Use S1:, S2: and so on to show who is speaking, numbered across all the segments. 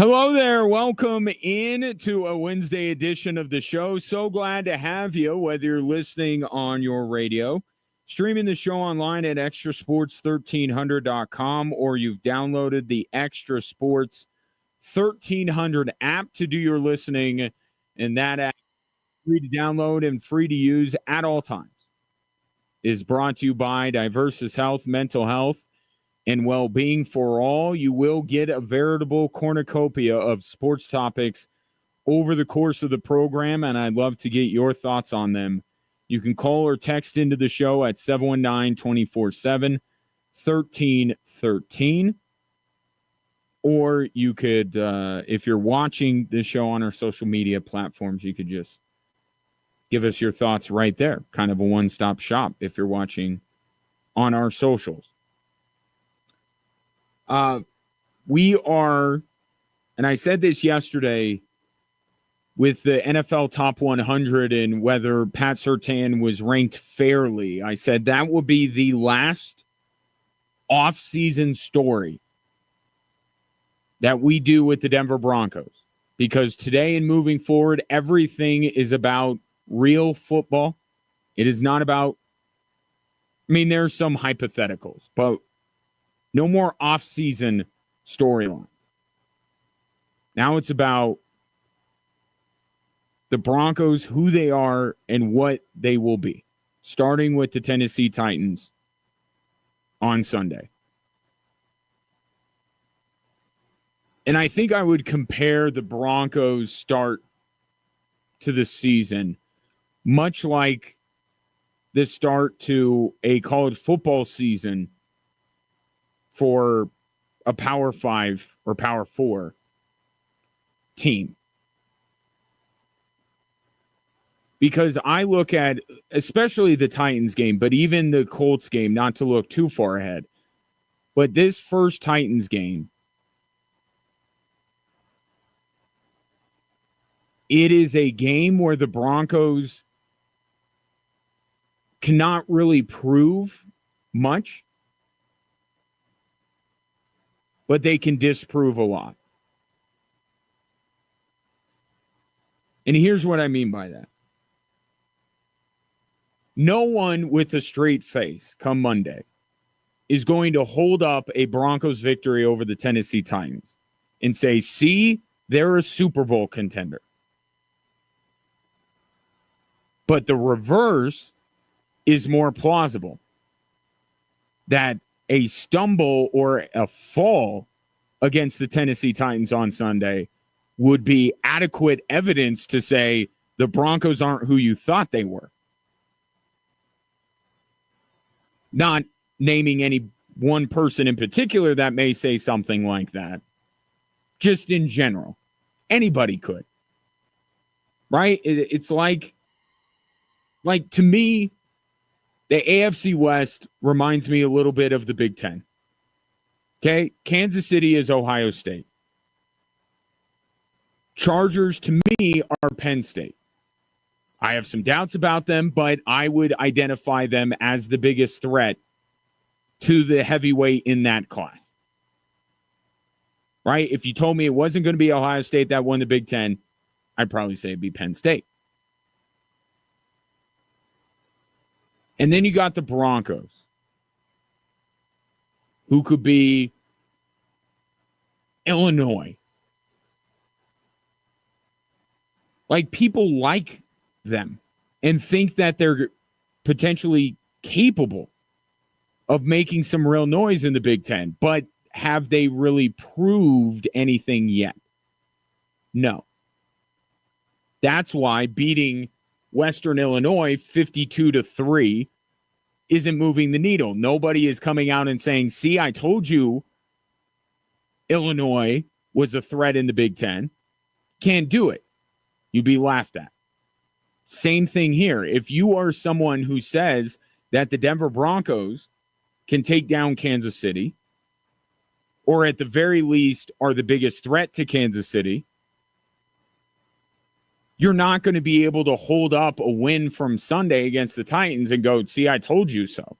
S1: Hello there. Welcome in to a Wednesday edition of the show. So glad to have you, whether you're listening on your radio, streaming the show online at extrasports1300.com, or you've downloaded the Extra Sports 1300 app to do your listening. And that app, free to download and free to use at all times, is brought to you by Diversus Health, Mental Health, and well-being for all. You will get a veritable cornucopia of sports topics over the course of the program, and I'd love to get your thoughts on them. You can call or text into the show at 719-247-1313. Or you could, if you're watching the show on our social media platforms, you could just give us your thoughts right there. Kind of a one-stop shop if you're watching on our socials. We are, and I said this yesterday with the NFL Top 100 and whether Pat Surtain was ranked fairly. I said that will be the last off-season story that we do with the Denver Broncos, because today and moving forward, everything is about real football. It is not about, there's some hypotheticals, but no more off-season storylines. Now it's about the Broncos, who they are, and what they will be, starting with the Tennessee Titans on Sunday. And I think I would compare the Broncos' start to the season much like the start to a college football season for a Power 5 or Power 4 team. Because I look at, especially the Titans game, but even the Colts game, not to look too far ahead, but this first Titans game, it is a game where the Broncos cannot really prove much, but they can disprove a lot. And here's what I mean by that. No one with a straight face come Monday is going to hold up a Broncos victory over the Tennessee Titans and say, see, they're a Super Bowl contender. But the reverse is more plausible. That a stumble or a fall against the Tennessee Titans on Sunday would be adequate evidence to say the Broncos aren't who you thought they were. Not naming any one person in particular that may say something like that. Just in general. Anybody could. Right? It's like to me, the AFC West reminds me a little bit of the Big Ten. Okay? Kansas City is Ohio State. Chargers, to me, are Penn State. I have some doubts about them, but I would identify them as the biggest threat to the heavyweight in that class. Right? If you told me it wasn't going to be Ohio State that won the Big Ten, I'd probably say it'd be Penn State. And then you got the Broncos, who could be Illinois. Like, people like them and think that they're potentially capable of making some real noise in the Big Ten. But have they really proved anything yet? No. That's why beating Western Illinois 52-3 isn't moving the needle. Nobody is coming out and saying, see, I told you Illinois was a threat in the Big Ten. Can't do it. You'd be laughed at. Same thing here. If you are someone who says that the Denver Broncos can take down Kansas City, or at the very least are the biggest threat to Kansas City, you're not going to be able to hold up a win from Sunday against the Titans and go, see, I told you so.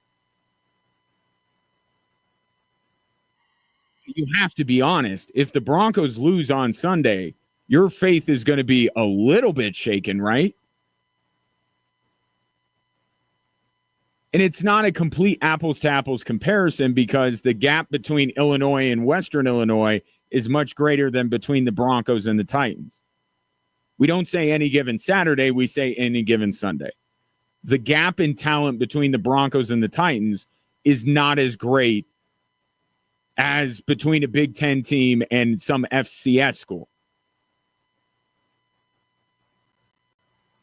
S1: you have to be honest. If the Broncos lose on Sunday, your faith is going to be a little bit shaken, right? And it's not a complete apples to apples comparison because the gap between Illinois and Western Illinois is much greater than between the Broncos and the Titans. We don't say any given Saturday, we say any given Sunday. The gap in talent between the Broncos and the Titans is not as great as between a Big Ten team and some FCS school.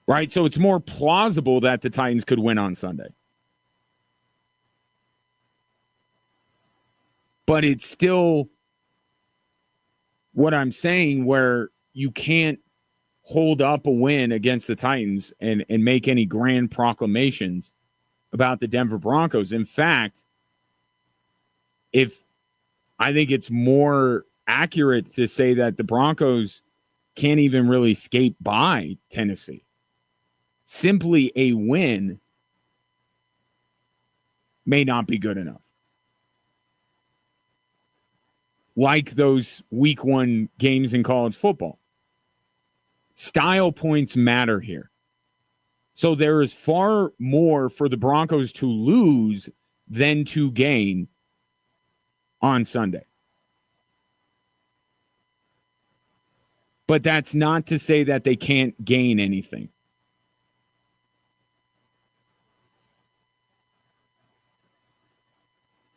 S1: Right? So it's more plausible that the Titans could win on Sunday. But it's still what I'm saying where you can't hold up a win against the Titans and make any grand proclamations about the Denver Broncos. In fact, I think it's more accurate to say that the Broncos can't even really skate by Tennessee. Simply a win may not be good enough. Like those week 1 games in college football. Style points matter here. So there is far more for the Broncos to lose than to gain on Sunday. But that's not to say that they can't gain anything.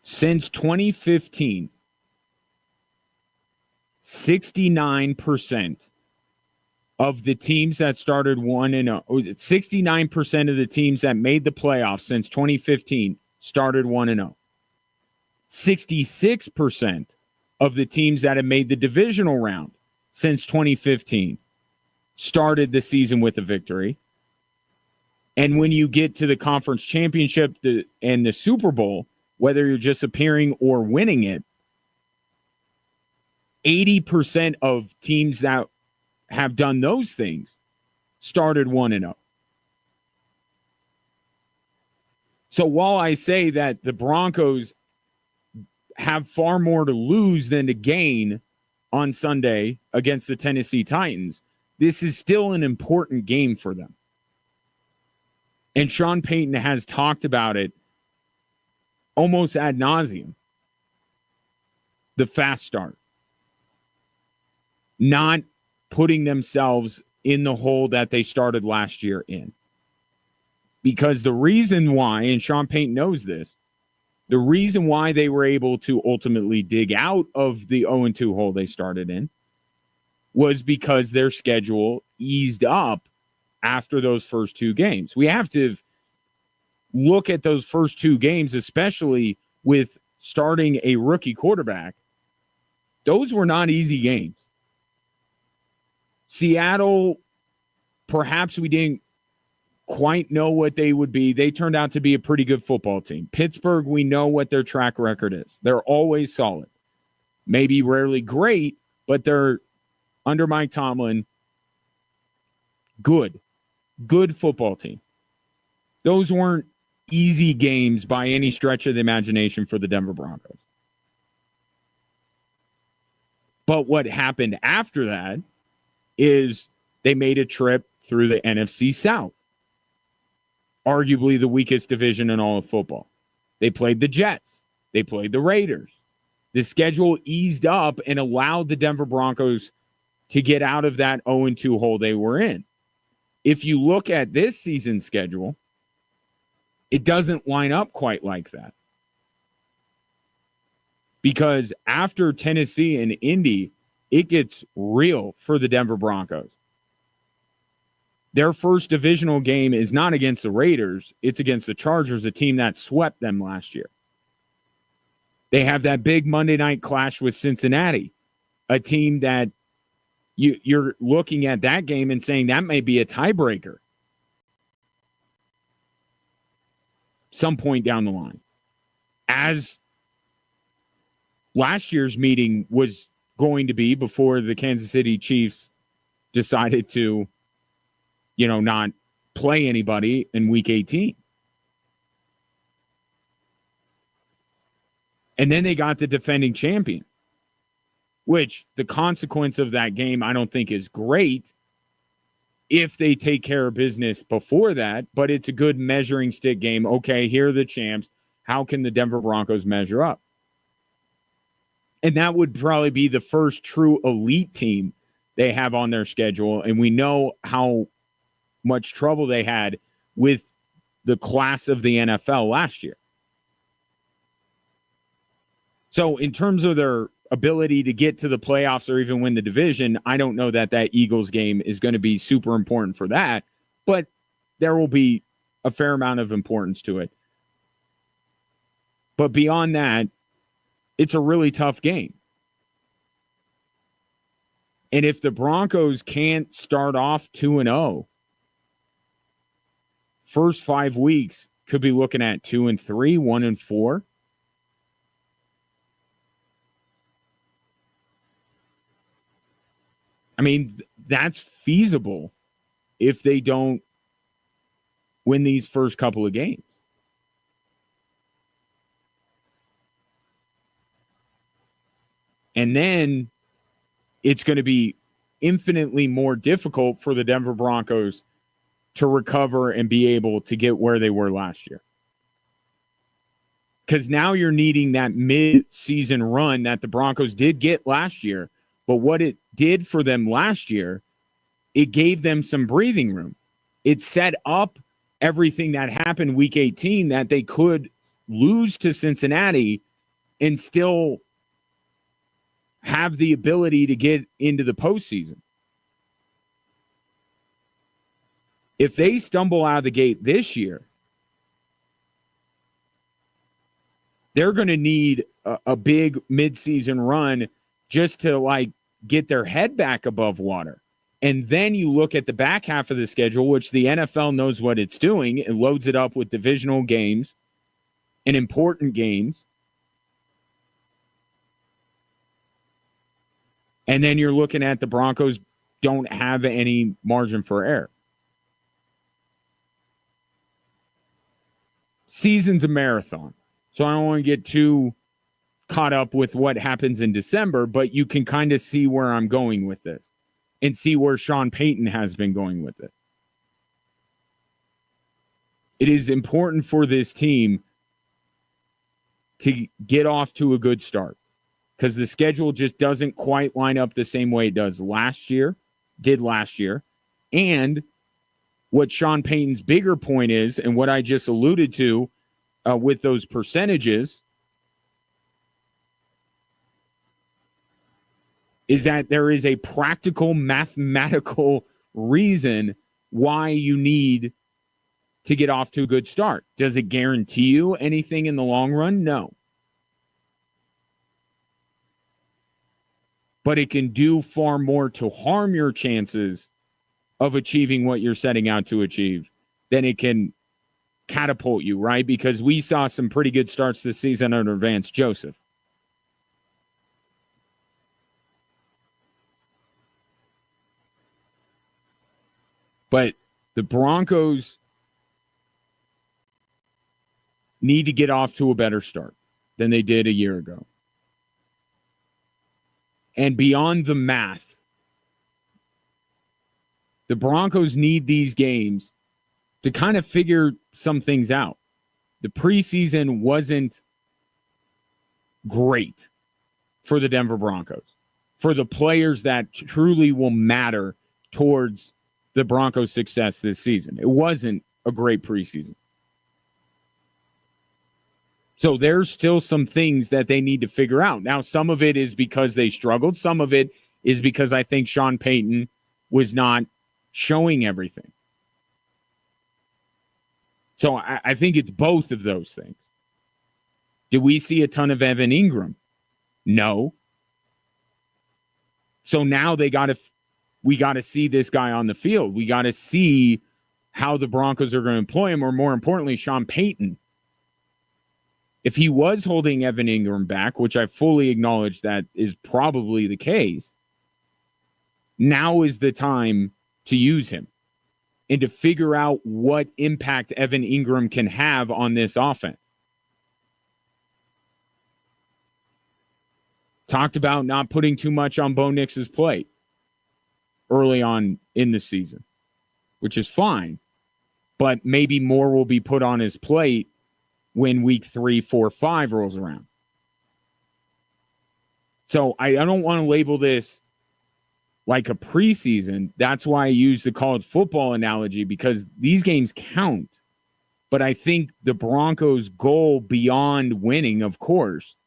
S1: Since 2015, 69% of the teams that started 1-0, 69% of the teams that made the playoffs since 2015 started 1-0. 66% of the teams that have made the divisional round since 2015 started the season with a victory. And when you get to the conference championship and the Super Bowl, whether you're just appearing or winning it, 80% of teams that have done those things started 1-0. So while I say that the Broncos have far more to lose than to gain on Sunday against the Tennessee Titans, this is still an important game for them. And Sean Payton has talked about it almost ad nauseum. The fast start. Not putting themselves in the hole that they started last year in. Because the reason why, and Sean Payton knows this, the reason why they were able to ultimately dig out of the 0-2 hole they started in was because their schedule eased up after those first 2 games. We have to look at those first 2 games, especially with starting a rookie quarterback. Those were not easy games. Seattle, perhaps we didn't quite know what they would be. They turned out to be a pretty good football team. Pittsburgh, we know what their track record is. They're always solid. Maybe rarely great, but they're, under Mike Tomlin, good football team. Those weren't easy games by any stretch of the imagination for the Denver Broncos. But what happened after that is they made a trip through the NFC South, arguably the weakest division in all of football. They played the Jets. They played the Raiders. The schedule eased up and allowed the Denver Broncos to get out of that 0-2 hole they were in. If you look at this season's schedule, it doesn't line up quite like that. Because after Tennessee and Indy, it gets real for the Denver Broncos. Their first divisional game is not against the Raiders. It's against the Chargers, a team that swept them last year. They have that big Monday night clash with Cincinnati, a team that you're looking at that game and saying that may be a tiebreaker some point down the line. As last year's meeting was going to be before the Kansas City Chiefs decided to, not play anybody in Week 18. And then they got the defending champion. which the consequence of that game I don't think is great if they take care of business before that, but it's a good measuring stick game. Okay, here are the champs. How can the Denver Broncos measure up? And that would probably be the first true elite team they have on their schedule. And we know how much trouble they had with the class of the NFL last year. So in terms of their ability to get to the playoffs or even win the division, I don't know that Eagles game is going to be super important for that, but there will be a fair amount of importance to it. But beyond that, it's a really tough game. And if the Broncos can't start off 2-0, first 5 weeks could be looking at 2-3, 1-4. I mean, that's feasible if they don't win these first couple of games. And then it's going to be infinitely more difficult for the Denver Broncos to recover and be able to get where they were last year. Because now you're needing that mid-season run that the Broncos did get last year. But what it did for them last year, it gave them some breathing room. It set up everything that happened week 18 that they could lose to Cincinnati and still have the ability to get into the postseason. If they stumble out of the gate this year, they're going to need a big midseason run just to get their head back above water. And then you look at the back half of the schedule, which the NFL knows what it's doing. It loads it up with divisional games and important games. And then you're looking at the Broncos don't have any margin for error. Season's a marathon. So I don't want to get too caught up with what happens in December, but you can kind of see where I'm going with this and see where Sean Payton has been going with it. It is important for this team to get off to a good start because the schedule just doesn't quite line up the same way it did last year. And what Sean Payton's bigger point is, and what I just alluded to with those percentages, is that there is a practical mathematical reason why you need to get off to a good start. Does it guarantee you anything in the long run? No. But it can do far more to harm your chances of achieving what you're setting out to achieve than it can catapult you, right? Because we saw some pretty good starts this season under Vance Joseph. But the Broncos need to get off to a better start than they did a year ago. And beyond the math, the Broncos need these games to kind of figure some things out. The preseason wasn't great for the Denver Broncos, for the players that truly will matter towards the Broncos' success this season. It wasn't a great preseason. So there's still some things that they need to figure out. Now, some of it is because they struggled. Some of it is because I think Sean Payton was not showing everything. So I think it's both of those things. Did we see a ton of Evan Ingram? No. So now we got to see this guy on the field. We got to see how the Broncos are going to employ him, or more importantly, Sean Payton. If he was holding Evan Ingram back, which I fully acknowledge that is probably the case, now is the time to use him and to figure out what impact Evan Ingram can have on this offense. Talked about not putting too much on Bo Nix's plate early on in the season, which is fine. But maybe more will be put on his plate when week 3, 4, 5 rolls around. So I don't want to label this like a preseason. That's why I use the college football analogy, because these games count. But I think the Broncos' goal beyond winning, of course,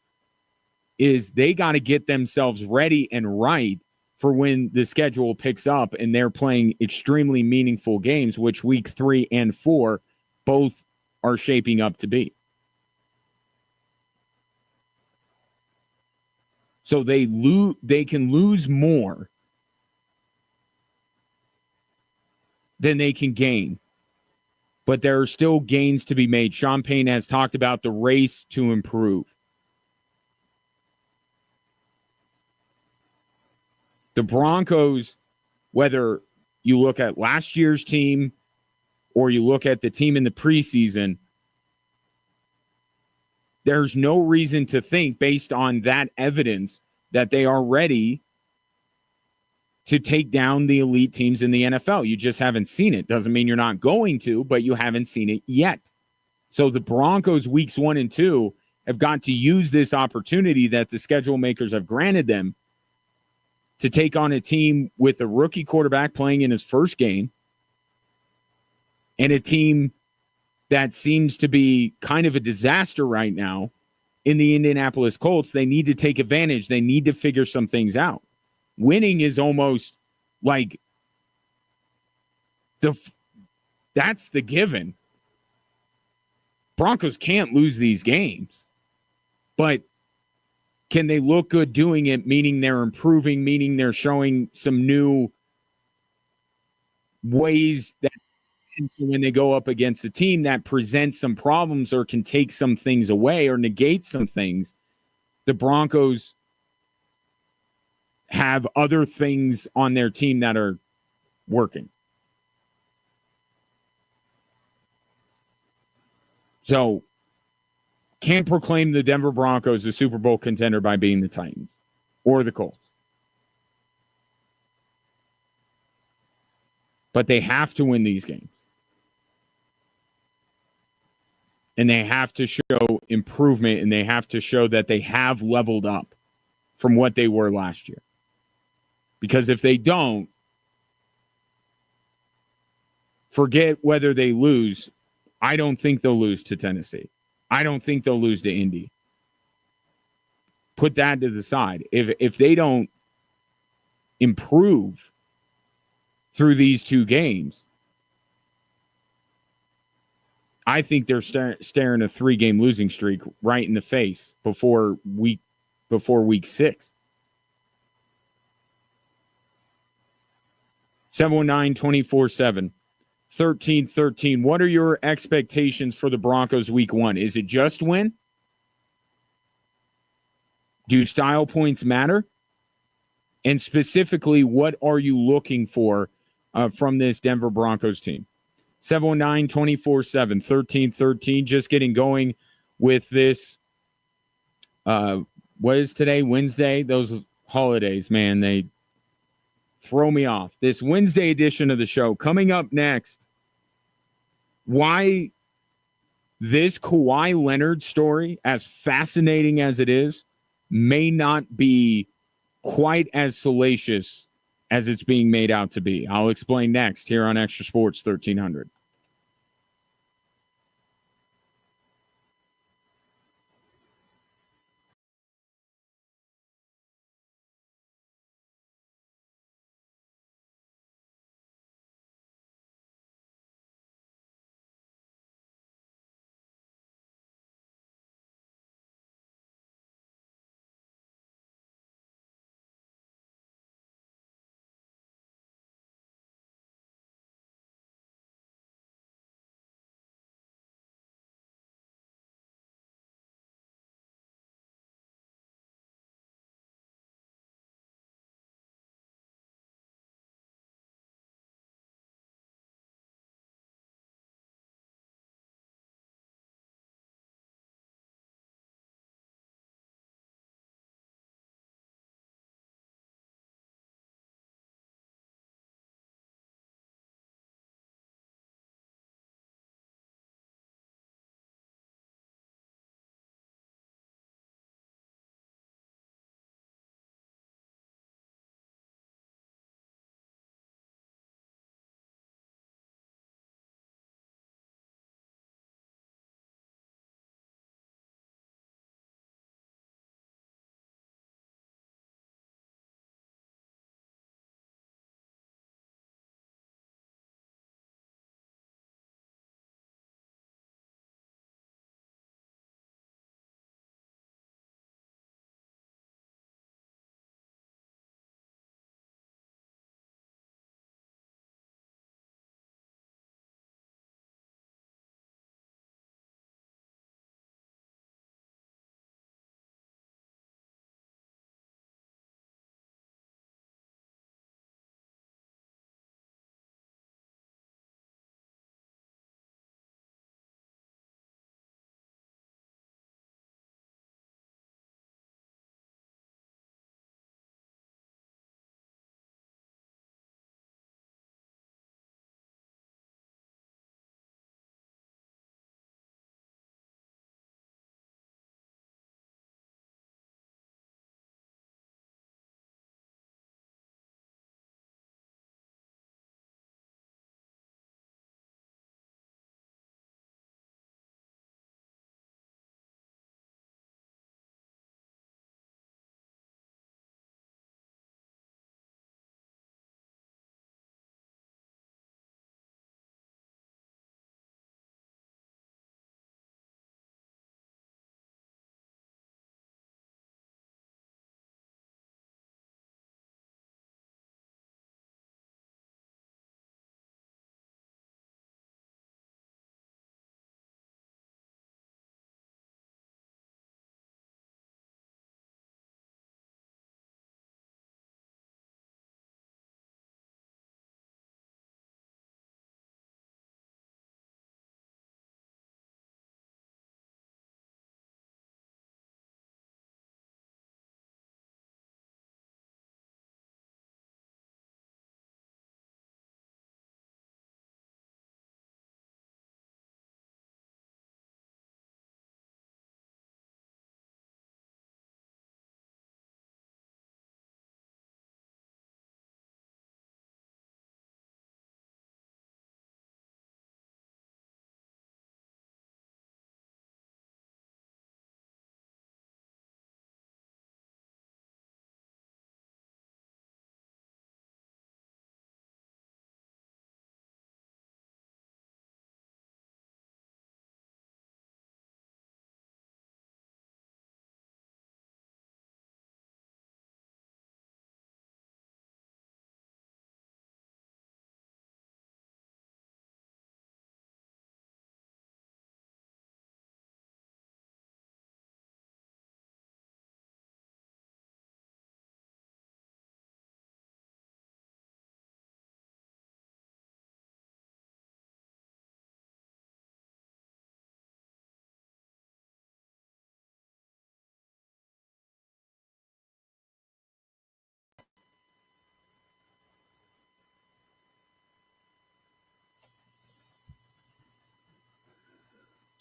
S1: is they got to get themselves ready and right for when the schedule picks up and they're playing extremely meaningful games, which week 3 and 4 both are shaping up to be. So they can lose more than they can gain. But there are still gains to be made. Sean Payne has talked about the race to improve. The Broncos, whether you look at last year's team or you look at the team in the preseason, there's no reason to think, based on that evidence, that they are ready to take down the elite teams in the NFL. You just haven't seen it. Doesn't mean you're not going to, but you haven't seen it yet. So the Broncos weeks 1 and 2 have got to use this opportunity that the schedule makers have granted them to take on a team with a rookie quarterback playing in his first game and a team that seems to be kind of a disaster right now in the Indianapolis Colts. They need to take advantage. They need to figure some things out. Winning is almost like that's the given. Broncos can't lose these games, but can they look good doing it, meaning they're improving, meaning they're showing some new ways that when they go up against a team that presents some problems or can take some things away or negate some things, the Broncos have other things on their team that are working. So can't proclaim the Denver Broncos a Super Bowl contender by being the Titans or the Colts. But they have to win these games. And they have to show improvement, and they have to show that they have leveled up from what they were last year. Because if they don't, forget whether they lose. I don't think they'll lose to Tennessee. I don't think they'll lose to Indy. Put that to the side. If they don't improve through these 2 games, I think they're staring a 3-game losing streak right in the face before week 6. 719-24-7. 13-13. What are your expectations for the Broncos week 1? Is it just win? Do style points matter? And specifically, what are you looking for from this Denver Broncos team? 719-24-7. 13-13. Just getting going with this. What is today? Wednesday? Those holidays, man, they throw me off. This Wednesday edition of the show. Coming up next, why this Kawhi Leonard story, as fascinating as it is, may not be quite as salacious as it's being made out to be. I'll explain next here on Extra Sports 1300.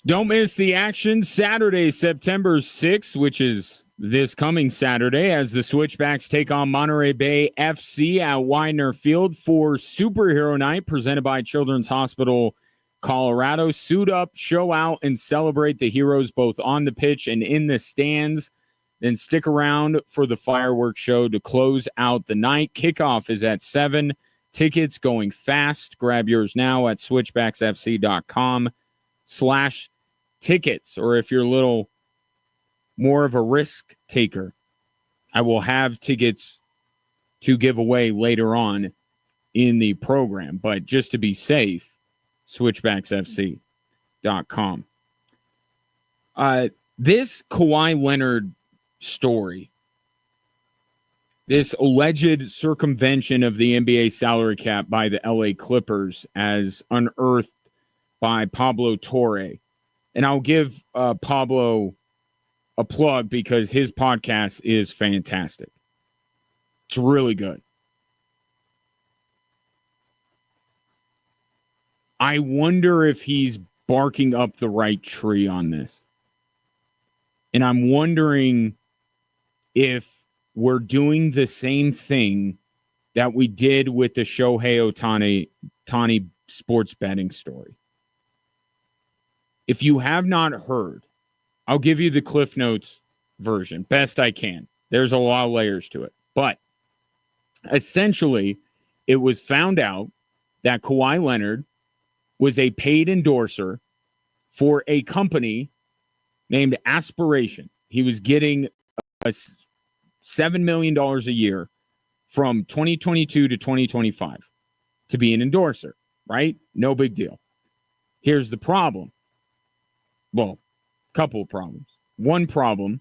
S1: Don't miss the action Saturday, September 6th, which is this coming Saturday, as the Switchbacks take on Monterey Bay FC at Widener Field for Superhero Night, presented by Children's Hospital Colorado. Suit up, show out, and celebrate the heroes both on the pitch and in the stands. Then stick around for the fireworks show to close out the night. Kickoff is at 7. Tickets going fast. Grab yours now at switchbacksfc.com/tickets. Or if you're a little more of a risk taker, I will have tickets to give away later on in the program. But just to be safe, switchbacksfc.com. This Kawhi Leonard story, this alleged circumvention of the NBA salary cap by the LA Clippers as unearthed by Pablo Torre. And I'll give Pablo a plug because his podcast is fantastic. It's really good. I wonder if he's barking up the right tree on this. And I'm wondering if we're doing the same thing that we did with the Shohei Ohtani sports betting story. If you have not heard, I'll give you the Cliff Notes version, best I can. There's a lot of layers to it. But essentially, it was found out that Kawhi Leonard was a paid endorser for a company named Aspiration. He was getting $7 million a year from 2022 to 2025 to be an endorser, right? No big deal. Here's the problem. Well, a couple of problems. One problem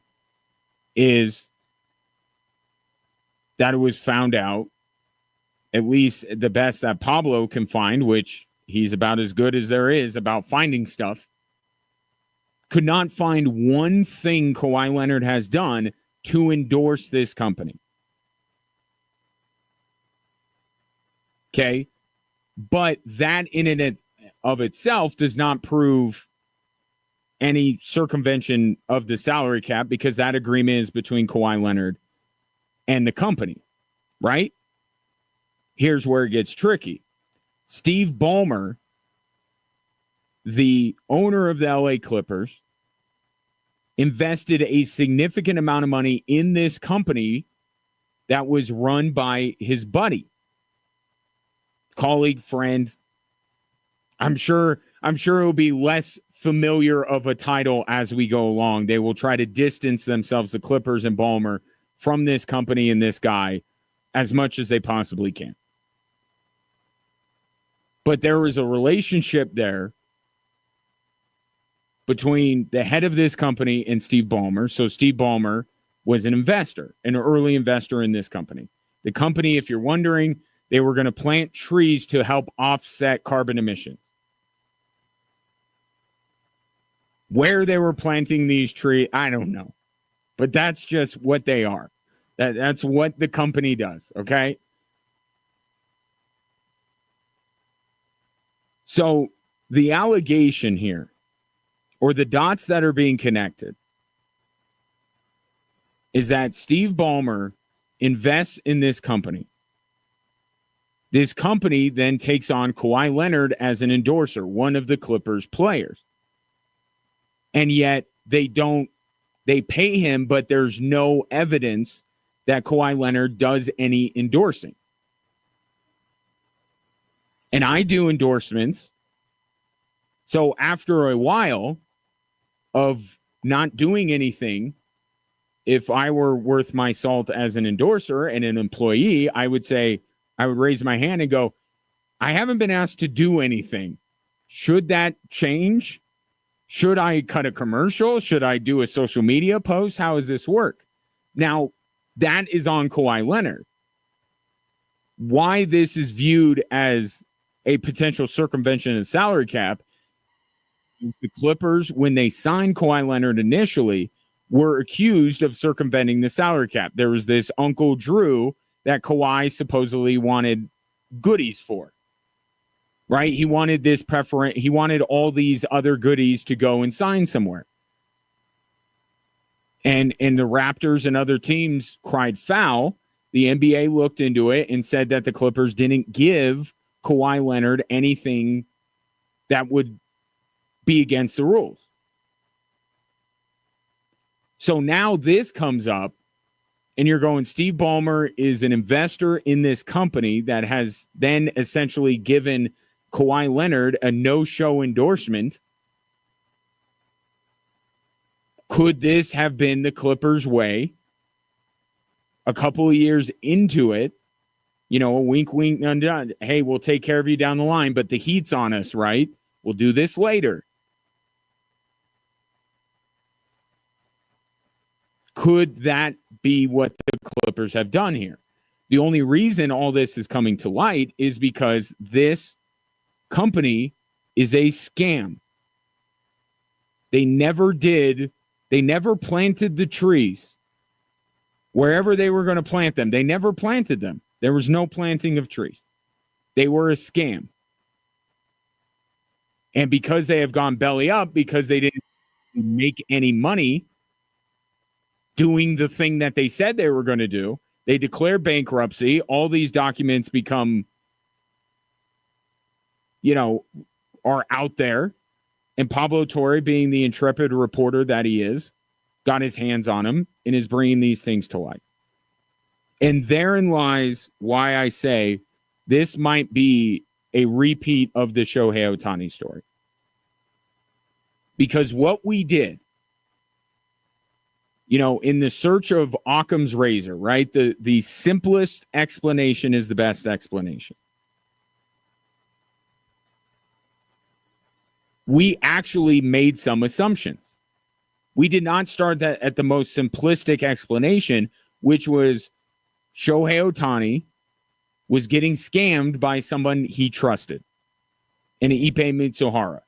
S1: is that it was found out, at least the best that Pablo can find, which he's about as good as there is about finding stuff, could not find one thing Kawhi Leonard has done to endorse this company. Okay? But that in and of itself does not prove any circumvention of the salary cap, because that agreement is between Kawhi Leonard and the company, right? Here's where it gets tricky. Steve Ballmer, the owner of the LA Clippers, invested a significant amount of money in this company that was run by his buddy, colleague, friend. I'm sure it will be less familiar of a title as we go along. They will try to distance themselves, the Clippers and Ballmer, from this company and this guy as much as they possibly can. But there is a relationship there between the head of this company and Steve Ballmer. So Steve Ballmer was an investor, an early investor in this company. The company, if you're wondering, they were going to plant trees to help offset carbon emissions. Where they were planting these trees, I don't know. But that's just what they are. That's what the company does, okay? So the allegation here, or the dots that are being connected, is that Steve Ballmer invests in this company. This company then takes on Kawhi Leonard as an endorser, one of the Clippers players. And yet they pay him, but there's no evidence that Kawhi Leonard does any endorsing. And I do endorsements. So after a while of not doing anything, if I were worth my salt as an endorser and an employee, I would raise my hand and go, I haven't been asked to do anything. Should that change? Should I cut a commercial? Should I do a social media post? How does this work? Now, that is on Kawhi Leonard. Why this is viewed as a potential circumvention of the salary cap is the Clippers, when they signed Kawhi Leonard initially, were accused of circumventing the salary cap. There was this Uncle Drew that Kawhi supposedly wanted goodies for, right? He wanted this preference. He wanted all these other goodies to go and sign somewhere. And the Raptors and other teams cried foul. The NBA looked into it and said that the Clippers didn't give Kawhi Leonard anything that would be against the rules. So now this comes up, and you're going, Steve Ballmer is an investor in this company that has then essentially given Kawhi Leonard a no-show endorsement. Could this have been the Clippers' way a couple of years into it? You know, a wink, wink, none done. Hey, we'll take care of you down the line, but the heat's on us, right? We'll do this later. Could that be what the Clippers have done here? The only reason all this is coming to light is because this company is a scam. They never planted the trees wherever they were going to plant them. They never planted them. There was no planting of trees. They were a scam. And because they have gone belly up, because they didn't make any money doing the thing that they said they were going to do, they declare bankruptcy. All these documents become, are out there. And Pablo Torre, being the intrepid reporter that he is, got his hands on him and is bringing these things to light. And therein lies why I say this might be a repeat of the Shohei Ohtani story. Because what we did, in the search of Occam's razor, right? The simplest explanation is the best explanation. We actually made some assumptions. We did not start that at the most simplistic explanation, which was Shohei Ohtani was getting scammed by someone he trusted, in Ippei Mitsuhara.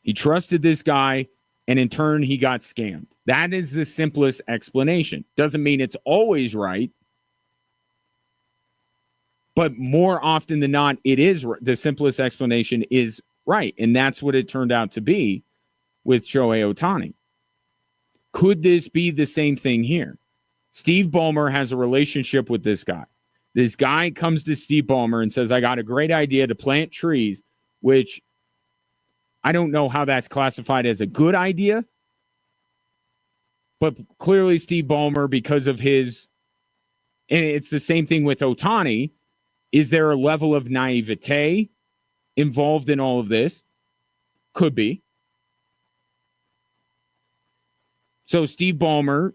S1: He trusted this guy, and in turn, he got scammed. That is the simplest explanation. Doesn't mean it's always right, but more often than not, it is the simplest explanation is right, and that's what it turned out to be with Shohei Ohtani. Could this be the same thing here? Steve Ballmer has a relationship with this guy. This guy comes to Steve Ballmer and says, I got a great idea to plant trees, which I don't know how that's classified as a good idea. But clearly Steve Ballmer, because of his, and it's the same thing with Ohtani, is there a level of naivete involved in all of this? Could be. So Steve Ballmer,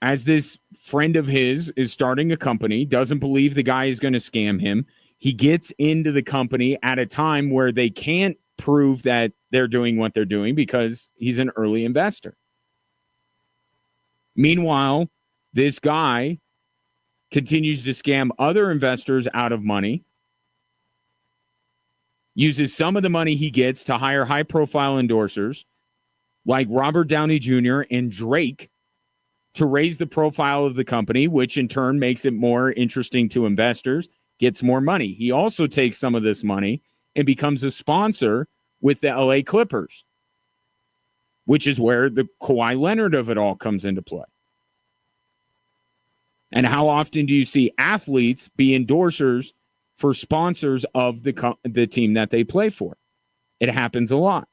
S1: as this friend of his, is starting a company, doesn't believe the guy is going to scam him. He gets into the company at a time where they can't prove that they're doing what they're doing because he's an early investor. Meanwhile, this guy continues to scam other investors out of money, uses some of the money he gets to hire high-profile endorsers like Robert Downey Jr. and Drake to raise the profile of the company, which in turn makes it more interesting to investors, gets more money. He also takes some of this money and becomes a sponsor with the LA Clippers, which is where the Kawhi Leonard of it all comes into play. And how often do you see athletes be endorsers for sponsors of the team that they play for? It happens a lot.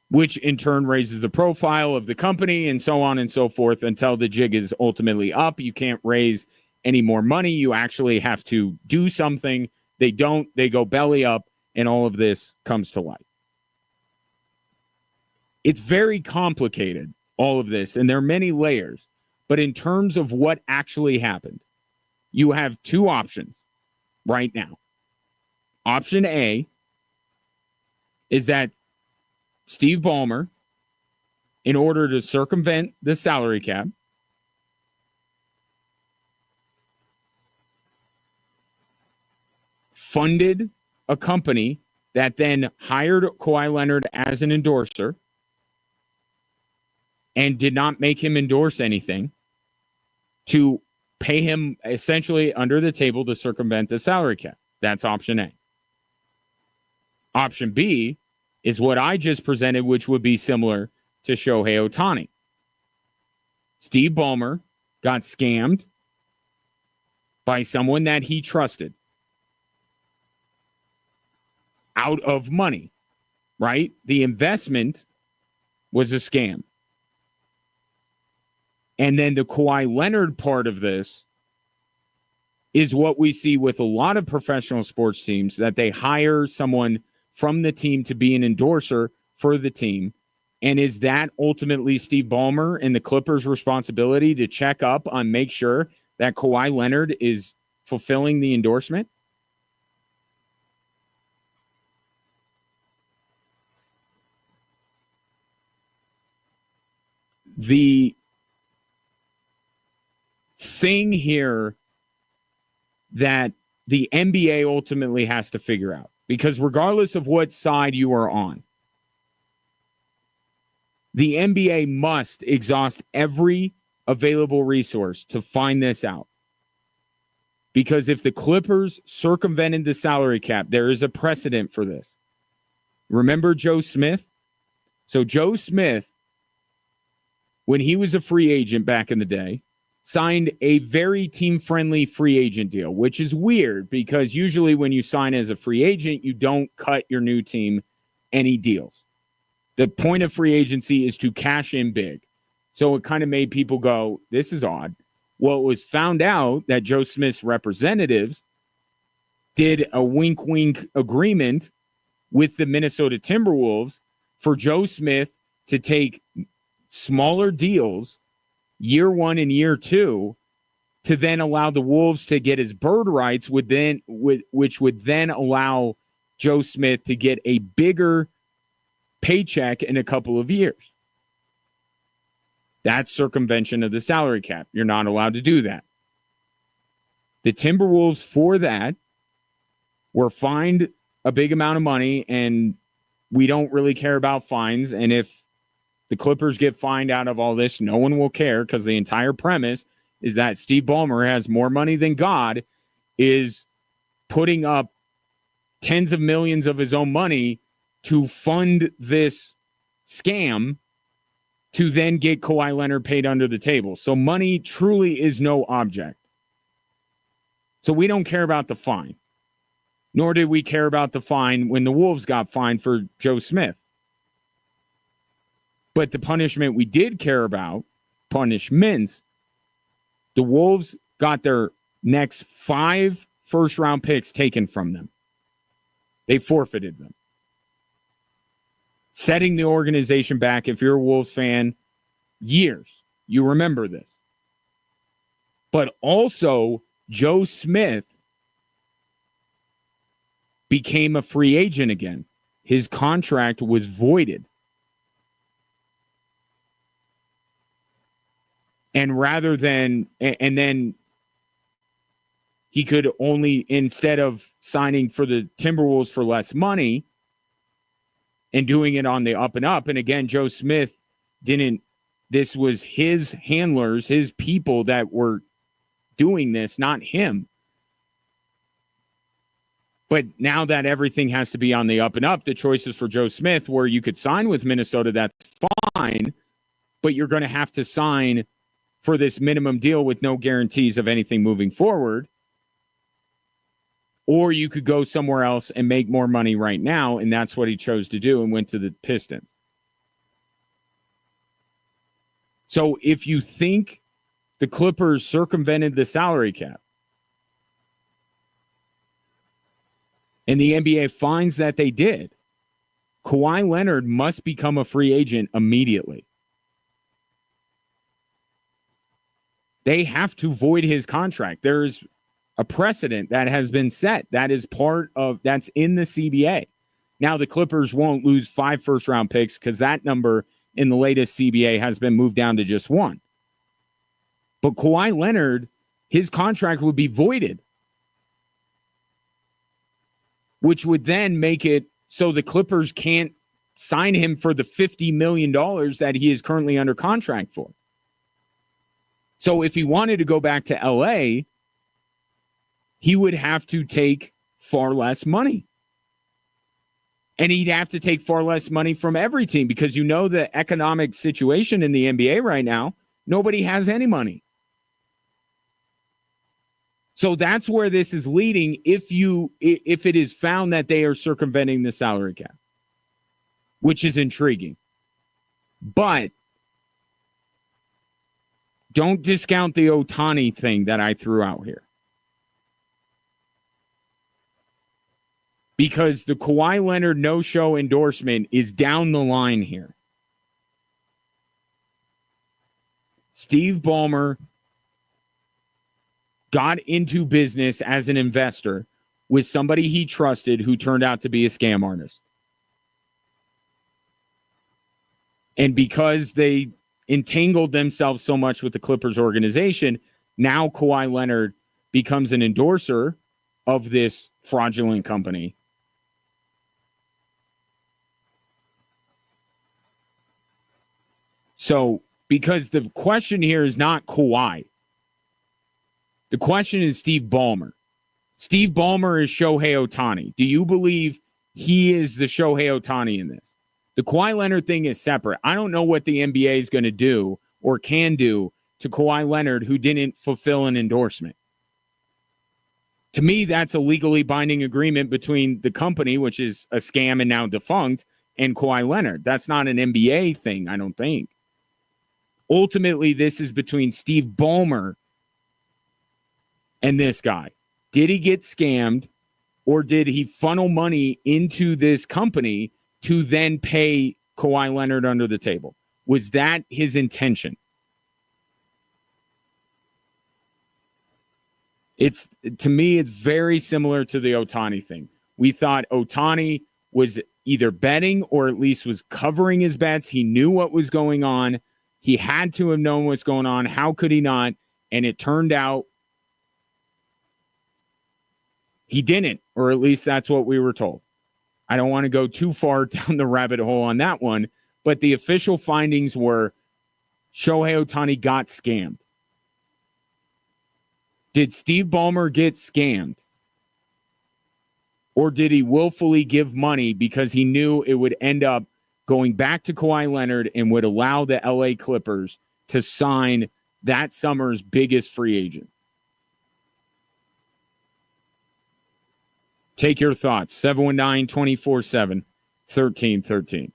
S1: Which in turn raises the profile of the company and so on and so forth until the jig is ultimately up. You can't raise any more money. You actually have to do something. They don't. They go belly up, and all of this comes to light. It's very complicated, all of this, and there are many layers. But in terms of what actually happened, you have two options right now. Option A is that Steve Ballmer, in order to circumvent the salary cap, funded a company that then hired Kawhi Leonard as an endorser and did not make him endorse anything to pay him essentially under the table to circumvent the salary cap. That's option A. Option B is what I just presented, which would be similar to Shohei Ohtani. Steve Ballmer got scammed by someone that he trusted out of money, right? The investment was a scam. And then the Kawhi Leonard part of this is what we see with a lot of professional sports teams, that they hire someone from the team to be an endorser for the team. And is that ultimately Steve Ballmer and the Clippers' responsibility to check up on, make sure that Kawhi Leonard is fulfilling the endorsement? The thing here that the NBA ultimately has to figure out, because regardless of what side you are on, the NBA must exhaust every available resource to find this out. Because if the Clippers circumvented the salary cap, there is a precedent for this. Remember Joe Smith? So Joe Smith, when he was a free agent back in the day, signed a very team-friendly free agent deal, which is weird because usually when you sign as a free agent, you don't cut your new team any deals. The point of free agency is to cash in big. So it kind of made people go, this is odd. Well, it was found out that Joe Smith's representatives did a wink-wink agreement with the Minnesota Timberwolves for Joe Smith to take smaller deals year one and year two to then allow the Wolves to get his bird rights, which would then allow Joe Smith to get a bigger paycheck in a couple of years. That's circumvention of the salary cap. You're not allowed to do that. The Timberwolves, for that, were fined a big amount of money, and we don't really care about fines. And if the Clippers get fined out of all this, no one will care, because the entire premise is that Steve Ballmer has more money than God, is putting up tens of millions of his own money to fund this scam to then get Kawhi Leonard paid under the table. So money truly is no object. So we don't care about the fine. Nor did we care about the fine when the Wolves got fined for Joe Smith. But the punishment we did care about, punishments, the Wolves got their next 5 first-round picks taken from them. They forfeited them, setting the organization back, if you're a Wolves fan, years. You remember this. But also, Joe Smith became a free agent again. His contract was voided. And then he could only, instead of signing for the Timberwolves for less money and doing it on the up and up. And again, Joe Smith this was his handlers, his people that were doing this, not him. But now that everything has to be on the up and up, the choices for Joe Smith, where you could sign with Minnesota, that's fine, but you're going to have to sign for this minimum deal with no guarantees of anything moving forward. Or you could go somewhere else and make more money right now, and that's what he chose to do and went to the Pistons. So if you think the Clippers circumvented the salary cap and the NBA finds that they did, Kawhi Leonard must become a free agent immediately. They have to void his contract. There's a precedent that has been set. That's in the CBA. Now the Clippers won't lose 5 first-round picks because that number in the latest CBA has been moved down to just 1. But Kawhi Leonard, his contract would be voided, which would then make it so the Clippers can't sign him for the $50 million that he is currently under contract for. So if he wanted to go back to LA, he would have to take far less money. And he'd have to take far less money from every team because you know the economic situation in the NBA right now, nobody has any money. So that's where this is leading if it is found that they are circumventing the salary cap, which is intriguing. But don't discount the Ohtani thing that I threw out here. Because the Kawhi Leonard no-show endorsement is down the line here. Steve Ballmer got into business as an investor with somebody he trusted who turned out to be a scam artist. And because they entangled themselves so much with the Clippers organization, now Kawhi Leonard becomes an endorser of this fraudulent company. So, because the question here is not Kawhi. The question is Steve Ballmer. Steve Ballmer is Shohei Ohtani. Do you believe he is the Shohei Ohtani in this? The Kawhi Leonard thing is separate. I don't know what the NBA is going to do or can do to Kawhi Leonard who didn't fulfill an endorsement. To me, that's a legally binding agreement between the company, which is a scam and now defunct, and Kawhi Leonard. That's not an NBA thing, I don't think. Ultimately, this is between Steve Ballmer and this guy. Did he get scammed, or did he funnel money into this company to then pay Kawhi Leonard under the table? Was that his intention? To me, it's very similar to the Ohtani thing. We thought Ohtani was either betting or at least was covering his bets. He knew what was going on. He had to have known what's going on. How could he not? And it turned out he didn't, or at least that's what we were told. I don't want to go too far down the rabbit hole on that one, but the official findings were Shohei Ohtani got scammed. Did Steve Ballmer get scammed? Or did he willfully give money because he knew it would end up going back to Kawhi Leonard and would allow the LA Clippers to sign that summer's biggest free agent? Take your thoughts. 719-247-1313.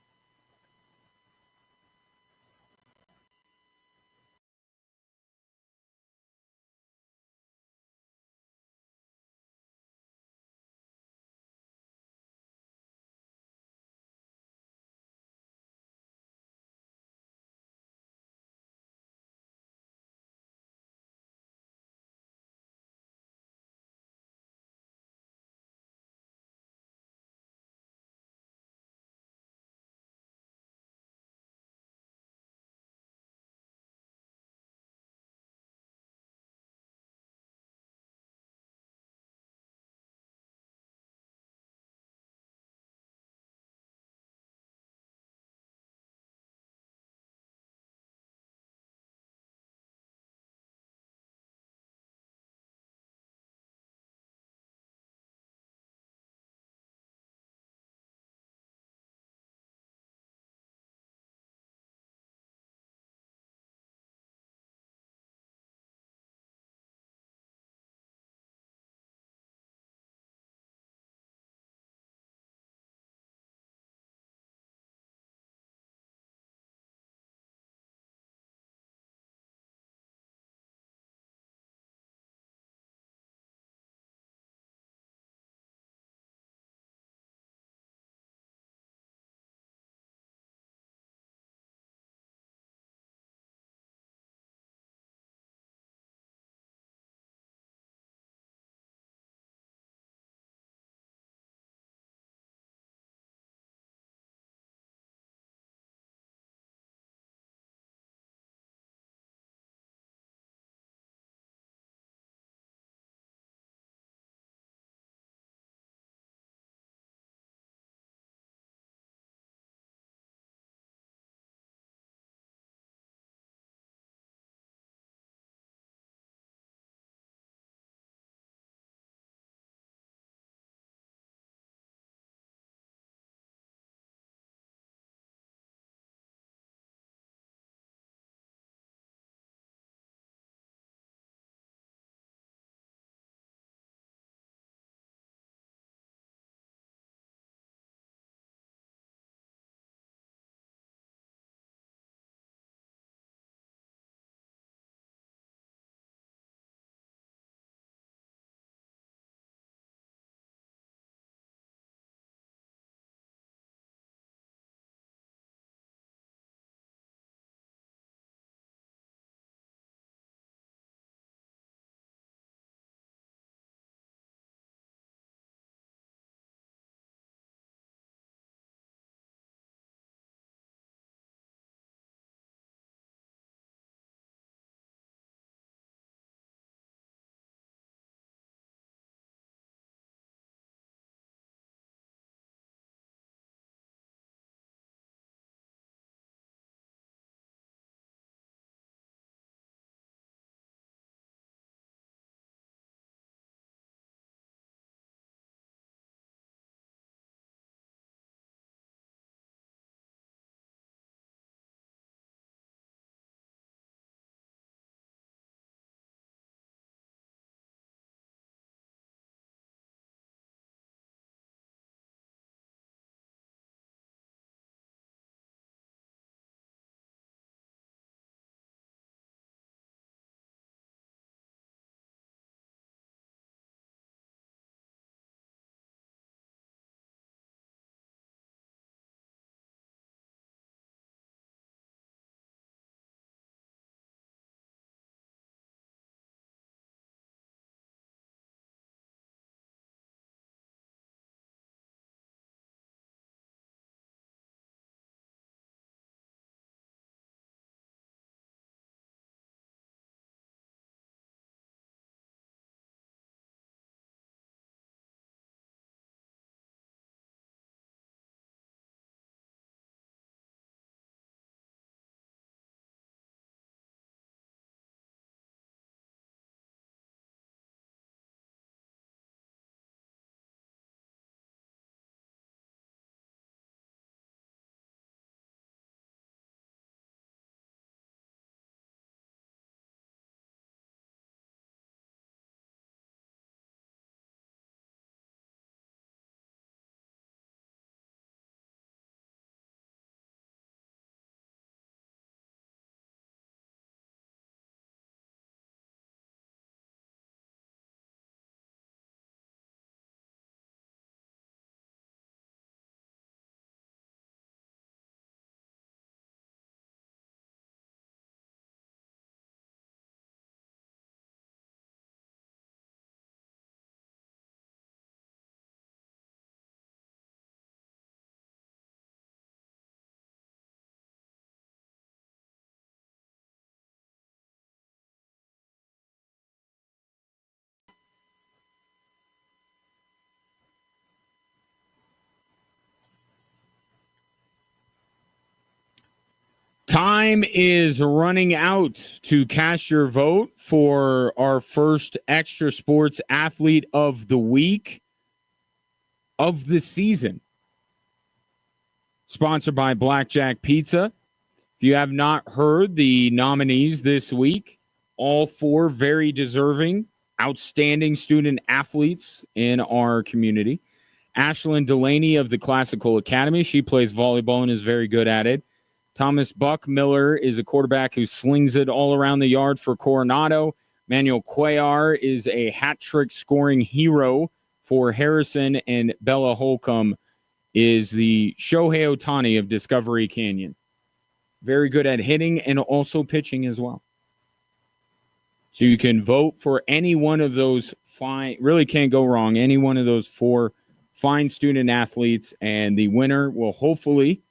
S1: Time is running out to cast your vote for our first Extra Sports Athlete of the Week of the season. Sponsored by Blackjack Pizza. If you have not heard the nominees this week, all four very deserving, outstanding student athletes in our community. Ashlyn Delaney of the Classical Academy. She plays volleyball and is very good at it. Thomas Buck Miller is a quarterback who slings it all around the yard for Coronado. Manuel Cuellar is a hat trick scoring hero for Harrison. And Bella Holcomb is the Shohei Ohtani of Discovery Canyon. Very good at hitting and also pitching as well. So you can vote for any one of those fine, really can't go wrong, any one of those four fine student athletes. And the winner will hopefully,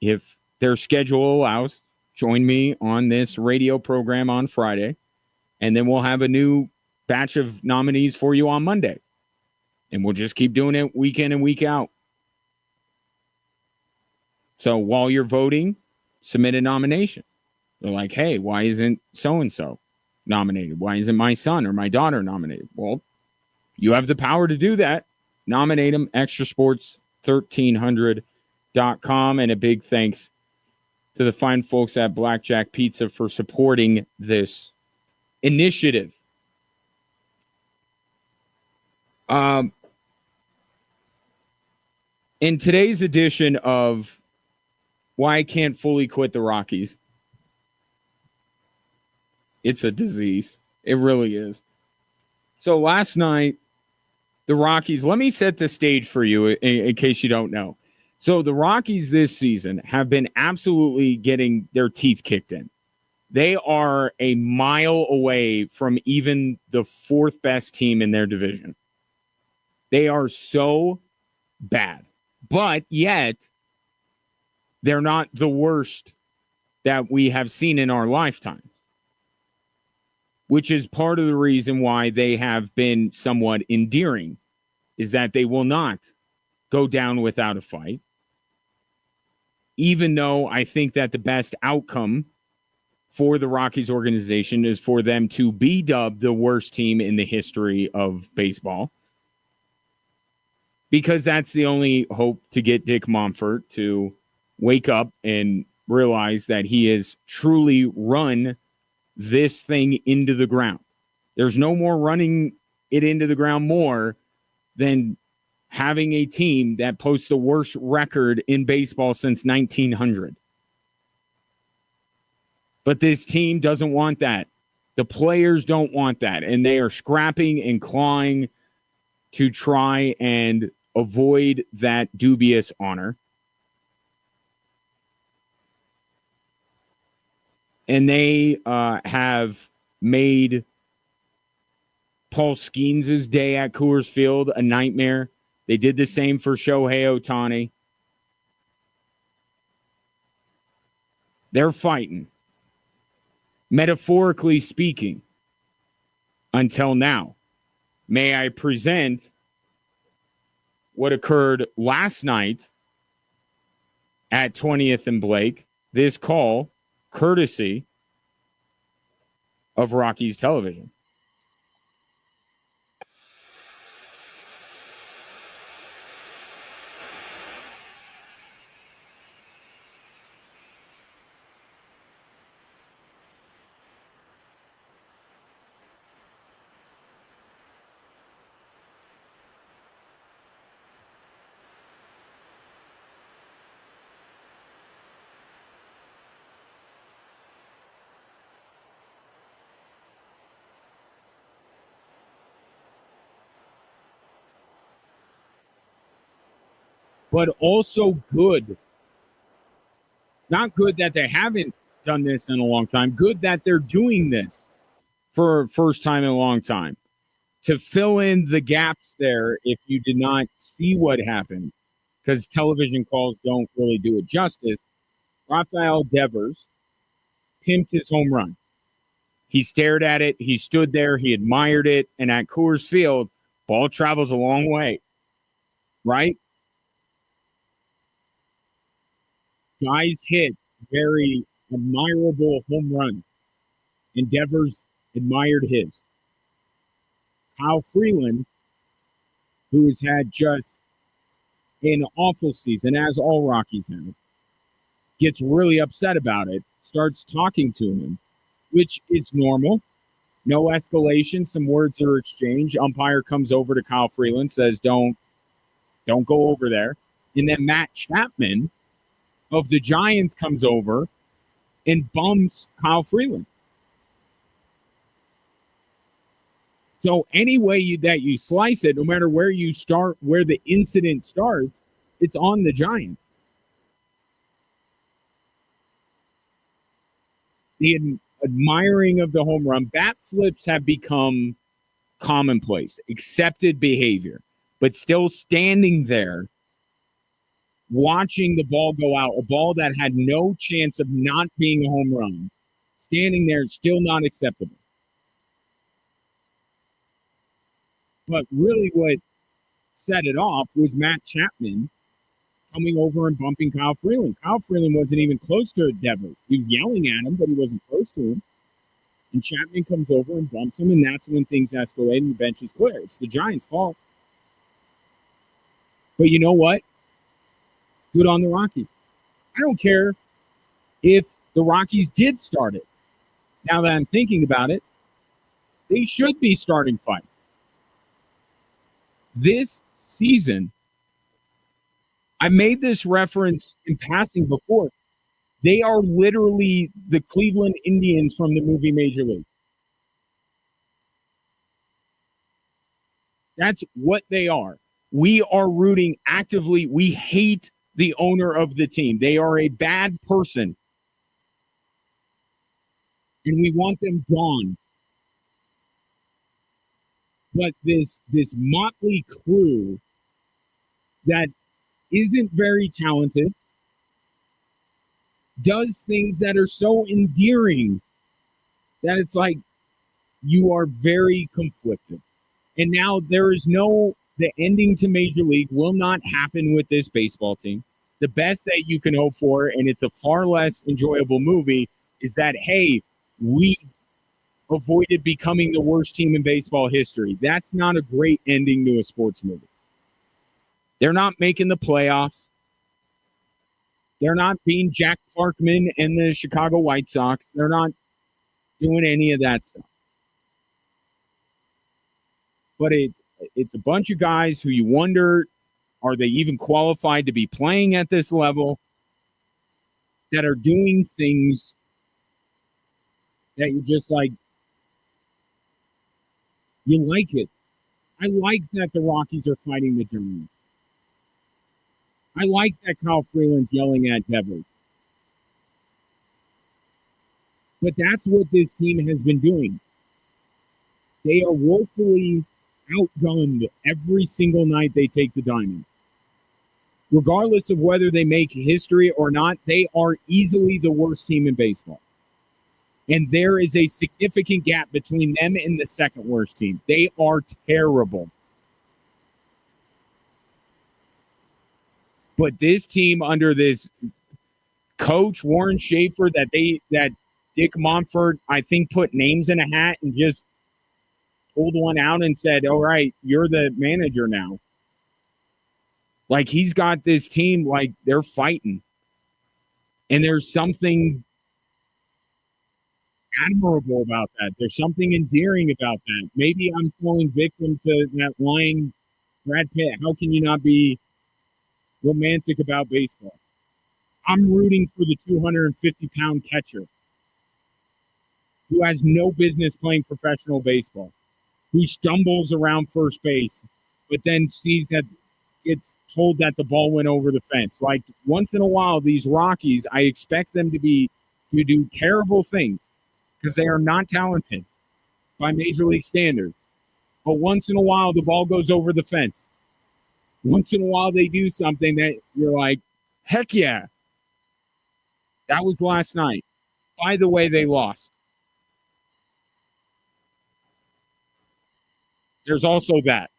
S1: if their schedule allows, join me on this radio program on Friday. And then we'll have a new batch of nominees for you on Monday. And we'll just keep doing it week in and week out. So while you're voting, submit a nomination. They're like, hey, why isn't so-and-so nominated? Why isn't my son or my daughter nominated? Well, you have the power to do that. Nominate them, extrasports1300.com. And a big thanks to the fine folks at Blackjack Pizza for supporting this initiative. In today's edition of Why I Can't Fully Quit the Rockies, it's a disease. It really is. So last night, the Rockies, let me set the stage for you in case you don't know. So the Rockies this season have been absolutely getting their teeth kicked in. They are a mile away from even the fourth best team in their division. They are so bad. But yet, they're not the worst that we have seen in our lifetimes, which is part of the reason why they have been somewhat endearing, is that they will not go down without a fight. Even though I think that the best outcome for the Rockies organization is for them to be dubbed the worst team in the history of baseball, because that's the only hope to get Dick Monfort to wake up and realize that he has truly run this thing into the ground. There's no more running it into the ground more than having a team that posts the worst record in baseball since 1900. But this team doesn't want that. The players don't want that. And they are scrapping and clawing to try and avoid that dubious honor. And they have made Paul Skeens' day at Coors Field a nightmare. They did the same for Shohei Ohtani. They're fighting, metaphorically speaking, until now. May I present what occurred last night at 20th and Blake? This call, courtesy of Rockies Television. But also good. Not good that they haven't done this in a long time. Good that they're doing this for first time in a long time. To fill in the gaps there if you did not see what happened, because television calls don't really do it justice. Rafael Devers pimped his home run. He stared at it. He stood there. He admired it. And at Coors Field, ball travels a long way, right? Guys hit very, admirable home runs, and Devers admired his. Kyle Freeland, who has had just an awful season, as all Rockies have, gets really upset about it, starts talking to him, which is normal. No escalation. Some words are exchanged. Umpire comes over to Kyle Freeland, says, don't go over there. And then Matt Chapman of the Giants comes over and bumps Kyle Freeland. So any way that you slice it, no matter where you start, where the incident starts, it's on the Giants. The admiring of the home run, bat flips have become commonplace, accepted behavior, but still standing there watching the ball go out, a ball that had no chance of not being a home run, standing there, still not acceptable. But really what set it off was Matt Chapman coming over and bumping Kyle Freeland. Kyle Freeland wasn't even close to Devers. He was yelling at him, but he wasn't close to him. And Chapman comes over and bumps him, and that's when things escalate and the bench is clear. It's the Giants' fault. But you know what? Good on the Rockies. I don't care if the Rockies did start it. Now that I'm thinking about it, they should be starting fights. This season, I made this reference in passing before. They are literally the Cleveland Indians from the movie Major League. That's what they are. We are rooting actively. We hate the owner of the team. They are a bad person. And we want them gone. But this motley crew that isn't very talented does things that are so endearing that it's like you are very conflicted. And now the ending to Major League will not happen with this baseball team. The best that you can hope for, and it's a far less enjoyable movie, is that, hey, we avoided becoming the worst team in baseball history. That's not a great ending to a sports movie. They're not making the playoffs. They're not being Jack Parkman and the Chicago White Sox. They're not doing any of that stuff. But it's a bunch of guys who you wonder, are they even qualified to be playing at this level, that are doing things that you're just like, you like it. I like that the Rockies are fighting the Giants. I like that Kyle Freeland's yelling at Devers. But that's what this team has been doing. They are woefully outgunned every single night they take the diamond. Regardless of whether they make history or not, they are easily the worst team in baseball. And there is a significant gap between them and the second worst team. They are terrible. But this team under this coach, Warren Schaefer, that Dick Monfort, I think, put names in a hat and just pulled one out and said, all right, you're the manager now. Like, he's got this team, like, they're fighting. And there's something admirable about that. There's something endearing about that. Maybe I'm falling victim to that line, Brad Pitt, how can you not be romantic about baseball? I'm rooting for the 250-pound catcher who has no business playing professional baseball, who stumbles around first base, but then sees that gets told that the ball went over the fence. Like, once in a while, these Rockies, I expect them to do terrible things because they are not talented by Major League standards. But once in a while, the ball goes over the fence. Once in a while, they do something that you're like, heck yeah. That was last night. By the way, they lost. There's also that.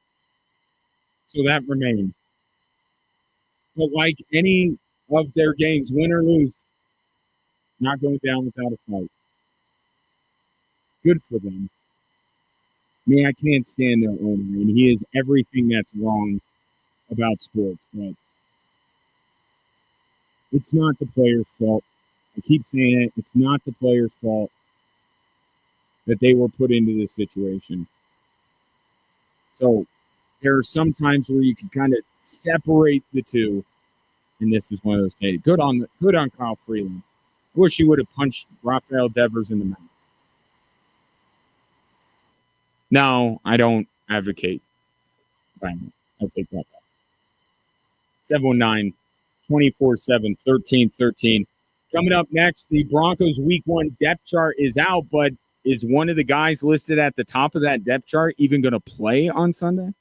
S1: So that remains. But like any of their games, win or lose, Not going down without a fight. Good for them. I mean, I can't stand their owner, and he is everything that's wrong about sports, but it's not the players' fault. I keep saying it. It's not the players' fault that they were put into this situation. So there are some times where you can kind of separate the two, and this is one of those cases. Good on Kyle Freeland. I wish he would have punched Rafael Devers in the mouth. No, I don't advocate violence. I'll take that back. 719 24/7 1313. Coming up next, the Broncos Week 1 depth chart is out, but is one of the guys listed at the top of that depth chart even going to play on Sunday?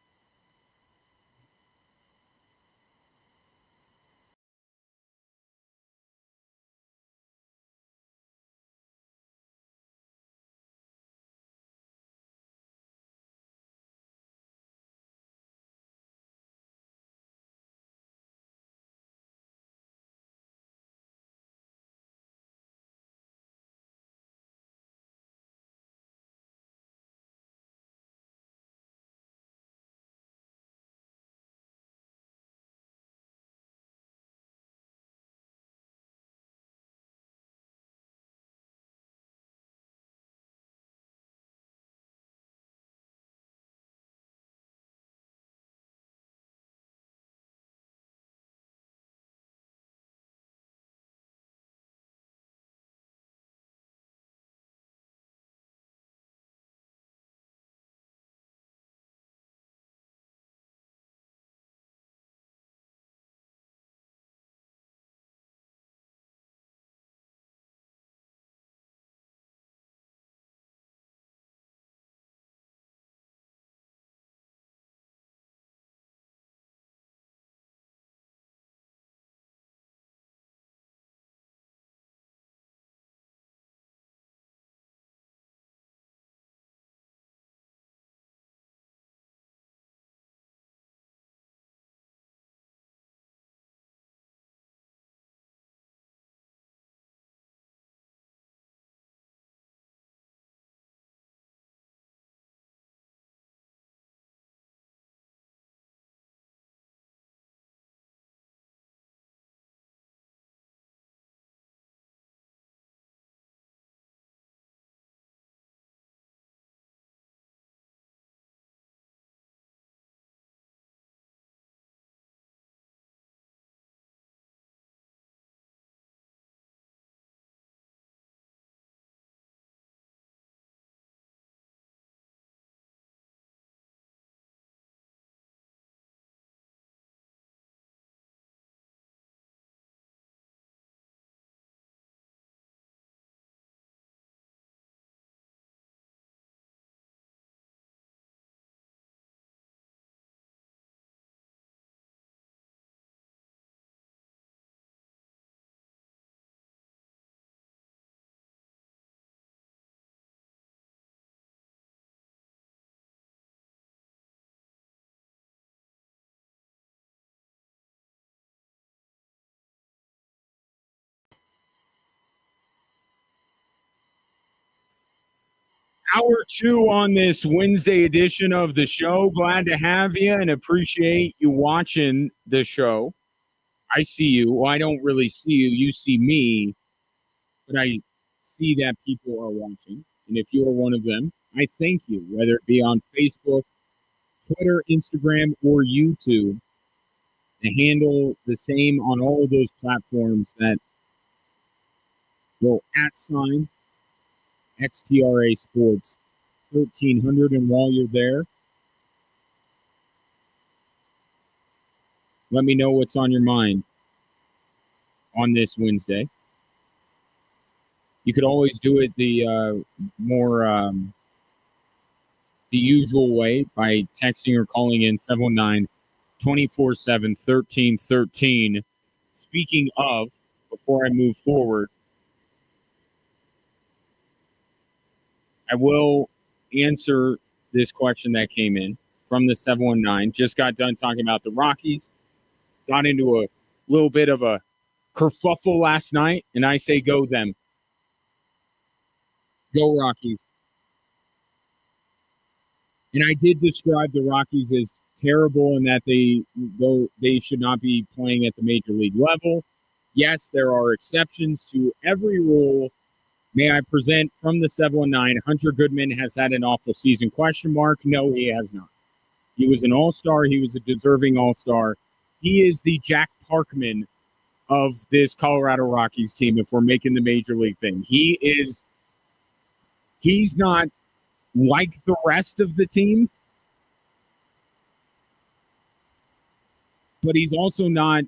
S1: Hour 2 on this Wednesday edition of the show. Glad to have you and appreciate you watching the show. I see you. Well, I don't really see you. You see me, but I see that people are watching. And if you are one of them, I thank you, whether it be on Facebook, Twitter, Instagram, or YouTube. The handle the same on all of those platforms that go at sign XTRA Sports 1300. And while you're there, let me know what's on your mind on this Wednesday. You could always do it the more the usual way by texting or calling in 719 24/7 1313. Speaking of, before I move forward, I will answer this question that came in from the 719. Just got done talking about the Rockies. Got into a little bit of a kerfuffle last night, and I say go them. Go Rockies. And I did describe the Rockies as terrible in that they should not be playing at the major league level. Yes, there are exceptions to every rule. May I present from the 719, Hunter Goodman has had an awful season, question mark? No, he has not. He was an all-star. He was a deserving all-star. He is the Jack Parkman of this Colorado Rockies team if we're making the major league thing. He's not like the rest of the team, but he's also not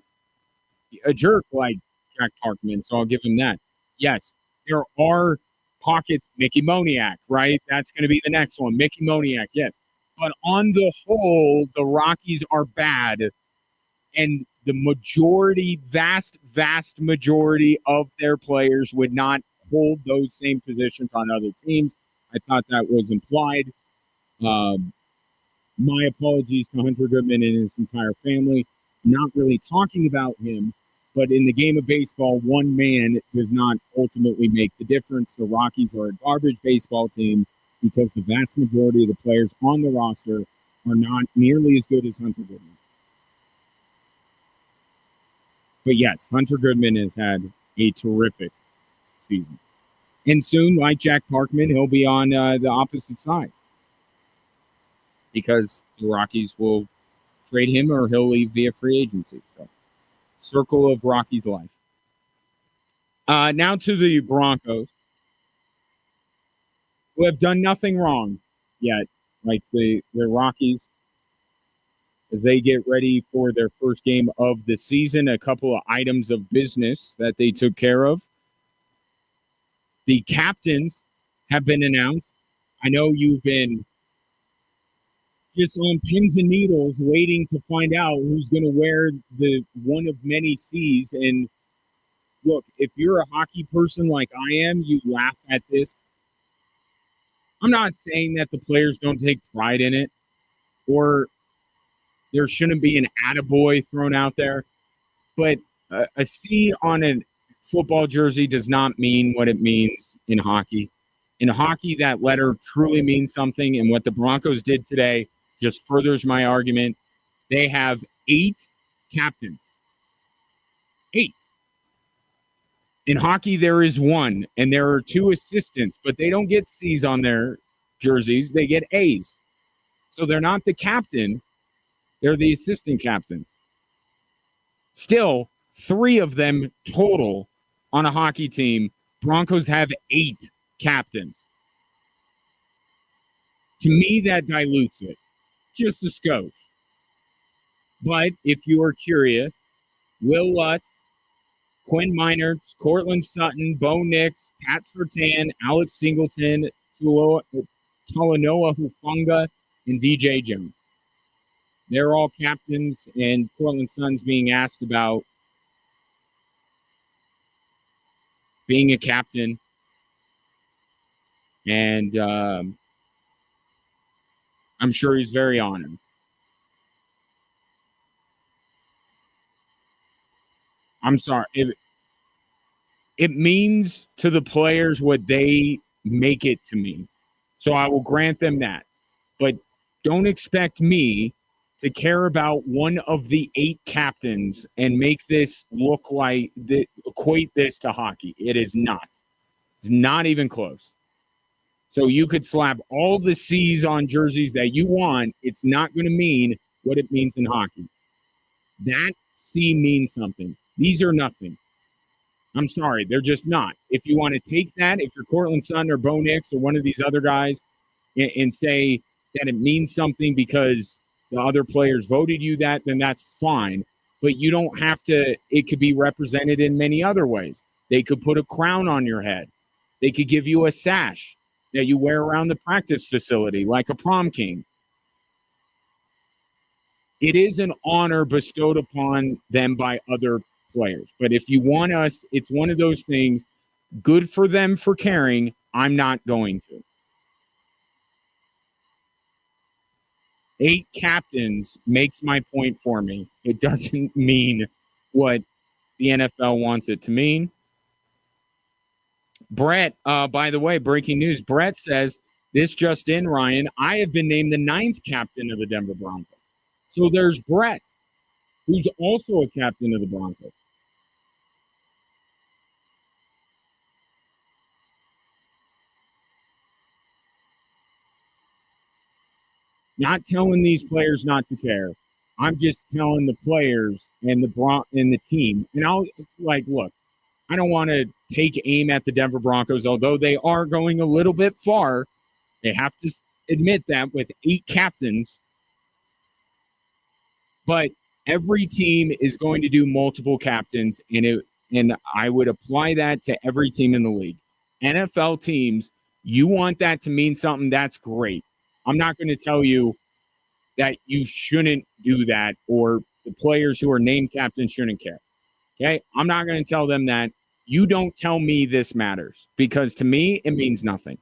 S1: a jerk like Jack Parkman, so I'll give him that. Yes, there are pockets. Mickey Moniak, right? That's going to be the next one. Mickey Moniak, yes. But on the whole, the Rockies are bad, and the majority, vast majority of their players would not hold those same positions on other teams. I thought that was implied. My apologies to Hunter Goodman and his entire family. Not really talking about him, but in the game of baseball, one man does not ultimately make the difference. The Rockies are a garbage baseball team because the vast majority of the players on the roster are not nearly as good as Hunter Goodman. But yes, Hunter Goodman has had a terrific season. And soon, like Jack Parkman, he'll be on the opposite side because the Rockies will trade him or he'll leave via free agency. So, circle of Rockies life. Now to the Broncos, who have done nothing wrong yet. Like the Rockies, as they get ready for their first game of the season, a couple of items of business that they took care of. The captains have been announced. I know you've been just on pins and needles waiting to find out who's going to wear the one of many C's. And look, if you're a hockey person like I am, you laugh at this. I'm not saying that the players don't take pride in it or there shouldn't be an attaboy thrown out there, but a C on a football jersey does not mean what it means in hockey. In hockey, that letter truly means something, and what the Broncos did today just furthers my argument. They have 8 captains. 8. In hockey, there is 1, and there are 2 assistants, but they don't get C's on their jerseys. They get A's. So they're not the captain. They're the assistant captain. Still, 3 of them total on a hockey team. Broncos have 8 captains. To me, that dilutes it. Just a skosh. But if you are curious, Will Lutz, Quinn Meinertz, Cortland Sutton, Bo Nix, Pat Surtain, Alex Singleton, Talanoa Hufanga, and DJ Jones. They're all captains, and Cortland Sutton's being asked about being a captain. And I'm sure he's very honored. I'm sorry. It means to the players what they make it to mean. So I will grant them that. But don't expect me to care about one of the 8 captains and make this look like, equate this to hockey. It is not. It's not even close. So you could slap all the C's on jerseys that you want. It's not going to mean what it means in hockey. That C means something. These are nothing. I'm sorry. They're just not. If you want to take that, if you're Cortland Sutton or Bo Nix or one of these other guys and say that it means something because the other players voted you that, then that's fine. But you don't have to. It could be represented in many other ways. They could put a crown on your head. They could give you a sash that you wear around the practice facility like a prom king. It is an honor bestowed upon them by other players. But if you want us, it's one of those things. Good for them for caring. I'm not going to. 8 captains makes my point for me. It doesn't mean what the NFL wants it to mean. Brett, by the way, breaking news. Brett says, this just in, Ryan, I have been named the 9th captain of the Denver Broncos. So there's Brett, who's also a captain of the Broncos. Not telling these players not to care. I'm just telling the players and the team. And I'll look, I don't want to take aim at the Denver Broncos, although they are going a little bit far. They have to admit that with 8 captains. But every team is going to do multiple captains, and I would apply that to every team in the league. NFL teams, you want that to mean something, that's great. I'm not going to tell you that you shouldn't do that or the players who are named captains shouldn't care. Okay? I'm not going to tell them that. You don't tell me this matters because to me, it means nothing.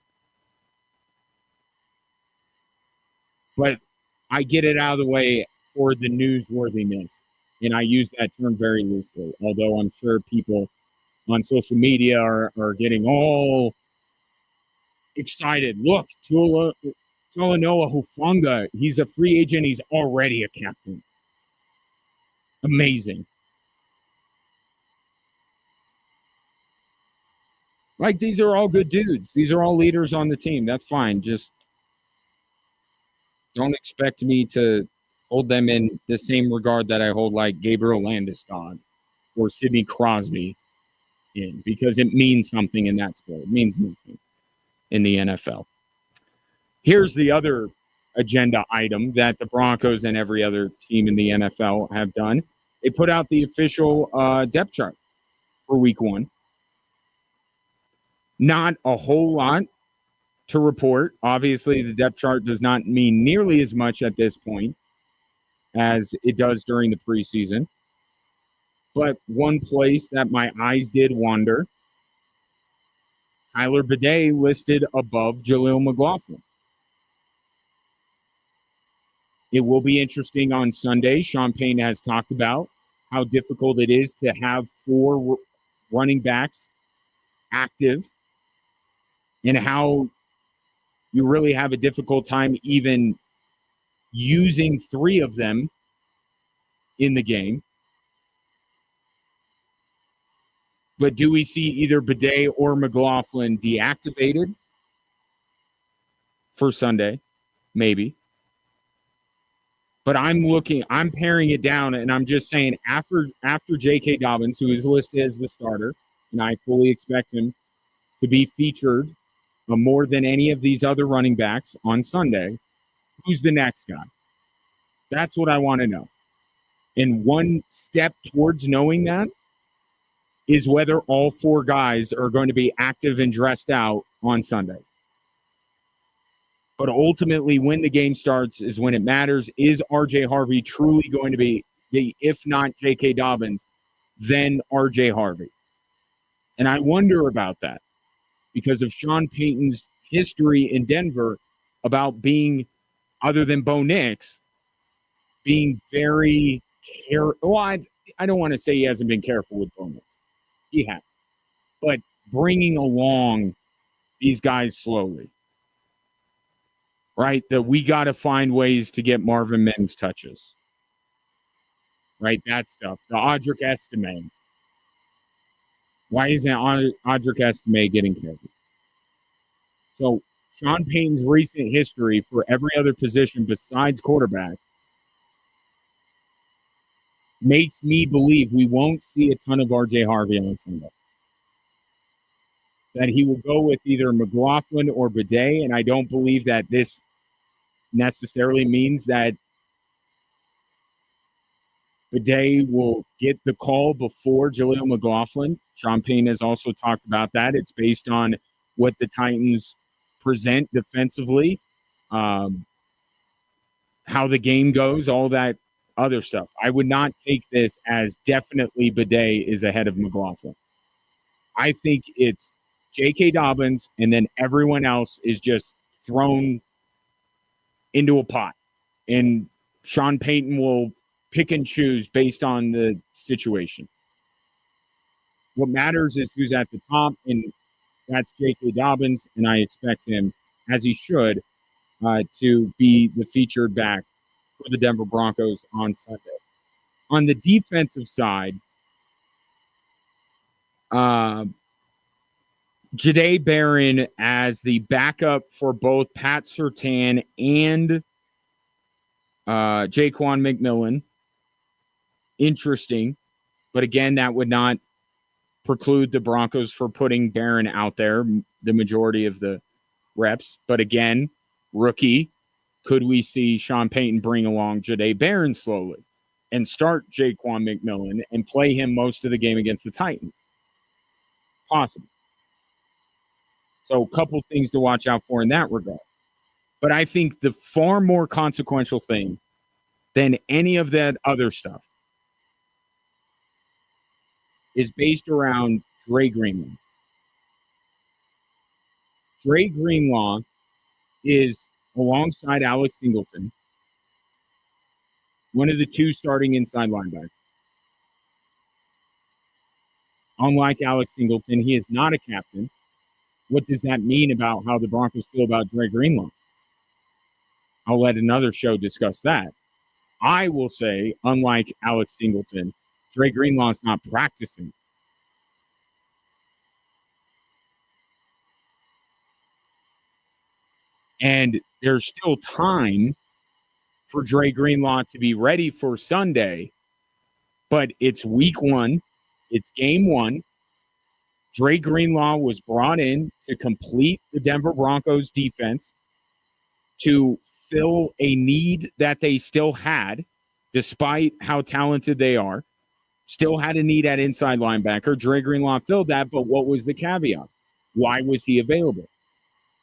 S1: But I get it out of the way for the newsworthiness. And I use that term very loosely, although I'm sure people on social media are getting all excited. Look, Tuanoa Hufanga, he's a free agent. He's already a captain. Amazing. Like, these are all good dudes. These are all leaders on the team. That's fine. Just don't expect me to hold them in the same regard that I hold, like, Gabriel Landeskog or Sidney Crosby in, because it means something in that sport. It means nothing in the NFL. Here's the other agenda item that the Broncos and every other team in the NFL have done. They put out the official depth chart for week 1. Not a whole lot to report. Obviously, the depth chart does not mean nearly as much at this point as it does during the preseason. But one place that my eyes did wander, Tyler Bidet listed above Jaleel McLaughlin. It will be interesting on Sunday. Sean Payton has talked about how difficult it is to have 4 running backs active and how you really have a difficult time even using 3 of them in the game. But do we see either Bidet or McLaughlin deactivated for Sunday? Maybe. But I'm paring it down, and I'm just saying after J.K. Dobbins, who is listed as the starter, and I fully expect him to be featured more than any of these other running backs on Sunday, who's the next guy? That's what I want to know. And one step towards knowing that is whether all 4 guys are going to be active and dressed out on Sunday. But ultimately, when the game starts is when it matters. Is R.J. Harvey truly going to be if not J.K. Dobbins, then R.J. Harvey? And I wonder about that because of Sean Payton's history in Denver about being, other than Bo Nix, being very careful. Well, I don't want to say he hasn't been careful with Bo Nix. He has. But bringing along these guys slowly. Right? That we got to find ways to get Marvin Mims touches. Right? That stuff. The Audric Estime. Why isn't Audric Estime getting carried? So Sean Payton's recent history for every other position besides quarterback makes me believe we won't see a ton of R.J. Harvey on Sunday. That he will go with either McLaughlin or Bidet, and I don't believe that this necessarily means that Bidet will get the call before Jaleel McLaughlin. Sean Payton has also talked about that. It's based on what the Titans present defensively, how the game goes, all that other stuff. I would not take this as definitely Bidet is ahead of McLaughlin. I think it's J.K. Dobbins, and then everyone else is just thrown into a pot. And Sean Payton will pick and choose based on the situation. What matters is who's at the top, and That's J.K. Dobbins, and I expect him, as he should, to be the featured back for the Denver Broncos on Sunday. On the defensive side, Jahdae Barron as the backup for both Pat Surtain and Jaquan McMillan. Interesting. But again, that would not preclude the Broncos for putting Barron out there the majority of the reps. But again, rookie. Could we see Sean Payton bring along Jahdae Barron slowly and start Jaquan McMillan and play him most of the game against the Titans? Possible. So a couple things to watch out for in that regard. But I think the far more consequential thing than any of that other stuff is based around Dre Greenlaw. Dre Greenlaw is, alongside Alex Singleton, one of the two starting inside linebackers. Unlike Alex Singleton, he is not a captain. What does that mean about how the Broncos feel about Dre Greenlaw? I'll let another show discuss that. I will say, unlike Alex Singleton, Dre Greenlaw is not practicing. And there's still time for Dre Greenlaw to be ready for Sunday, but it's week one. It's game one. Dre Greenlaw was brought in to complete the Denver Broncos defense, to fill a need that they still had, despite how talented they are. Still had a need at inside linebacker. Dre Greenlaw filled that, but what was the caveat? Why was he available?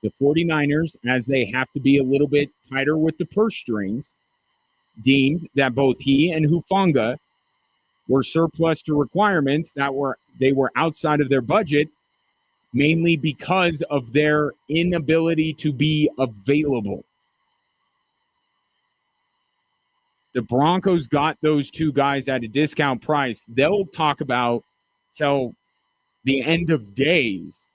S1: The 49ers, as they have to be a little bit tighter with the purse strings, deemed that both he and Hufanga were surplus to requirements that were outside of their budget, mainly because of their inability to be available. The Broncos got those two guys at a discount price. They'll talk about till the end of days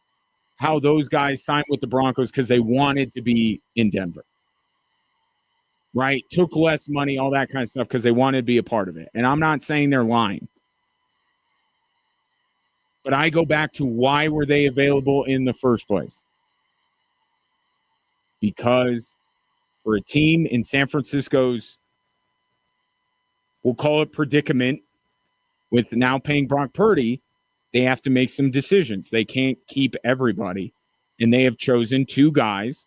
S1: how those guys signed with the Broncos because they wanted to be in Denver. Right? Took less money, all that kind of stuff because they wanted to be a part of it. And I'm not saying they're lying. But I go back to why were they available in the first place? Because for a team in San Francisco's, we'll call it predicament, with now paying Brock Purdy, they have to make some decisions. They can't keep everybody. And they have chosen two guys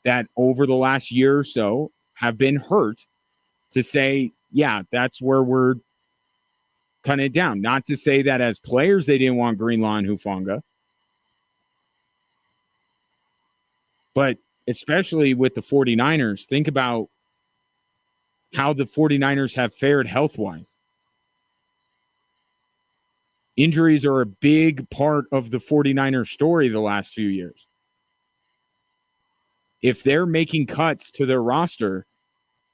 S1: that over the last year or so have been hurt to say, yeah, that's where we're cutting it down. Not to say that as players they didn't want Greenlaw and Hufanga, but especially with the 49ers, think about how the 49ers have fared health-wise. Injuries are a big part of the 49ers story the last few years. If they're making cuts to their roster,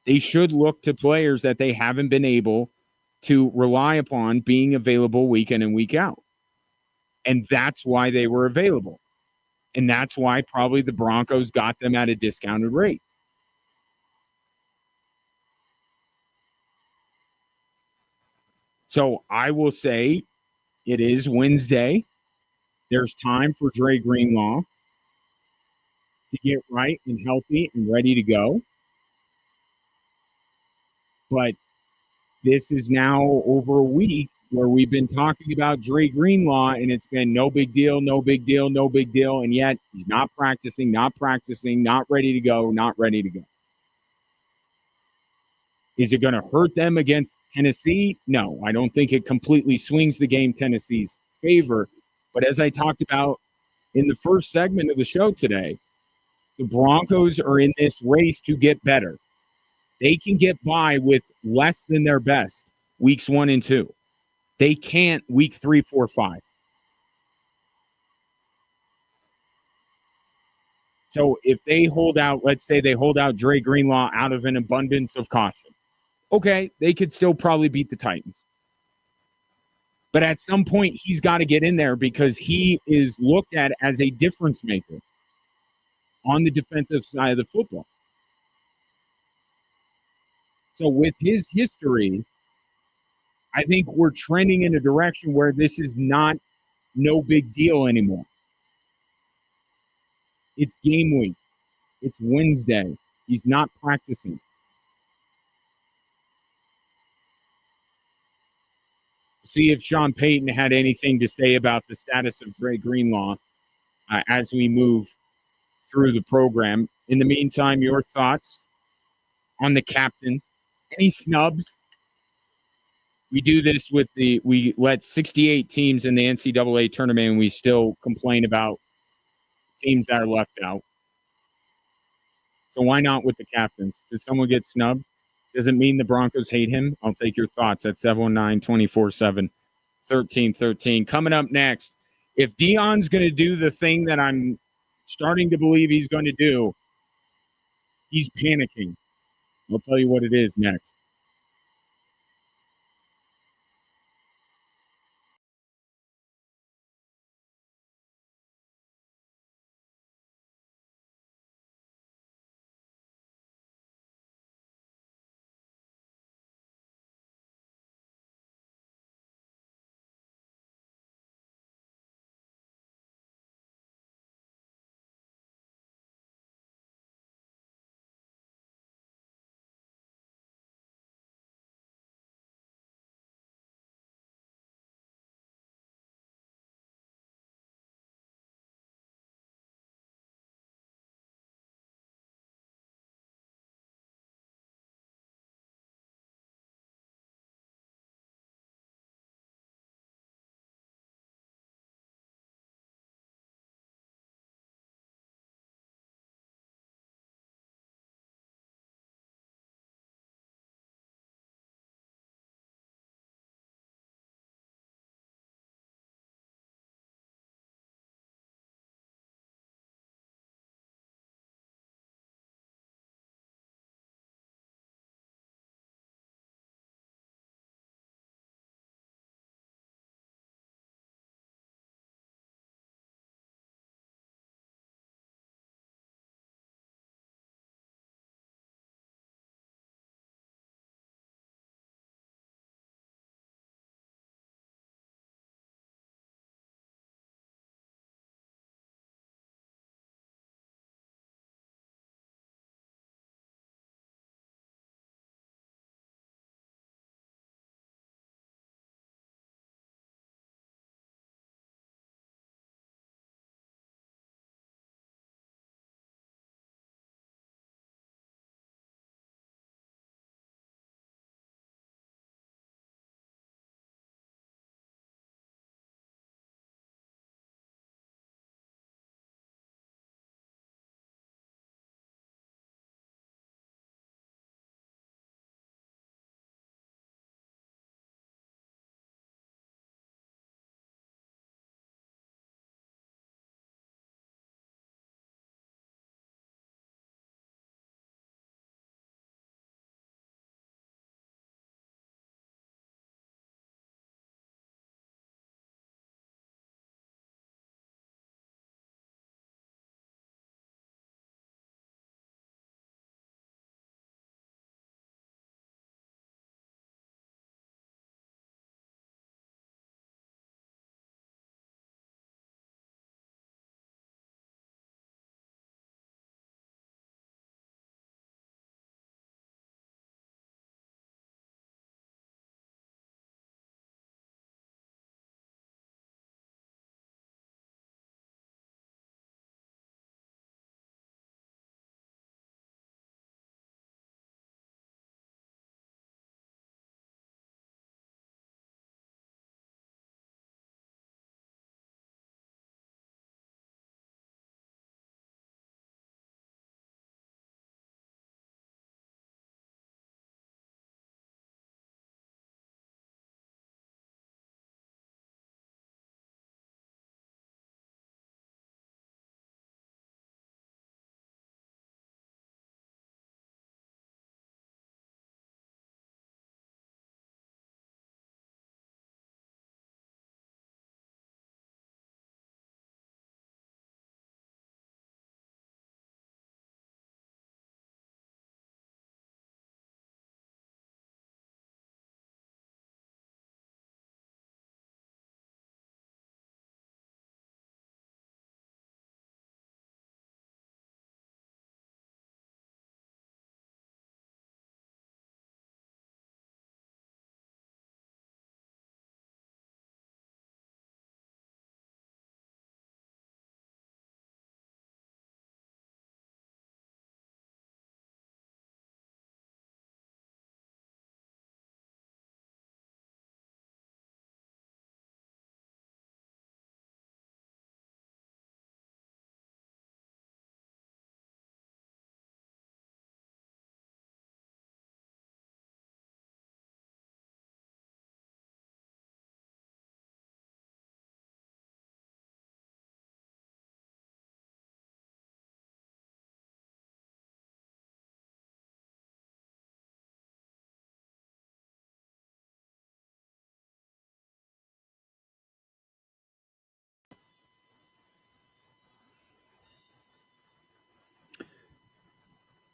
S1: they should look to players that they haven't been able to rely upon being available week in and week out. And that's why they were available. And that's why probably the Broncos got them at a discounted rate. So I will say it is Wednesday. There's time for Dre Greenlaw to get right and healthy and ready to go. But this is now over a week where we've been talking about Dre Greenlaw, and it's been no big deal, no big deal, no big deal. And yet he's not practicing, not ready to go, not ready to go. Is it going to hurt them against Tennessee? No, I don't think it completely swings the game Tennessee's favor. But as I talked about in the first segment of the show today, the Broncos are in this race to get better. They can get by with less than their best weeks 1 and 2. They can't week 3, 4, 5. So if they hold out, let's say they hold out Dre Greenlaw out of an abundance of caution. Okay, they could still probably beat the Titans. But at some point, he's got to get in there because he is looked at as a difference maker on the defensive side of the football. So with his history, I think we're trending in a direction where this is not no big deal anymore. It's game week. It's Wednesday. He's not practicing. See if Sean Payton had anything to say about the status of Dre Greenlaw as we move through the program. In the meantime, your thoughts on the captains? Any snubs? We do this we let 68 teams in the NCAA tournament, and we still complain about teams that are left out. So why not with the captains? Does someone get snubbed? Does it mean the Broncos hate him? I'll take your thoughts at 719-247-1313. Coming up next, if Deion's going to do the thing that I'm starting to believe he's going to do, he's panicking. I'll tell you what it is next.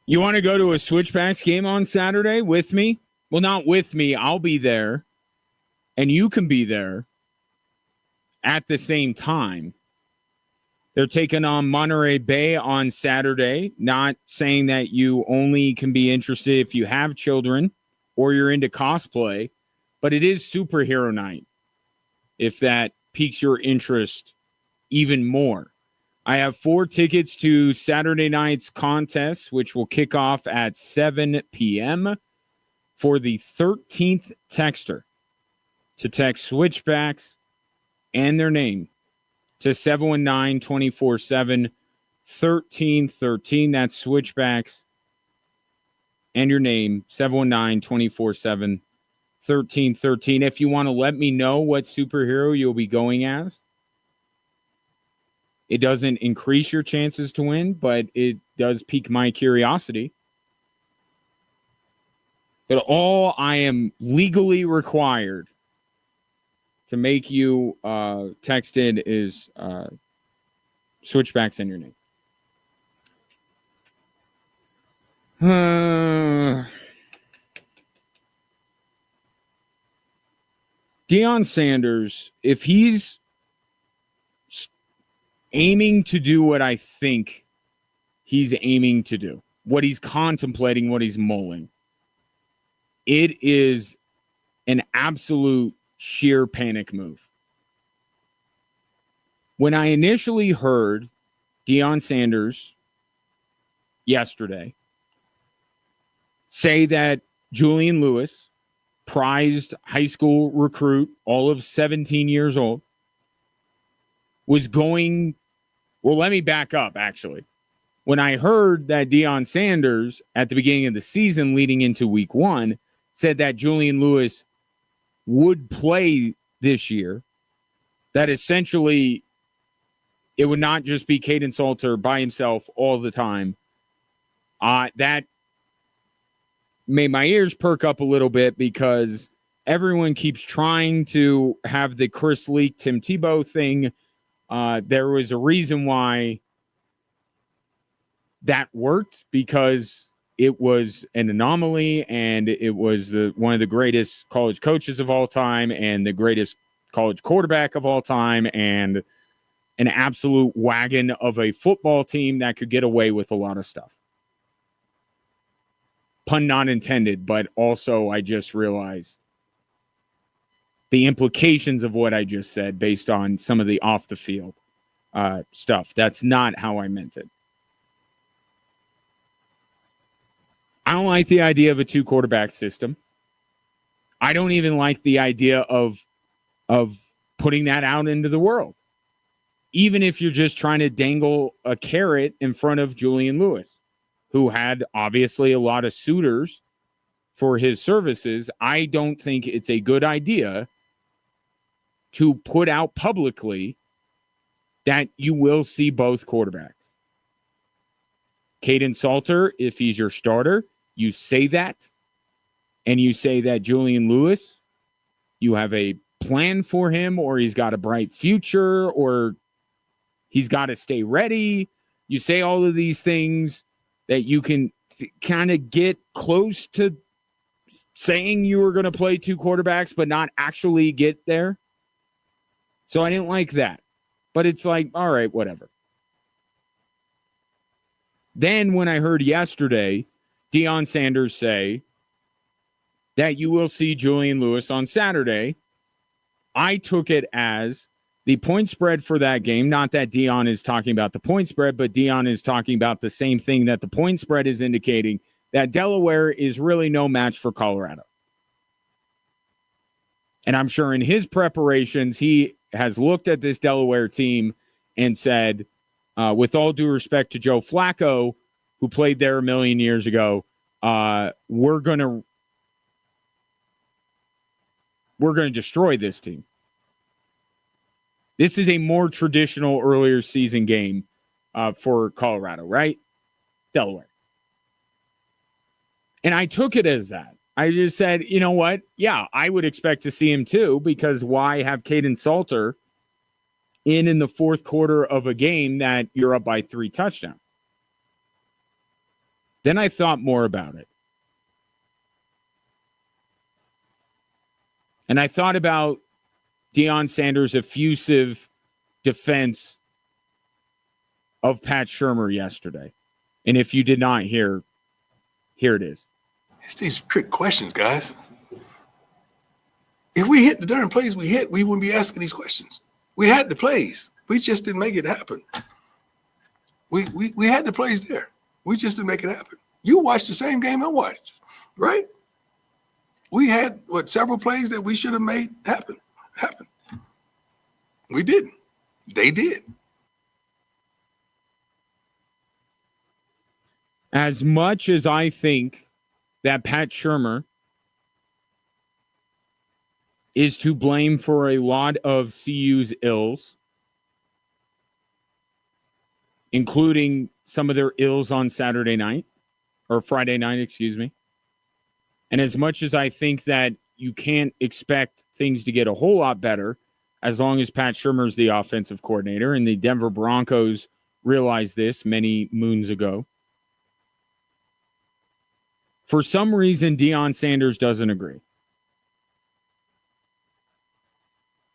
S1: You want to go to a Switchbacks game on Saturday with me? Well, not with me. I'll be there, and you can be there at the same time. They're taking on Monterey Bay on Saturday, not saying that you only can be interested if you have children or you're into cosplay, but it is superhero night, if that piques your interest even more. I have 4 tickets to Saturday night's contest, which will kick off at 7 p.m. for the 13th texter to text Switchbacks and their name to 719-247-1313. That's Switchbacks and your name, 719-247-1313. If you want to let me know what superhero you'll be going as, it doesn't increase your chances to win, but it does pique my curiosity. But all I am legally required to make you text in is Switchbacks in your name. Deion Sanders, if he's aiming to do what I think he's aiming to do, what he's contemplating, what he's mulling, it is an absolute sheer panic move. When I initially heard Deion Sanders yesterday say that Julian Lewis, prized high school recruit, all of 17 years old, was going, well, let me back up, actually. When I heard that Deion Sanders, at the beginning of the season leading into week 1, said that Julian Lewis would play this year, that essentially it would not just be Caden Salter by himself all the time, that made my ears perk up a little bit, because everyone keeps trying to have the Chris Leak, Tim Tebow thing. There was a reason why that worked, because it was an anomaly, and it was one of the greatest college coaches of all time and the greatest college quarterback of all time, and an absolute wagon of a football team that could get away with a lot of stuff. Pun not intended, but also I just realized the implications of what I just said based on some of the off the field stuff. That's not how I meant it. I don't like the idea of a 2-quarterback system. I don't even like the idea of putting that out into the world, even if you're just trying to dangle a carrot in front of Julian Lewis, who had obviously a lot of suitors for his services. I don't think it's a good idea to put out publicly that you will see both quarterbacks. Caden Salter, if he's your starter, you say that, and you say that Julian Lewis, you have a plan for him, or he's got a bright future, or he's got to stay ready. You say all of these things that you can kind of get close to saying you were going to play 2 quarterbacks, but not actually get there. So I didn't like that. But it's like, all right, whatever. Then when I heard yesterday Deion Sanders say that you will see Julian Lewis on Saturday, I took it as the point spread for that game. Not that Deion is talking about the point spread, but Deion is talking about the same thing that the point spread is indicating, that Delaware is really no match for Colorado. And I'm sure in his preparations, he has looked at this Delaware team and said, with all due respect to Joe Flacco, who played there a million years ago, we're going to destroy this team. This is a more traditional earlier season game for Colorado, right? Delaware. And I took it as that. I just said, you know what? Yeah, I would expect to see him too, because why have Caden Salter in the fourth quarter of a game that you're up by 3 touchdowns? Then I thought more about it. And I thought about Deion Sanders' effusive defense of Pat Shurmur yesterday. And if you did not hear, here it is.
S2: It's these trick questions, guys. If we hit the darn plays we hit, we wouldn't be asking these questions. We had the plays. We just didn't make it happen. We had the plays there. We just didn't make it happen. You watched the same game I watched, right? We had, several plays that we should have made happen. We didn't. They did.
S1: As much as I think that Pat Shurmur is to blame for a lot of CU's ills, including some of their ills on Saturday night, or Friday night, excuse me. And as much as I think that you can't expect things to get a whole lot better as long as Pat Shurmur's the offensive coordinator, and the Denver Broncos realized this many moons ago, for some reason, Deion Sanders doesn't agree.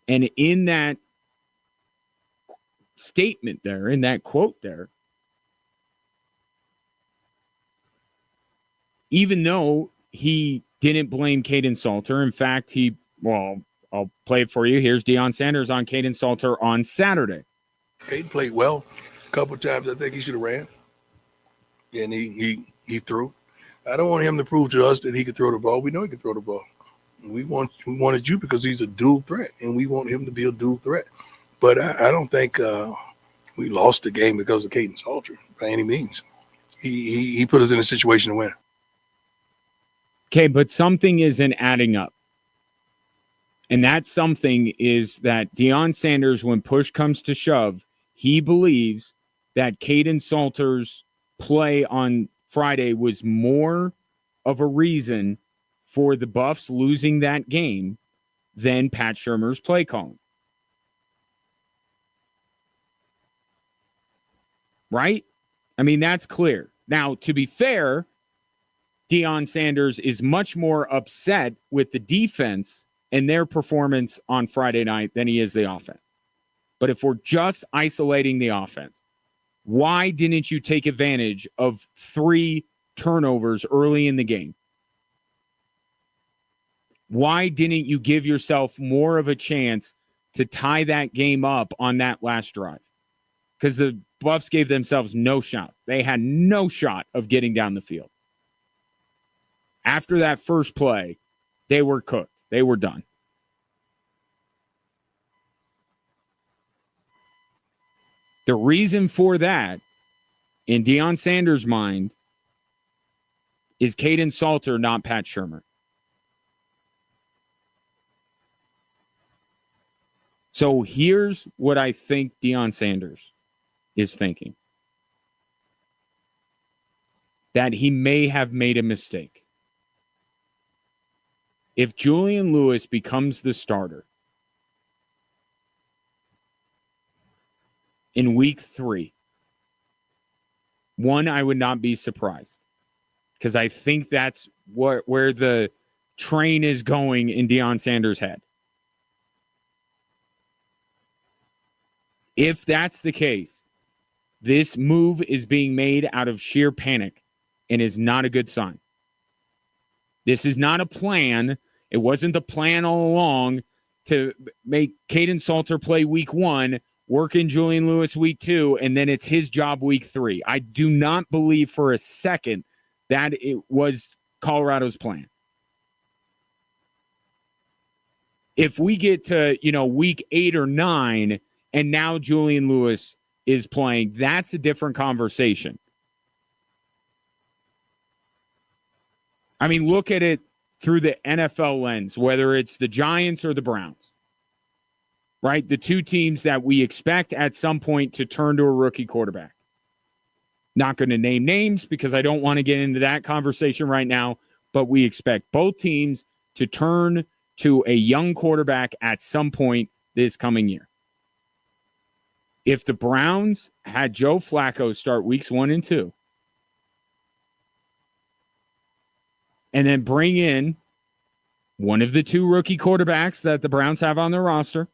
S1: And in that statement there, in that quote there, even though he didn't blame Caden Salter, in fact, I'll play it for you. Here's Deion Sanders on Caden Salter on Saturday.
S2: Caden played well a couple of times. I think he should have ran. And he threw. I don't want him to prove to us that he could throw the ball. We know he can throw the ball. We wanted you because he's a dual threat, and we want him to be a dual threat. But I don't think we lost the game because of Caden Salter by any means. He put us in a situation to win.
S1: Okay, but something isn't adding up. And that something is that Deion Sanders, when push comes to shove, he believes that Caden Salter's play on Friday was more of a reason for the Buffs losing that game than Pat Shurmur's play calling. Right? I mean, that's clear. Now, to be fair, Deion Sanders is much more upset with the defense and their performance on Friday night than he is the offense. But if we're just isolating the offense, why didn't you take advantage of 3 turnovers early in the game? Why didn't you give yourself more of a chance to tie that game up on that last drive? Because the Buffs gave themselves no shot. They had no shot of getting down the field. After that first play, they were cooked. They were done. The reason for that, in Deion Sanders' mind, is Caden Salter, not Pat Shurmur. So here's what I think Deion Sanders is thinking. That he may have made a mistake. If Julian Lewis becomes the starter in week 3, I would not be surprised, because I think that's where the train is going in Deion Sanders' head. If that's the case, this move is being made out of sheer panic and is not a good sign. This is not a plan. It wasn't the plan all along to make Caden Salter play week 1, work in Julian Lewis week 2, and then it's his job week 3. I do not believe for a second that it was Colorado's plan. If we get to, week 8 or 9, and now Julian Lewis is playing, that's a different conversation. I mean, look at it through the NFL lens, whether it's the Giants or the Browns, right? The 2 teams that we expect at some point to turn to a rookie quarterback. Not going to name names because I don't want to get into that conversation right now, but we expect both teams to turn to a young quarterback at some point this coming year. If the Browns had Joe Flacco start weeks 1 and 2, and then bring in one of the two rookie quarterbacks that the Browns have on their roster,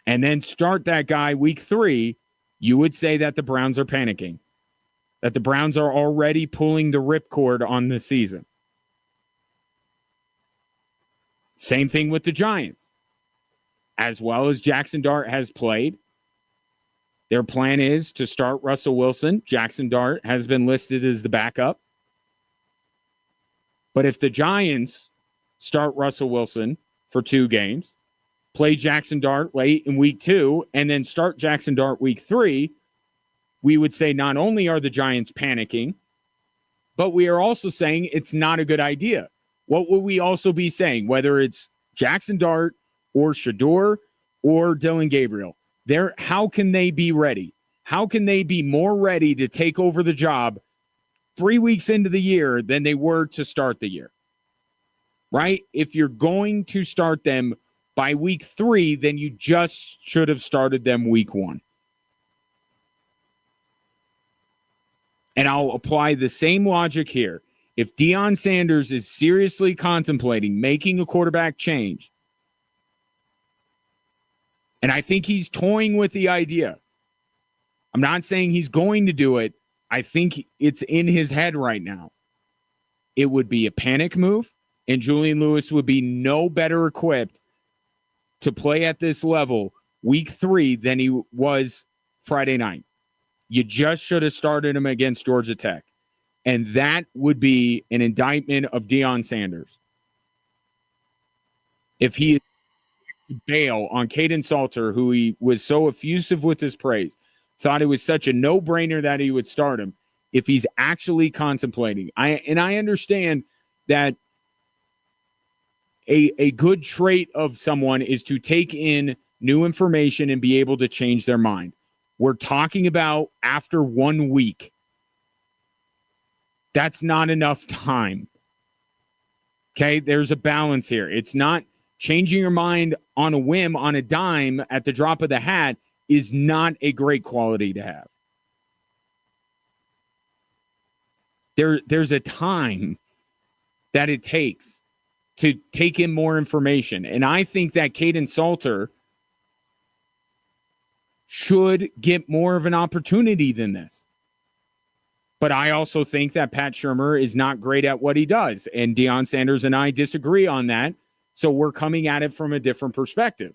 S1: and then start that guy week 3, you would say that the Browns are panicking, that the Browns are already pulling the ripcord on the season. Same thing with the Giants. As well as Jackson Dart has played, their plan is to start Russell Wilson. Jackson Dart has been listed as the backup. But if the Giants start Russell Wilson for 2 games, play Jackson Dart late in week 2, and then start Jackson Dart week 3, we would say not only are the Giants panicking, but we are also saying it's not a good idea. What would we also be saying, whether it's Jackson Dart or Shador or Dylan Gabriel? How can they be ready? How can they be more ready to take over the job 3 weeks into the year than they were to start the year? Right? If you're going to start them by week 3, then you just should have started them week 1. And I'll apply the same logic here. If Deion Sanders is seriously contemplating making a quarterback change, and I think he's toying with the idea. I'm not saying he's going to do it. I think it's in his head right now. It would be a panic move, and Julian Lewis would be no better equipped to play at this level week 3 than he was Friday night. You just should have started him against Georgia Tech. And that would be an indictment of Deion Sanders. If he is to bail on Caden Salter, who he was so effusive with his praise, thought it was such a no-brainer that he would start him, if he's actually contemplating. I understand that a good trait of someone is to take in new information and be able to change their mind. We're talking about after 1 week. That's not enough time. Okay, there's a balance here. It's not changing your mind on a whim, on a dime, at the drop of the hat is not a great quality to have. There's a time that it takes to take in more information. And I think that Caden Salter should get more of an opportunity than this. But I also think that Pat Shurmur is not great at what he does. And Deion Sanders and I disagree on that. So we're coming at it from a different perspective.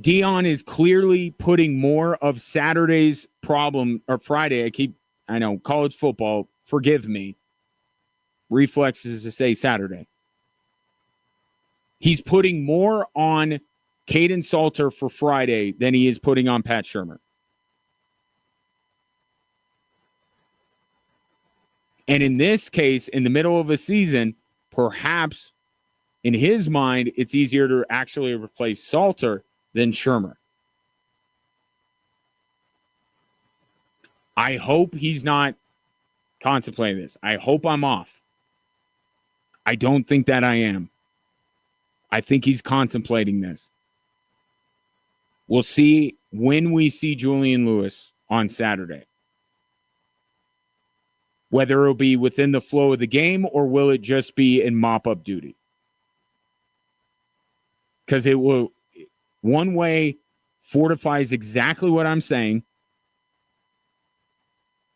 S1: Deion is clearly putting more of Saturday's problem, or Friday. I know, college football, forgive me. Reflexes to say Saturday. He's putting more on Caden Salter for Friday than he is putting on Pat Shurmur. And in this case, in the middle of a season, perhaps in his mind, it's easier to actually replace Salter than Shurmur. I hope he's not contemplating this. I hope I'm off. I don't think that I am. I think he's contemplating this. We'll see when we see Julian Lewis on Saturday. Whether it'll be within the flow of the game or will it just be in mop-up duty? Because it will, one way, fortifies exactly what I'm saying,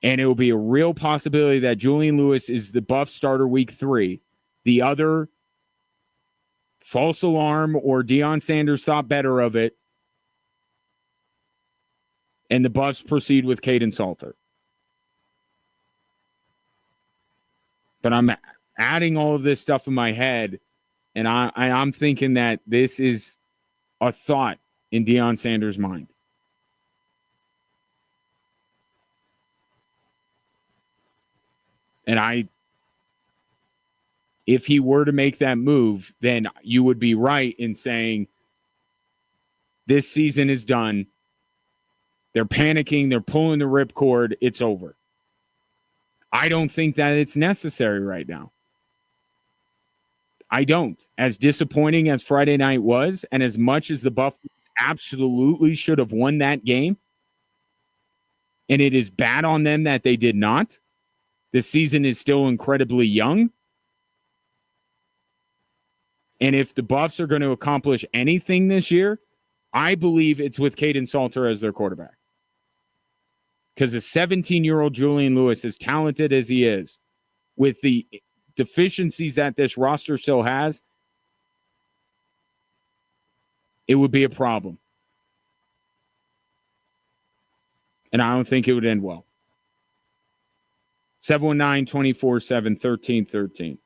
S1: and it will be a real possibility that Julian Lewis is the Buff starter week 3. The other, false alarm or Deion Sanders thought better of it, and the Buffs proceed with Caden Salter. But I'm adding all of this stuff in my head, and I'm thinking that this is a thought in Deion Sanders' mind. And if he were to make that move, then you would be right in saying this season is done. They're panicking. They're pulling the ripcord. It's over. I don't think that it's necessary right now. I don't. As disappointing as Friday night was, and as much as the Buffaloes absolutely should have won that game, and it is bad on them that they did not. The season is still incredibly young. And if the Buffs are going to accomplish anything this year, I believe it's with Caden Salter as their quarterback. Because a 17-year-old Julian Lewis, as talented as he is, with the deficiencies that this roster still has, it would be a problem. And I don't think it would end well. 719-247-1313.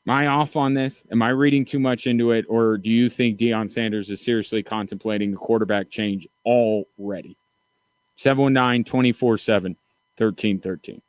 S1: Am I off on this? Am I reading too much into it? Or do you think Deion Sanders is seriously contemplating a quarterback change already? 719-247-1313.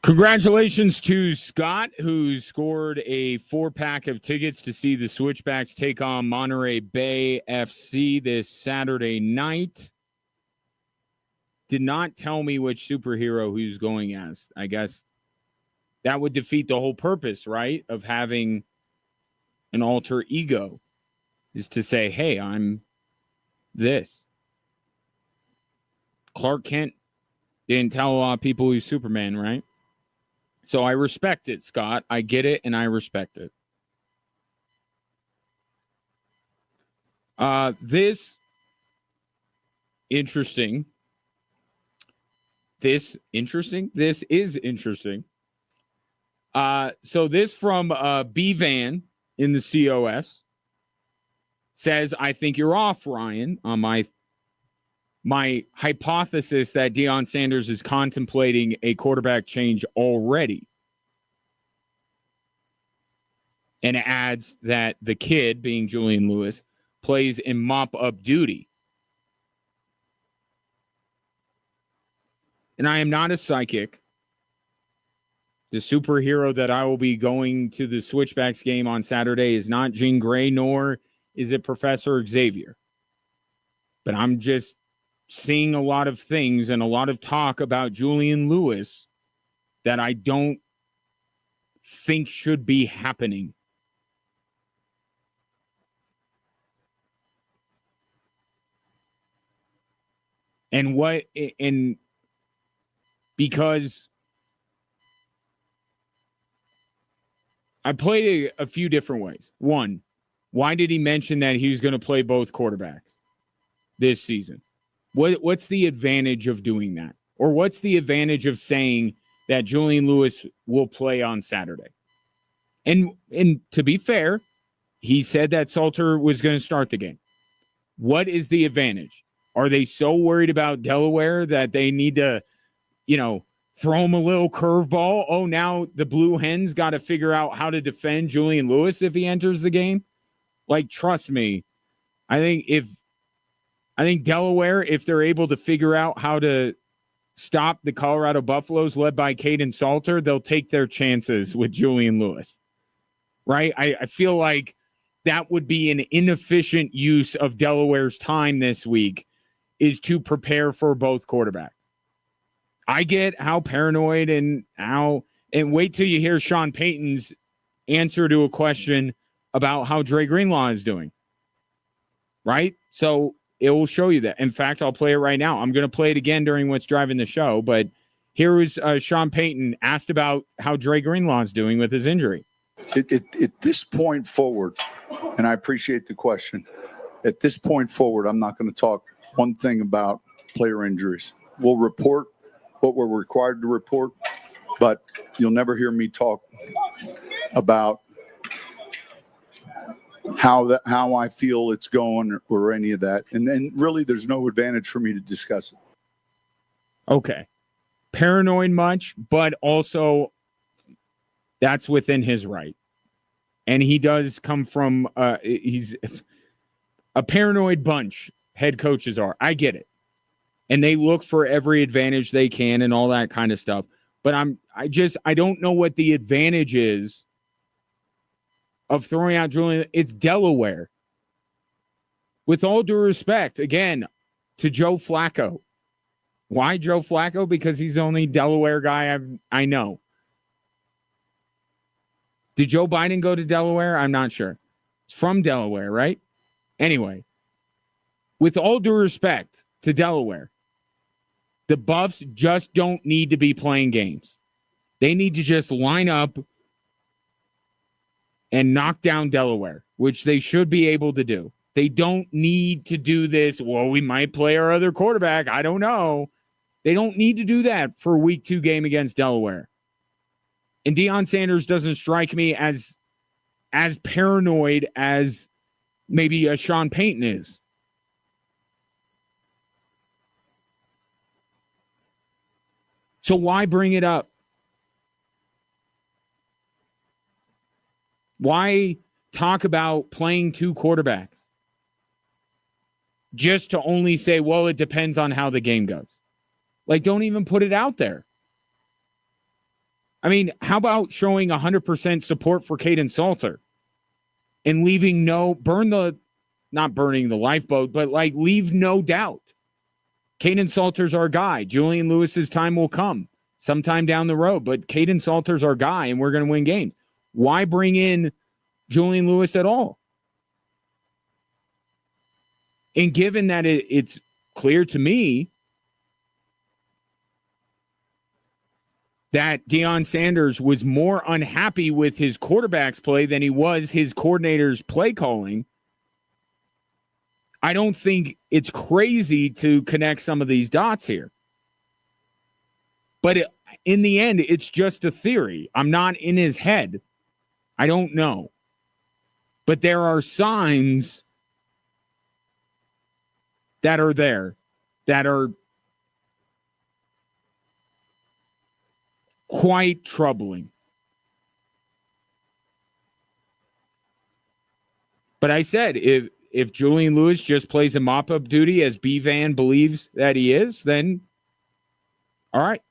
S1: Congratulations to Scott, who scored a 4-pack of tickets to see the Switchbacks take on Monterey Bay FC this Saturday night. Did not tell me which superhero he's going as. I guess that would defeat the whole purpose, right, of having an alter ego, is to say, hey, I'm this. Clark Kent didn't tell a lot of people he's Superman, right? So I respect it, Scott. I get it, and I respect it. This is interesting. So this from B Van in the COS says, I think you're off, Ryan, on my hypothesis that Deion Sanders is contemplating a quarterback change already. And adds that the kid, being Julian Lewis, plays in mop-up duty. And I am not a psychic. The superhero that I will be going to the Switchbacks game on Saturday is not Jean Grey, nor is it Professor Xavier. But I'm just seeing a lot of things and a lot of talk about Julian Lewis that I don't think should be happening. And because I played a few different ways. One, why did he mention that he was going to play both quarterbacks this season? What's the advantage of doing that? Or what's the advantage of saying that Julian Lewis will play on Saturday? And to be fair, he said that Salter was going to start the game. What is the advantage? Are they so worried about Delaware that they need to, throw him a little curveball? Oh, now the Blue Hens got to figure out how to defend Julian Lewis if he enters the game? Like, trust me, I think Delaware, if they're able to figure out how to stop the Colorado Buffaloes led by Caden Salter, they'll take their chances with Julian Lewis, right? I feel like that would be an inefficient use of Delaware's time this week, is to prepare for both quarterbacks. I get how paranoid and wait till you hear Sean Payton's answer to a question about how Dre Greenlaw is doing, right? So it will show you that. In fact, I'll play it right now. I'm going to play it again during what's driving the show, but here was Sean Payton asked about how Dre Greenlaw is doing with his injury.
S3: At this point forward, and I appreciate the question, at this point forward, I'm not going to talk one thing about player injuries. We'll report what we're required to report, but you'll never hear me talk about how I feel it's going or any of that. And then really there's no advantage for me to discuss it.
S1: Okay. Paranoid much, but also that's within his right. And he does come from he's a paranoid bunch. Head coaches are. I get it. And they look for every advantage they can and all that kind of stuff. But I don't know what the advantage is of throwing out Julian. It's Delaware. With all due respect, again, to Joe Flacco. Why Joe Flacco? Because he's the only Delaware guy I know. Did Joe Biden go to Delaware? I'm not sure. It's from Delaware, right? Anyway, with all due respect to Delaware, the Buffs just don't need to be playing games. They need to just line up and knock down Delaware, which they should be able to do. They don't need to do this. Well, we might play our other quarterback. I don't know. They don't need to do that for a week 2 game against Delaware. And Deion Sanders doesn't strike me as paranoid as maybe a Sean Payton is. So why bring it up? Why talk about playing 2 quarterbacks? Just to only say, well, it depends on how the game goes. Like, don't even put it out there. I mean, how about showing 100% support for Caden Salter and leaving not burning the lifeboat, but like leave no doubt. Caden Salter's our guy. Julian Lewis's time will come sometime down the road, but Caden Salter's our guy and we're going to win games. Why bring in Julian Lewis at all? And given that it's clear to me that Deion Sanders was more unhappy with his quarterback's play than he was his coordinator's play calling, I don't think it's crazy to connect some of these dots here. But in the end, it's just a theory. I'm not in his head. I don't know. But there are signs that are there that are quite troubling. But I said, if Julian Lewis just plays a mop-up duty as B-Van believes that he is, then all right.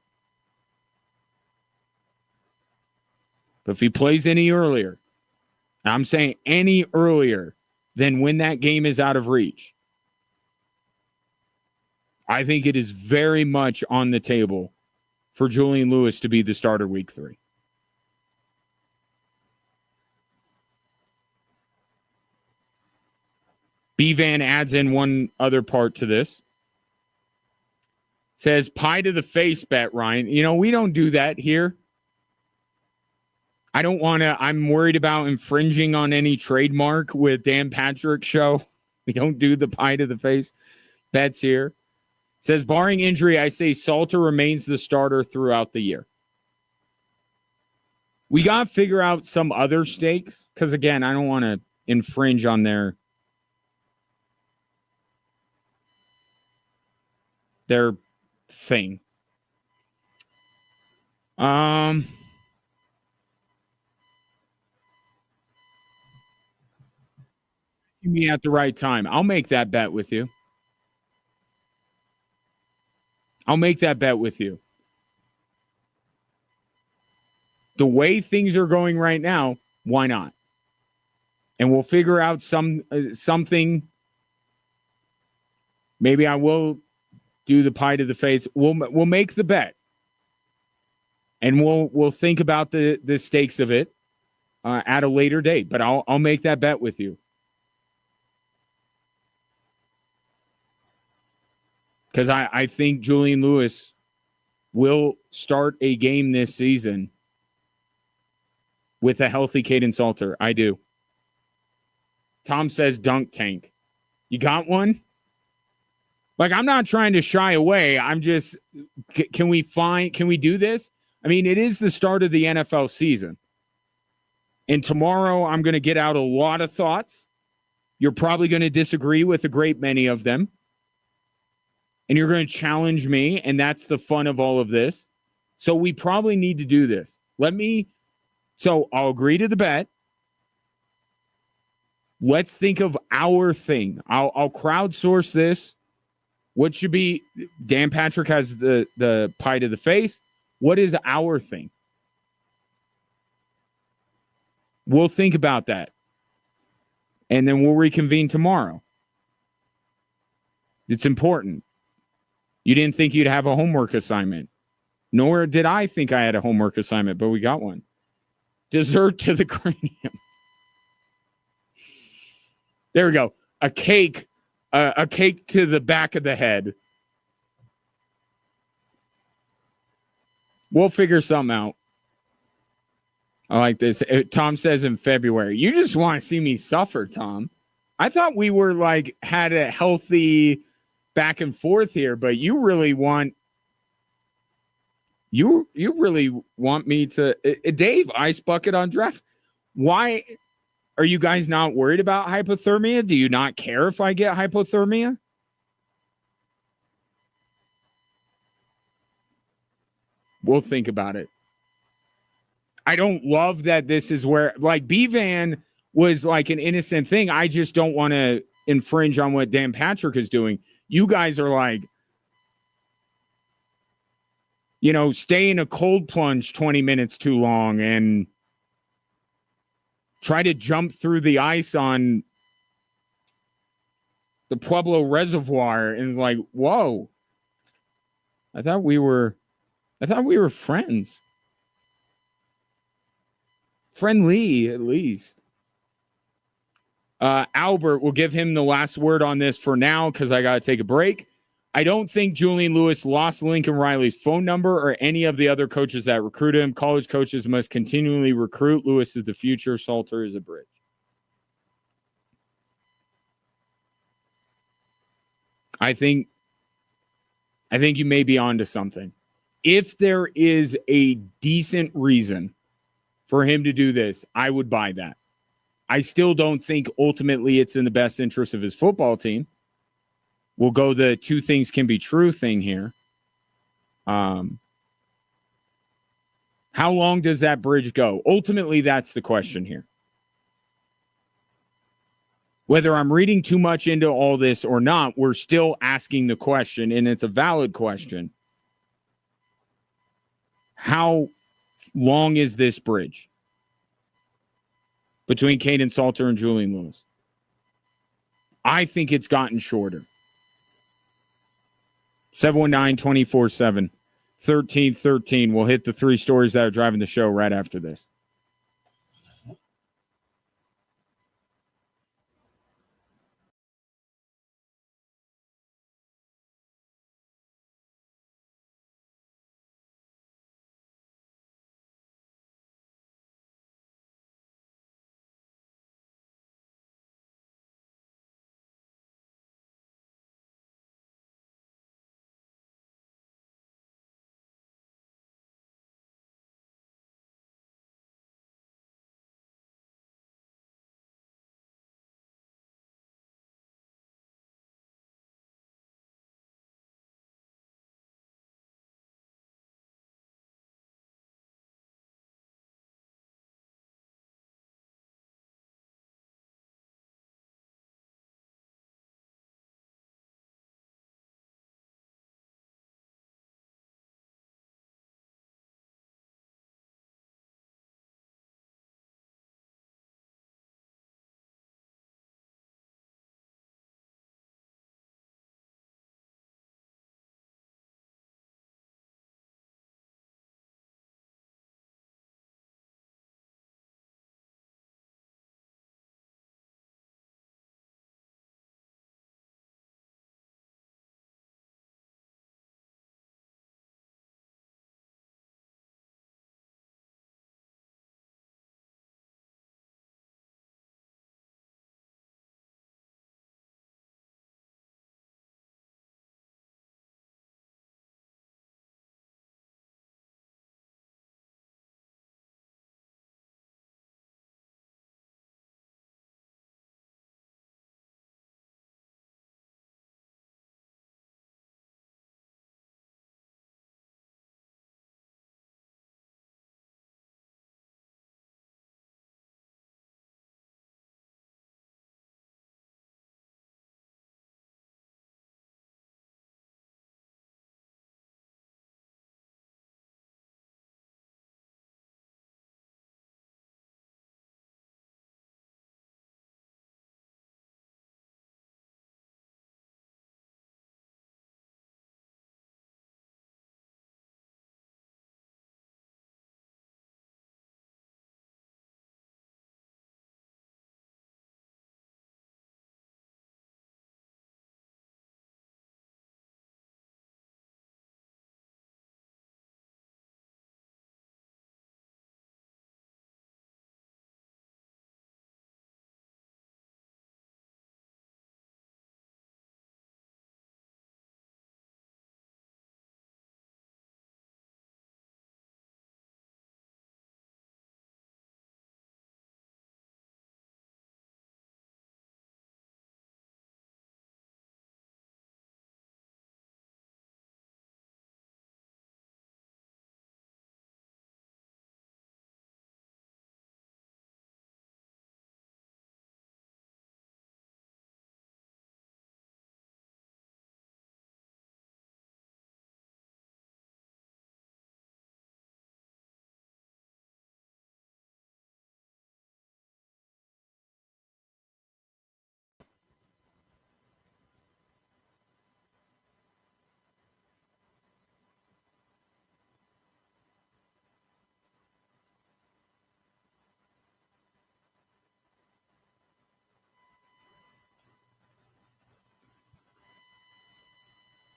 S1: But if he plays any earlier, I'm saying any earlier than when that game is out of reach, I think it is very much on the table for Julian Lewis to be the starter week 3. B-Van adds in one other part to this. Says, pie to the face bet, Ryan. You know, we don't do that here. I don't want to, I'm worried about infringing on any trademark with Dan Patrick's show. We don't do the pie to the face bets here. Says, barring injury, I say Salter remains the starter throughout the year. We got to figure out some other stakes because, again, I don't want to infringe on their thing. Me at the right time. I'll make that bet with you. The way things are going right now, why not? And we'll figure out something. Maybe I will do the pie to the face. We'll make the bet, and we'll think about the stakes of it at a later date. But I'll make that bet with you. Because I think Julian Lewis will start a game this season with a healthy Caden Salter. I do. Tom says dunk tank. You got one? Like, I'm not trying to shy away. I'm just, can we do this? I mean, it is the start of the NFL season. And tomorrow I'm going to get out a lot of thoughts. You're probably going to disagree with a great many of them. And you're going to challenge me, and that's the fun of all of this. So we probably need to do this. So I'll agree to the bet. Let's think of our thing. I'll crowdsource this. What should be, Dan Patrick has the pie to the face. What is our thing? We'll think about that. And then we'll reconvene tomorrow. It's important. You didn't think you'd have a homework assignment. Nor did I think I had a homework assignment, but we got one. Dessert to the cranium. There we go. A cake to the back of the head. We'll figure something out. I like this. Tom says in February. You just want to see me suffer, Tom. I thought we were had a healthy back and forth here, but you really want me to Dave, ice bucket on draft. Why are you guys not worried about hypothermia? Do you not care if I get hypothermia? We'll think about it. I don't love that this is where B-Van was an innocent thing. I just don't want to infringe on what Dan Patrick is doing. You guys are stay in a cold plunge 20 minutes too long and try to jump through the ice on the Pueblo Reservoir and like, whoa. I thought we were friends. Friendly, at least. Albert, we'll give him the last word on this for now because I got to take a break. I don't think Julian Lewis lost Lincoln Riley's phone number or any of the other coaches that recruited him. College coaches must continually recruit. Lewis is the future. Salter is a bridge. I think you may be onto something. If there is a decent reason for him to do this, I would buy that. I still don't think ultimately it's in the best interest of his football team. We'll go the two things can be true thing here. How long does that bridge go? Ultimately, that's the question here. Whether I'm reading too much into all this or not, we're still asking the question, and it's a valid question. How long is this bridge between Caden Salter and Julian Lewis? I think it's gotten shorter. 719-247-1313. We'll hit the three stories that are driving the show right after this.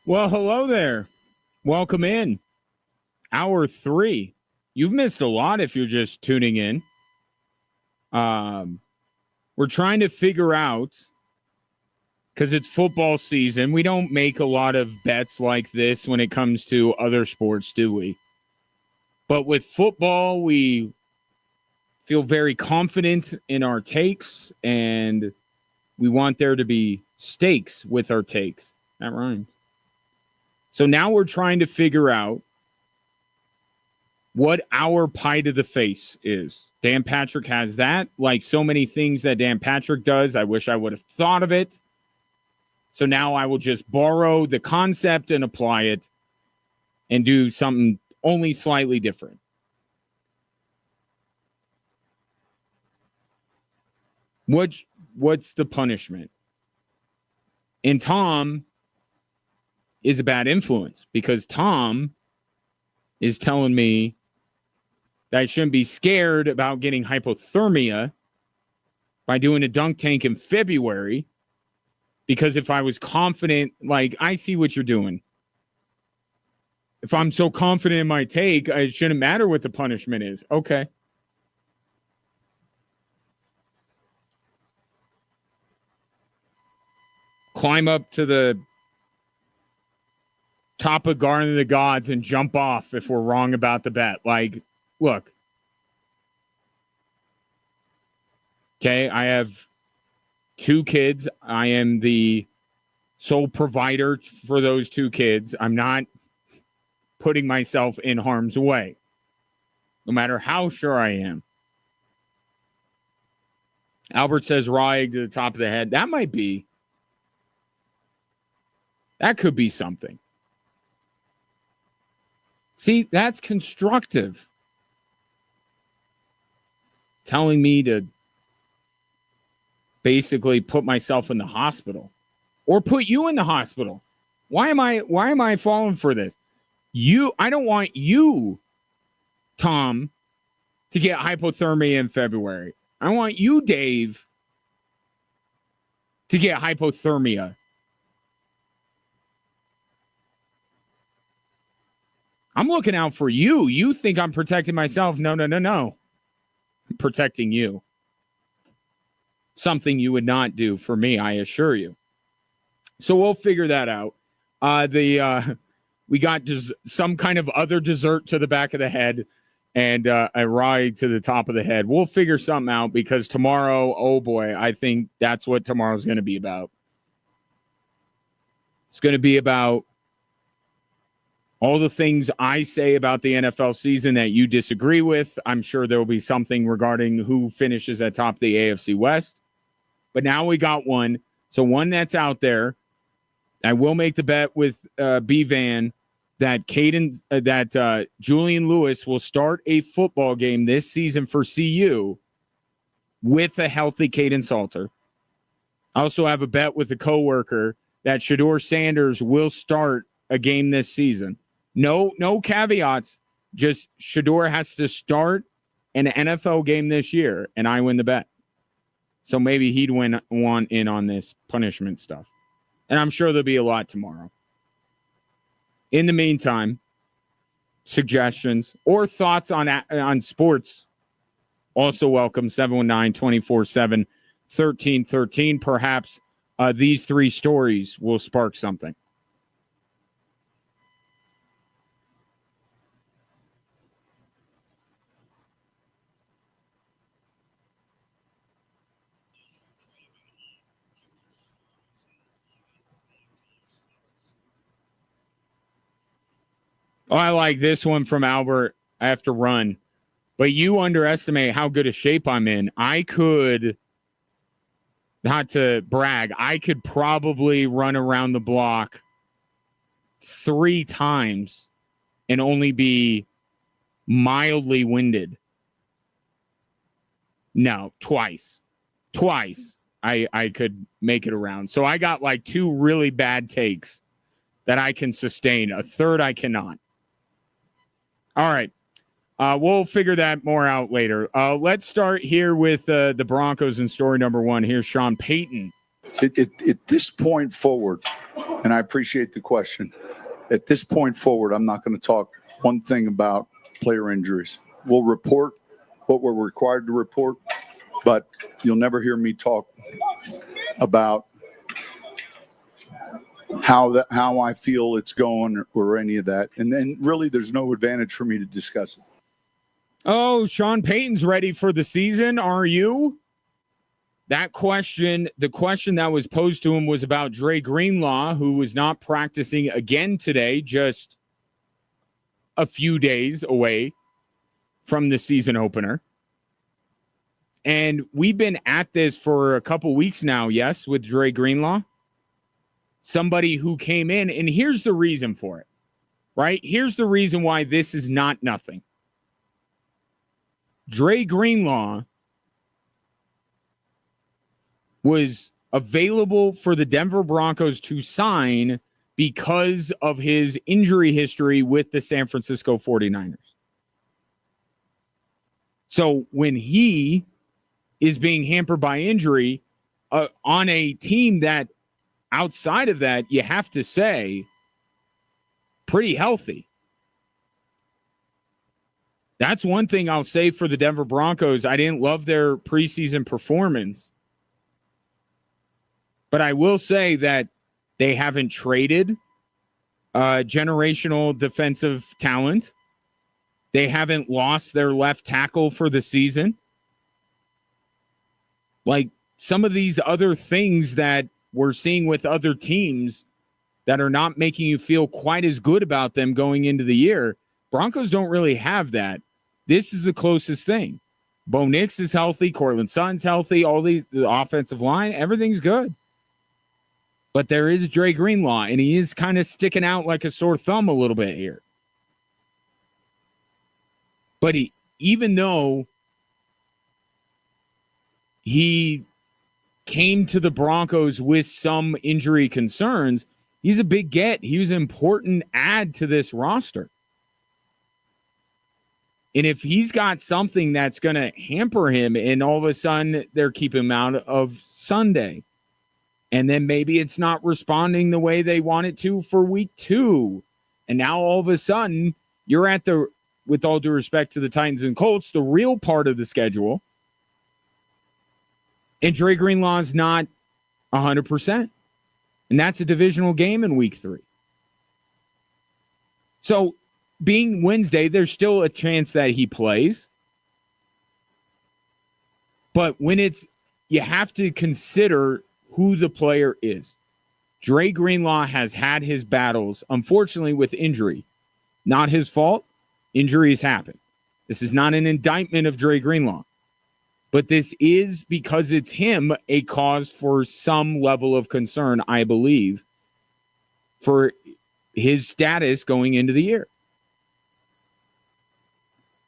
S1: Well, hello there. Welcome in. Hour 3. You've missed a lot if you're just tuning in. We're trying to figure out, because it's football season, we don't make a lot of bets like this when it comes to other sports, do we? But with football, we feel very confident in our takes, and we want there to be stakes with our takes. That rhymes. So now we're trying to figure out what our pie to the face is. Dan Patrick has that. Like so many things that Dan Patrick does, I wish I would have thought of it. So now I will just borrow the concept and apply it and do something only slightly different. What's the punishment? And Tom is a bad influence because Tom is telling me that I shouldn't be scared about getting hypothermia by doing a dunk tank in February, because if I was confident, like, I see what you're doing. If I'm so confident in my take, it shouldn't matter what the punishment is. Okay. Climb up to the top of Garden of the Gods and jump off if we're wrong about the bet. Like, look. Okay, I have 2 kids. I am the sole provider for those 2 kids. I'm not putting myself in harm's way, no matter how sure I am. Albert says raw egg to the top of the head. That could be something. See, that's constructive. Telling me to basically put myself in the hospital or put you in the hospital. Why am I falling for this? I don't want you, Tom, to get hypothermia in February. I want you, Dave, to get hypothermia. I'm looking out for you. You think I'm protecting myself. No. I'm protecting you. Something you would not do for me, I assure you. So we'll figure that out. We got just some kind of other dessert to the back of the head and a ride to the top of the head. We'll figure something out because tomorrow, oh boy, I think that's what tomorrow's going to be about. It's going to be about all the things I say about the NFL season that you disagree with. I'm sure there will be something regarding who finishes at top of the AFC West. But now we got one. So one that's out there. I will make the bet with B-Van that Julian Lewis will start a football game this season for CU with a healthy Caden Salter. I also have a bet with a coworker that Shedeur Sanders will start a game this season. No caveats. Just Shedeur has to start an NFL game this year, and I win the bet. So maybe he'd want in on this punishment stuff. And I'm sure there'll be a lot tomorrow. In the meantime, suggestions or thoughts on sports, also welcome. 719-247-1313. Perhaps these 3 stories will spark something. Oh, I like this one from Albert. I have to run. But you underestimate how good a shape I'm in. I could, not to brag, I could probably run around the block 3 times and only be mildly winded. No, twice. I could make it around. So I got like 2 really bad takes that I can sustain. A third I cannot. All right. We'll figure that more out later. Let's start here with the Broncos in story number 1. Here's Sean Payton
S3: At this point forward, and I appreciate the question, at this point forward, I'm not going to talk one thing about player injuries. We'll report what we're required to report, but you'll never hear me talk about how I feel it's going or any of that. And then really there's no advantage for me to discuss it.
S1: Oh, Sean Payton's ready for the season. Are you? That question, the question that was posed to him was about Dre Greenlaw, who was not practicing again today, just a few days away from the season opener. And we've been at this for a couple weeks now, yes, with Dre Greenlaw. Somebody who came in, and here's the reason for it, right? Here's the reason why this is not nothing. Dre Greenlaw was available for the Denver Broncos to sign because of his injury history with the San Francisco 49ers. So when he is being hampered by injury on a team that outside of that, you have to say, pretty healthy. That's one thing I'll say for the Denver Broncos. I didn't love their preseason performance, but I will say that they haven't traded generational defensive talent. They haven't lost their left tackle for the season. Like some of these other things that we're seeing with other teams that are not making you feel quite as good about them going into the year. Broncos don't really have that. This is the closest thing. Bo Nix is healthy. Cortland Sutton's healthy. All the offensive line, everything's good. But there is Dre Greenlaw, and he is kind of sticking out like a sore thumb a little bit here. But even though he came to the Broncos with some injury concerns, he's a big get. He was an important add to this roster. And if he's got something that's going to hamper him and all of a sudden they're keeping him out of Sunday, and then maybe it's not responding the way they want it to for week 2, and now all of a sudden you're at the, with all due respect to the Titans and Colts, the real part of the schedule, and Dre Greenlaw's not 100%. And that's a divisional game in week 3. So being Wednesday, there's still a chance that he plays. But when it's, you have to consider who the player is. Dre Greenlaw has had his battles, unfortunately, with injury. Not his fault. Injuries happen. This is not an indictment of Dre Greenlaw. But this is, because it's him, a cause for some level of concern, I believe, for his status going into the year.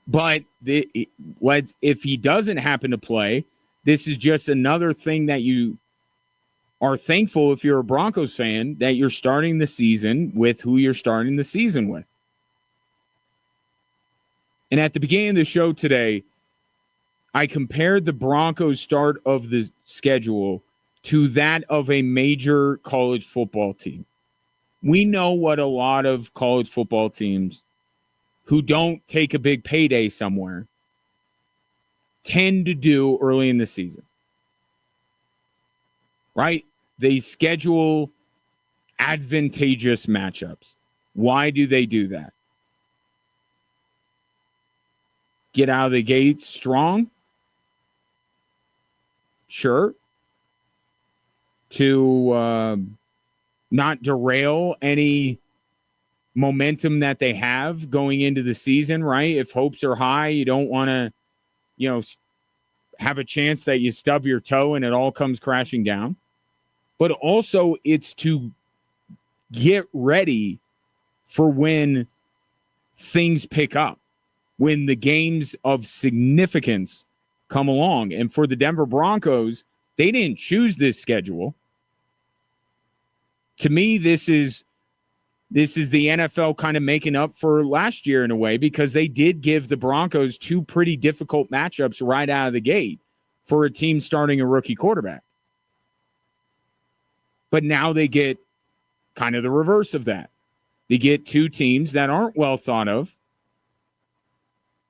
S1: But if he doesn't happen to play, this is just another thing that you are thankful, if you're a Broncos fan, that you're starting the season with who you're starting the season with. And at the beginning of the show today, I compared the Broncos' start of the schedule to that of a major college football team. We know what a lot of college football teams who don't take a big payday somewhere tend to do early in the season. Right? They schedule advantageous matchups. Why do they do that? Get out of the gate strong? Sure. To not derail any momentum that they have going into the season, right? If hopes are high, you don't want to, have a chance that you stub your toe and it all comes crashing down. But also it's to get ready for when things pick up, when the games of significance come along. And for the Denver Broncos, they didn't choose this schedule. To me, this is the NFL kind of making up for last year in a way, because they did give the Broncos 2 pretty difficult matchups right out of the gate for a team starting a rookie quarterback. But now they get kind of the reverse of that. They get two teams that aren't well thought of,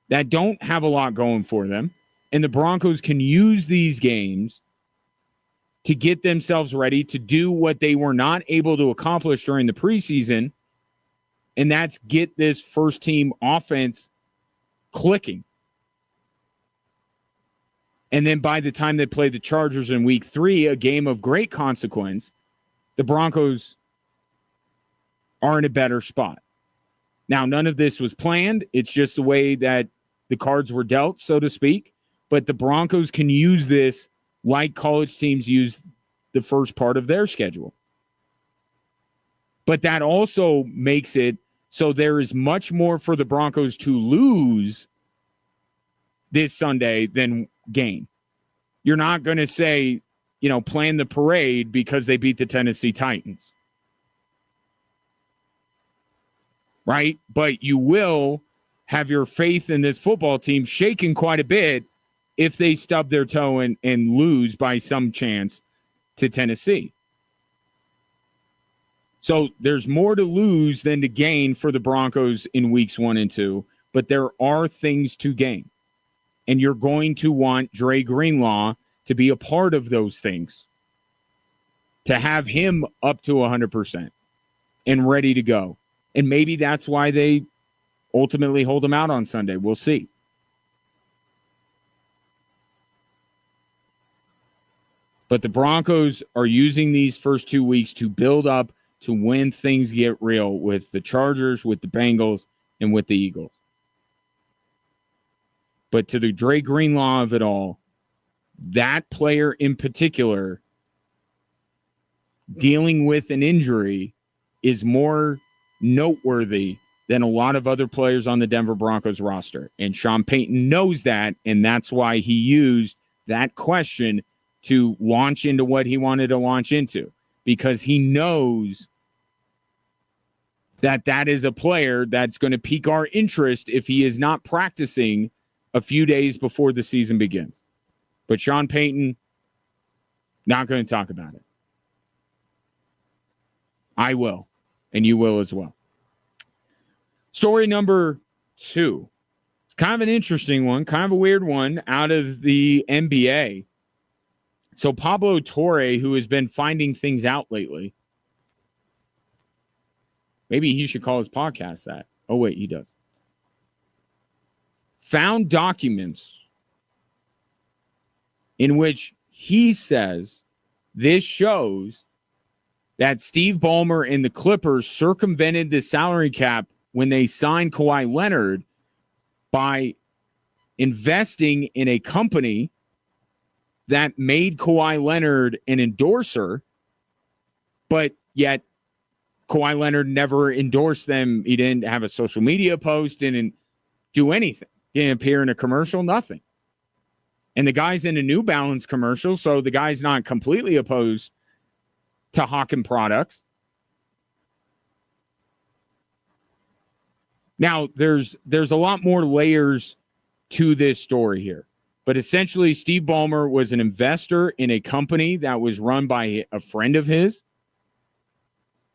S1: that don't have a lot going for them, and the Broncos can use these games to get themselves ready to do what they were not able to accomplish during the preseason, and that's get this first-team offense clicking. And then by the time they play the Chargers in week 3, a game of great consequence, the Broncos are in a better spot. Now, none of this was planned. It's just the way that the cards were dealt, so to speak. But the Broncos can use this like college teams use the first part of their schedule. But that also makes it so there is much more for the Broncos to lose this Sunday than gain. You're not going to say, plan the parade because they beat the Tennessee Titans. Right? But you will have your faith in this football team shaken quite a bit if they stub their toe and lose by some chance to Tennessee. So there's more to lose than to gain for the Broncos in weeks 1 and 2, but there are things to gain. And you're going to want Dre Greenlaw to be a part of those things, to have him up to 100% and ready to go. And maybe that's why they ultimately hold him out on Sunday. We'll see. But the Broncos are using these first 2 weeks to build up to when things get real with the Chargers, with the Bengals, and with the Eagles. But to the Dre Greenlaw of it all, that player in particular, dealing with an injury is more noteworthy than a lot of other players on the Denver Broncos roster. And Sean Payton knows that, and that's why he used that question to launch into what he wanted to launch into, because he knows that that is a player that's going to pique our interest if he is not practicing a few days before the season begins. But Sean Payton, not going to talk about it. I will, and you will as well. Story number 2. It's kind of an interesting one, kind of a weird one out of the NBA. So Pablo Torre, who has been finding things out lately, maybe he should call his podcast that. Oh, wait, he does. Found documents in which he says this shows that Steve Ballmer and the Clippers circumvented the salary cap when they signed Kawhi Leonard by investing in a company that made Kawhi Leonard an endorser, but yet Kawhi Leonard never endorsed them. He didn't have a social media post, didn't do anything. Didn't appear in a commercial, nothing. And the guy's in a New Balance commercial, so the guy's not completely opposed to hawking products. Now, there's a lot more layers to this story here. But essentially, Steve Ballmer was an investor in a company that was run by a friend of his.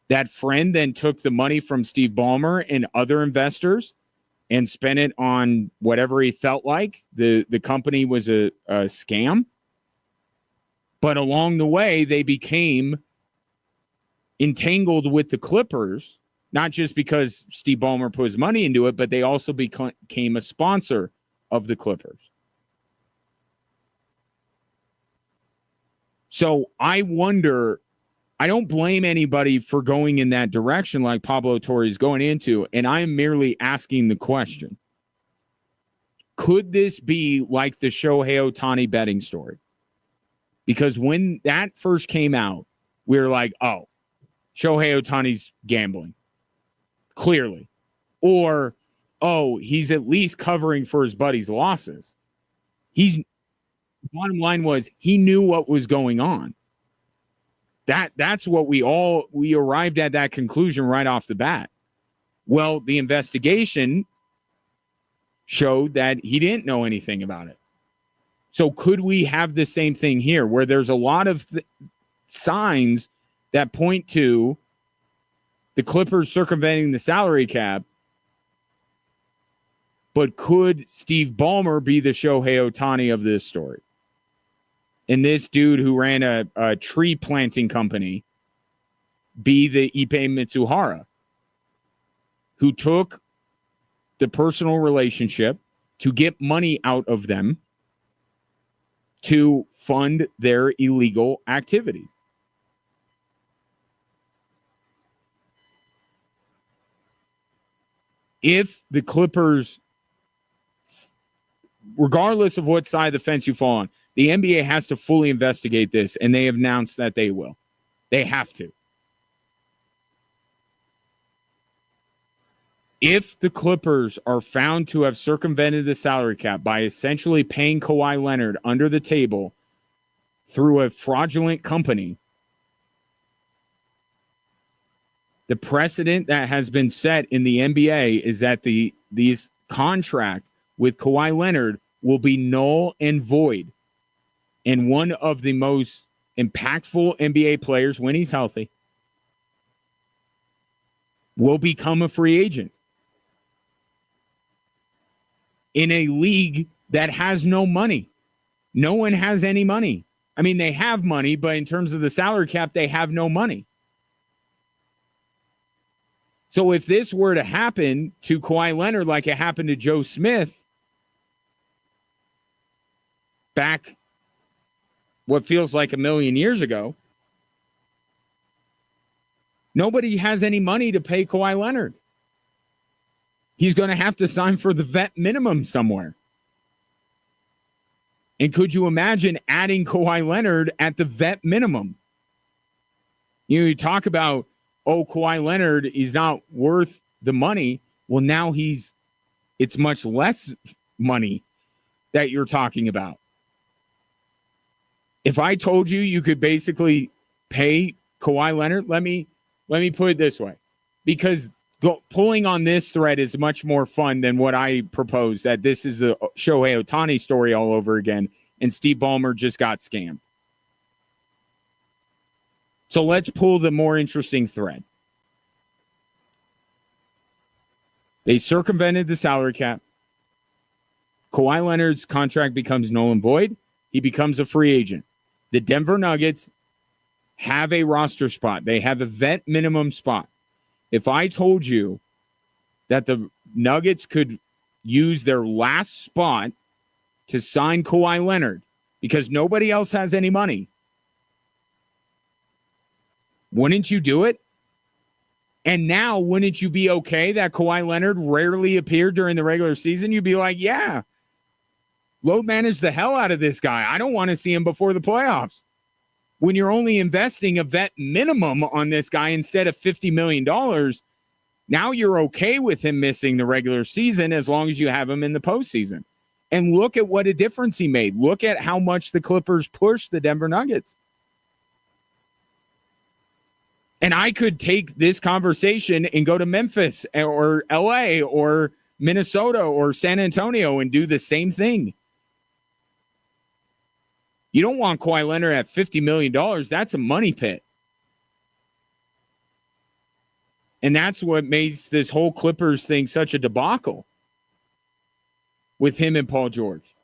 S1: That friend then took the money from Steve Ballmer and other investors and spent it on whatever he felt like. The company was a scam. But along the way, they became entangled with the Clippers, not just because Steve Ballmer put his money into it, but they also became a sponsor of the Clippers. So I wonder, I don't blame anybody for going in that direction like Pablo Torre is going into, and I am merely asking the question. Could this be like the Shohei Ohtani betting story? Because when that first came out, we were like, oh, Shohei Ohtani's gambling. Clearly. Or, oh, he's at least covering for his buddy's losses. Bottom line was he knew what was going on. That's what we arrived at that conclusion right off the bat. Well, the investigation showed that he didn't know anything about it. So could we have the same thing here where there's a lot of signs that point to the Clippers circumventing the salary cap. But could Steve Ballmer be the Shohei Ohtani of this story? And this dude who ran a tree planting company be the Ippei Mitsuhara, who took the personal relationship to get money out of them to fund their illegal activities. If the Clippers, regardless of what side of the fence you fall on, the NBA has to fully investigate this, and they have announced that they will. They have to. If the Clippers are found to have circumvented the salary cap by essentially paying Kawhi Leonard under the table through a fraudulent company, the precedent that has been set in the NBA is that these contracts with Kawhi Leonard will be null and void. And one of the most impactful NBA players, when he's healthy, will become a free agent in a league that has no money. No one has any money. I mean, they have money, but in terms of the salary cap, they have no money. So if this were to happen to Kawhi Leonard like it happened to Joe Smith back what feels like a million years ago, nobody has any money to pay Kawhi Leonard. He's going to have to sign for the vet minimum somewhere. And could you imagine adding Kawhi Leonard at the vet minimum? You talk about, oh, Kawhi Leonard is not worth the money. Well, now it's much less money that you're talking about. If I told you you could basically pay Kawhi Leonard, let me put it this way, because pulling on this thread is much more fun than what I proposed, that this is the Shohei Ohtani story all over again, and Steve Ballmer just got scammed. So let's pull the more interesting thread. They circumvented the salary cap. Kawhi Leonard's contract becomes null and void. He becomes a free agent. The Denver Nuggets have a roster spot. They have a vet minimum spot. If I told you that the Nuggets could use their last spot to sign Kawhi Leonard because nobody else has any money, wouldn't you do it? And now, wouldn't you be okay that Kawhi Leonard rarely appeared during the regular season? You'd be like, yeah, load manage the hell out of this guy. I don't want to see him before the playoffs. When you're only investing a vet minimum on this guy instead of $50 million, now you're okay with him missing the regular season as long as you have him in the postseason. And look at what a difference he made. Look at how much the Clippers pushed the Denver Nuggets. And I could take this conversation and go to Memphis or LA or Minnesota or San Antonio and do the same thing. You don't want Kawhi Leonard at $50 million. That's a money pit. And that's what makes this whole Clippers thing such a debacle with him and Paul George.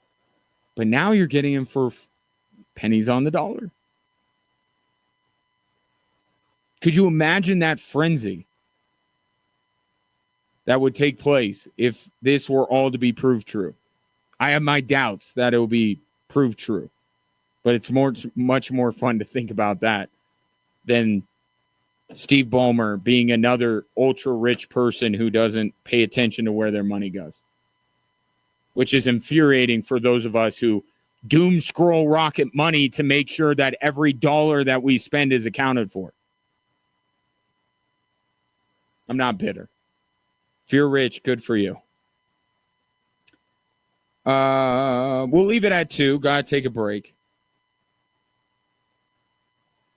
S1: But now you're getting him for pennies on the dollar. Could you imagine that frenzy that would take place if this were all to be proved true? I have my doubts that it will be proved true. But it's much more fun to think about that than Steve Ballmer being another ultra-rich person who doesn't pay attention to where their money goes, which is infuriating for those of us who doom scroll rocket money to make sure that every dollar that we spend is accounted for. I'm not bitter. If you're rich, good for you. We'll leave it at 2. Gotta take a break.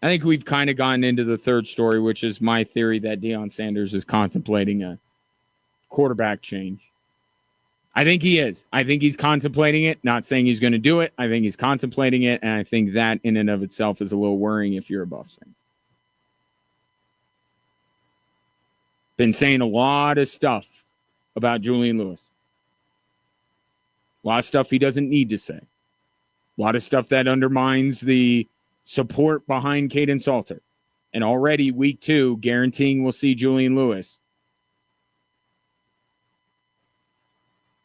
S1: I think we've kind of gotten into the third story, which is my theory that Deion Sanders is contemplating a quarterback change. I think he is. I think he's contemplating it, not saying he's going to do it. I think he's contemplating it, and I think that in and of itself is a little worrying if you're a Buffs fan. Been saying a lot of stuff about Julian Lewis. A lot of stuff he doesn't need to say. A lot of stuff that undermines the support behind Caden Salter. And already week 2, guaranteeing we'll see Julian Lewis.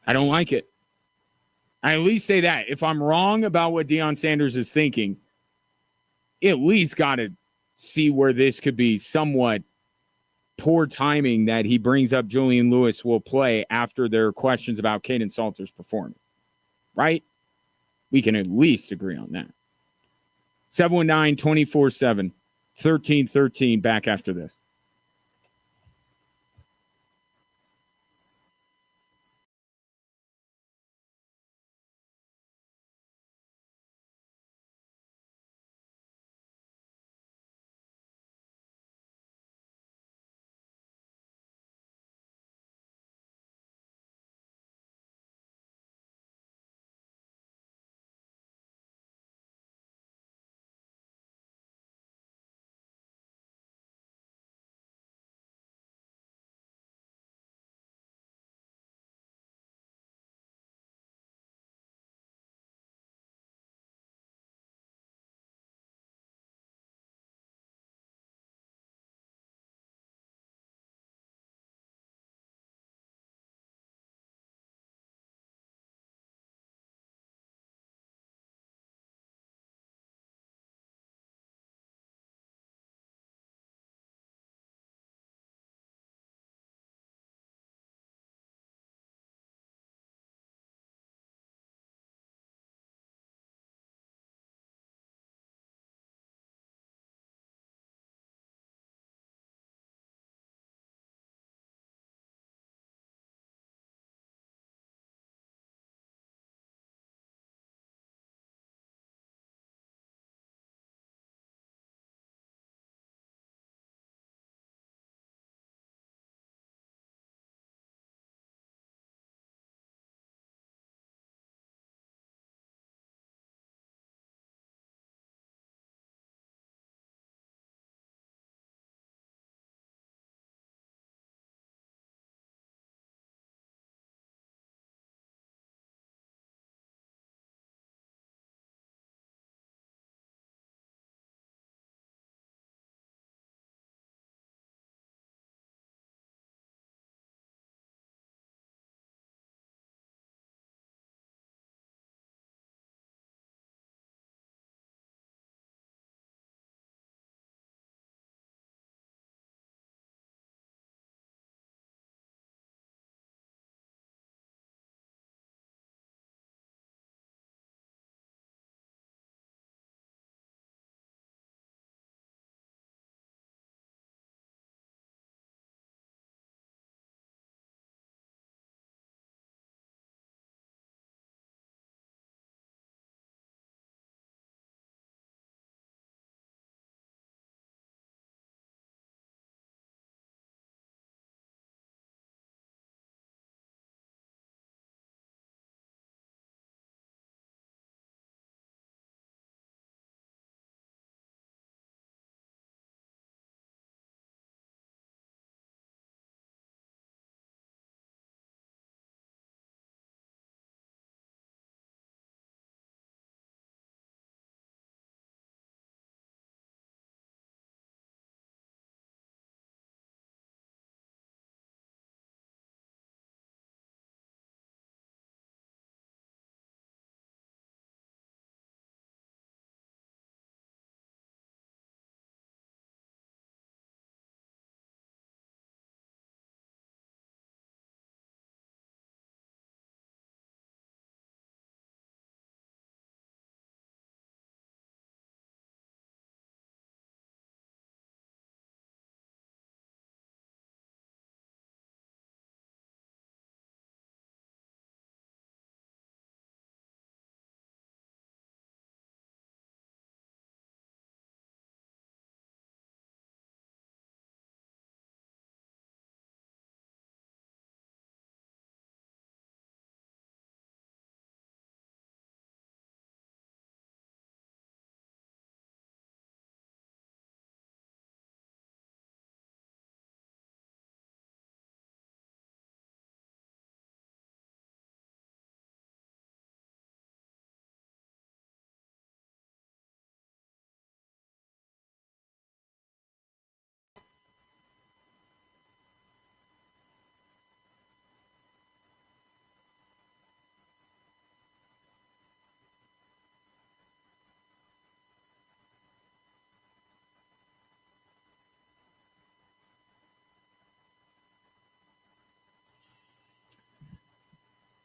S1: I don't like it. I at least say that. If I'm wrong about what Deion Sanders is thinking, at least got to see where this could be somewhat poor timing that he brings up Julian Lewis will play after there are questions about Caden Salter's performance. Right? We can at least agree on that. 719-24-7, 1313, back after this.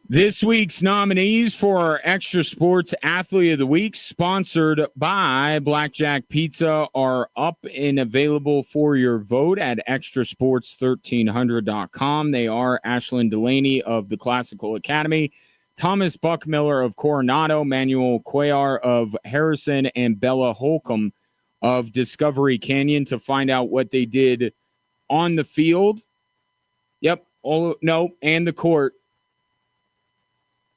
S1: This week's nominees for our Extra Sports Athlete of the Week, sponsored by Blackjack Pizza, are up and available for your vote at extrasports1300.com. They are Ashlyn Delaney of the Classical Academy, Thomas Buckmiller of Coronado, Manuel Cuellar of Harrison, and Bella Holcomb of Discovery Canyon. To find out what they did on the field, and the court,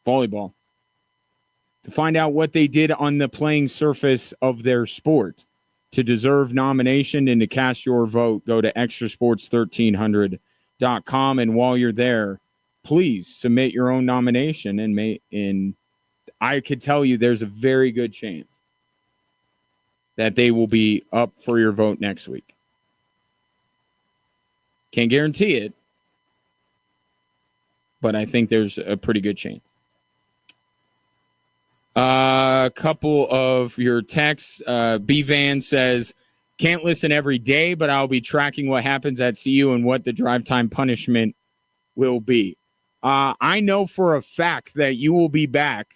S1: volleyball, to find out what they did on the playing surface of their sport. To deserve nomination and to cast your vote, go to extrasports1300.com. And while you're there, please submit your own nomination. And I could tell you there's a very good chance that they will be up for your vote next week. Can't guarantee it, but I think there's a pretty good chance. A couple of your texts. B Van says, can't listen every day, but I'll be tracking what happens at CU and what the drive time punishment will be. I know for a fact that you will be back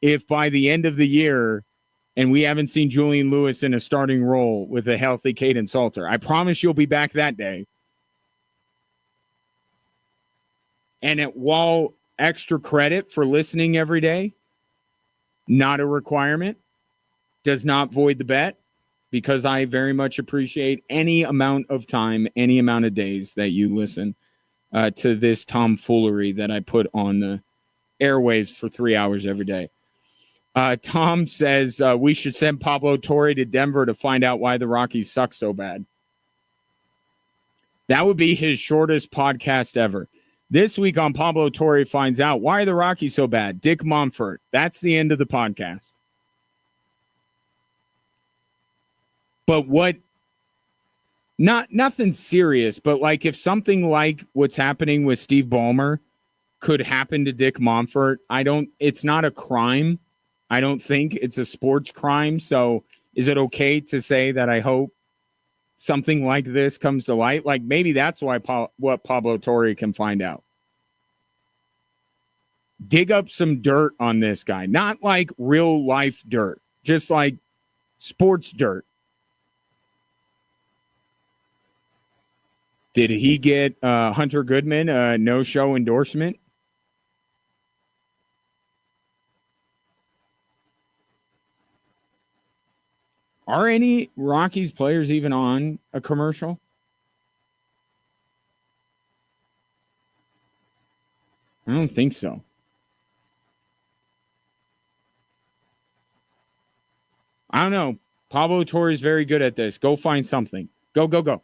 S1: if by the end of the year and we haven't seen Julian Lewis in a starting role with a healthy Caden Salter. I promise you'll be back that day. And while extra credit for listening every day, not a requirement, does not void the bet, because I very much appreciate any amount of time, any amount of days that you listen to this tomfoolery that I put on the airwaves for 3 hours every day. Tom says we should send Pablo Torre to Denver to find out why the Rockies suck so bad. That would be his shortest podcast ever. This week on Pablo Torre finds out why are the Rockies so bad. Dick Monfort. That's the end of the podcast. But nothing serious, but like if something like what's happening with Steve Ballmer could happen to Dick Monfort, it's not a crime. I don't think it's a sports crime. So is it okay to say that I hope something like this comes to light? Like maybe that's why what Pablo Torre can find out. Dig up some dirt on this guy. Not like real life dirt, just like sports dirt. Did he get Hunter Goodman a no-show endorsement? Are any Rockies players even on a commercial? I don't think so. I don't know. Pablo Torre is very good at this. Go find something. Go.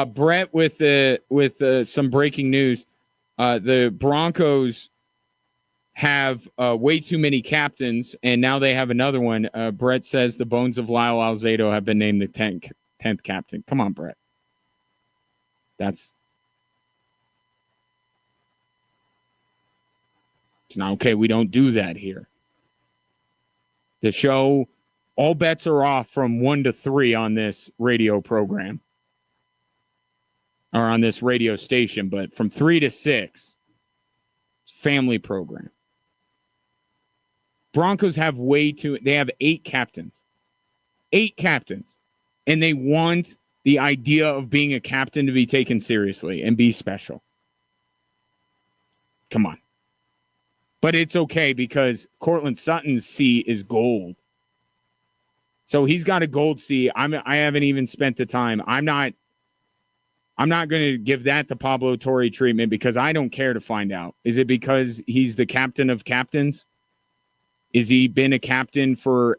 S1: Brett with some breaking news. The Broncos have way too many captains, and now they have another one. Brett says the bones of Lyle Alzado have been named the 10th captain. Come on, Brett. It's not okay. We don't do that here. The show, all bets are off from 1 to 3 on this radio program. Or on this radio station, but from 3 to 6, family program. Broncos have they have 8 captains. 8 captains. And they want the idea of being a captain to be taken seriously and be special. Come on. But it's okay because Cortland Sutton's C is gold. So he's got a gold C. I haven't even spent the time. I'm not going to give that the Pablo Torre treatment because I don't care to find out. Is it because he's the captain of captains? Is he been a captain for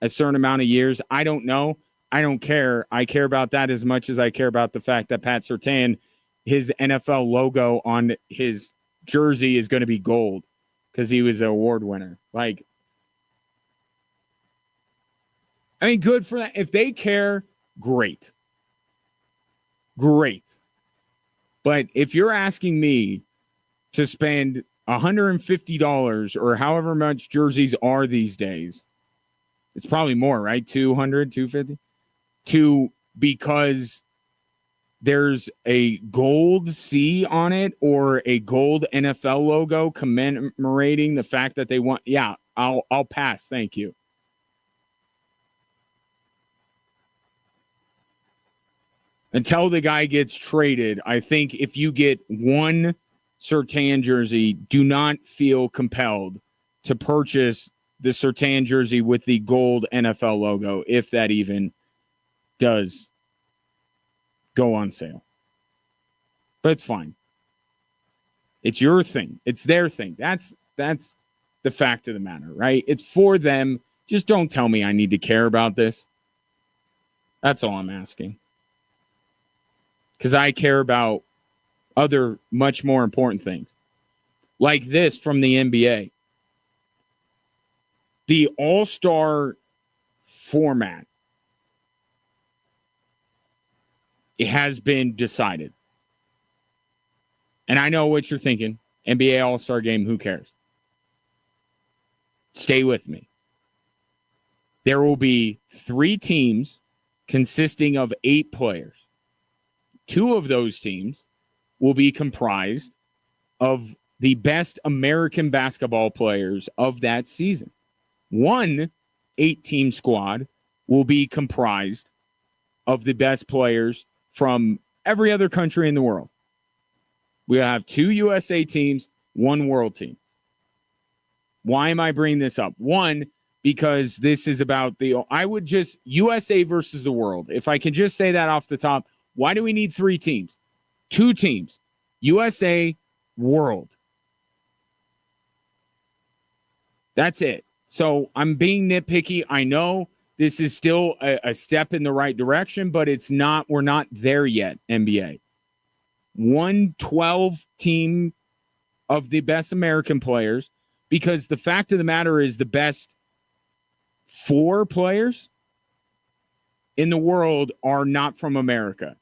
S1: a certain amount of years? I don't know. I don't care. I care about that as much as I care about the fact that Pat Surtain, his NFL logo on his jersey is going to be gold because he was an award winner. Like, I mean, good for that. If they care, great. Great. But if you're asking me to spend $150 or however much jerseys are these days, it's probably more, right? 200, 250? Because there's a gold C on it or a gold NFL logo commemorating the fact that they want. Yeah, I'll pass. Thank you. Until the guy gets traded, I think if you get one Surtain jersey, do not feel compelled to purchase the Surtain jersey with the gold NFL logo, if that even does go on sale. But it's fine. It's your thing. It's their thing. That's the fact of the matter, right? It's for them. Just don't tell me I need to care about this. That's all I'm asking. Because I care about other much more important things. Like this from the NBA. The All-Star format. It has been decided. And I know what you're thinking. NBA All-Star Game, who cares? Stay with me. There will be 3 teams consisting of 8 players. 2 of those teams will be comprised of the best American basketball players of that season. 1 8-team squad will be comprised of the best players from every other country in the world. We'll have 2 USA teams, 1 world team. Why am I bringing this up? 1, because this is about USA versus the world. If I can just say that off the top, why do we need 3 teams? 2 teams, USA, world. That's it. So I'm being nitpicky. I know this is still a step in the right direction, but it's not. We're not there yet, NBA. 1 12 team of the best American players, because the fact of the matter is the best 4 players in the world are not from America.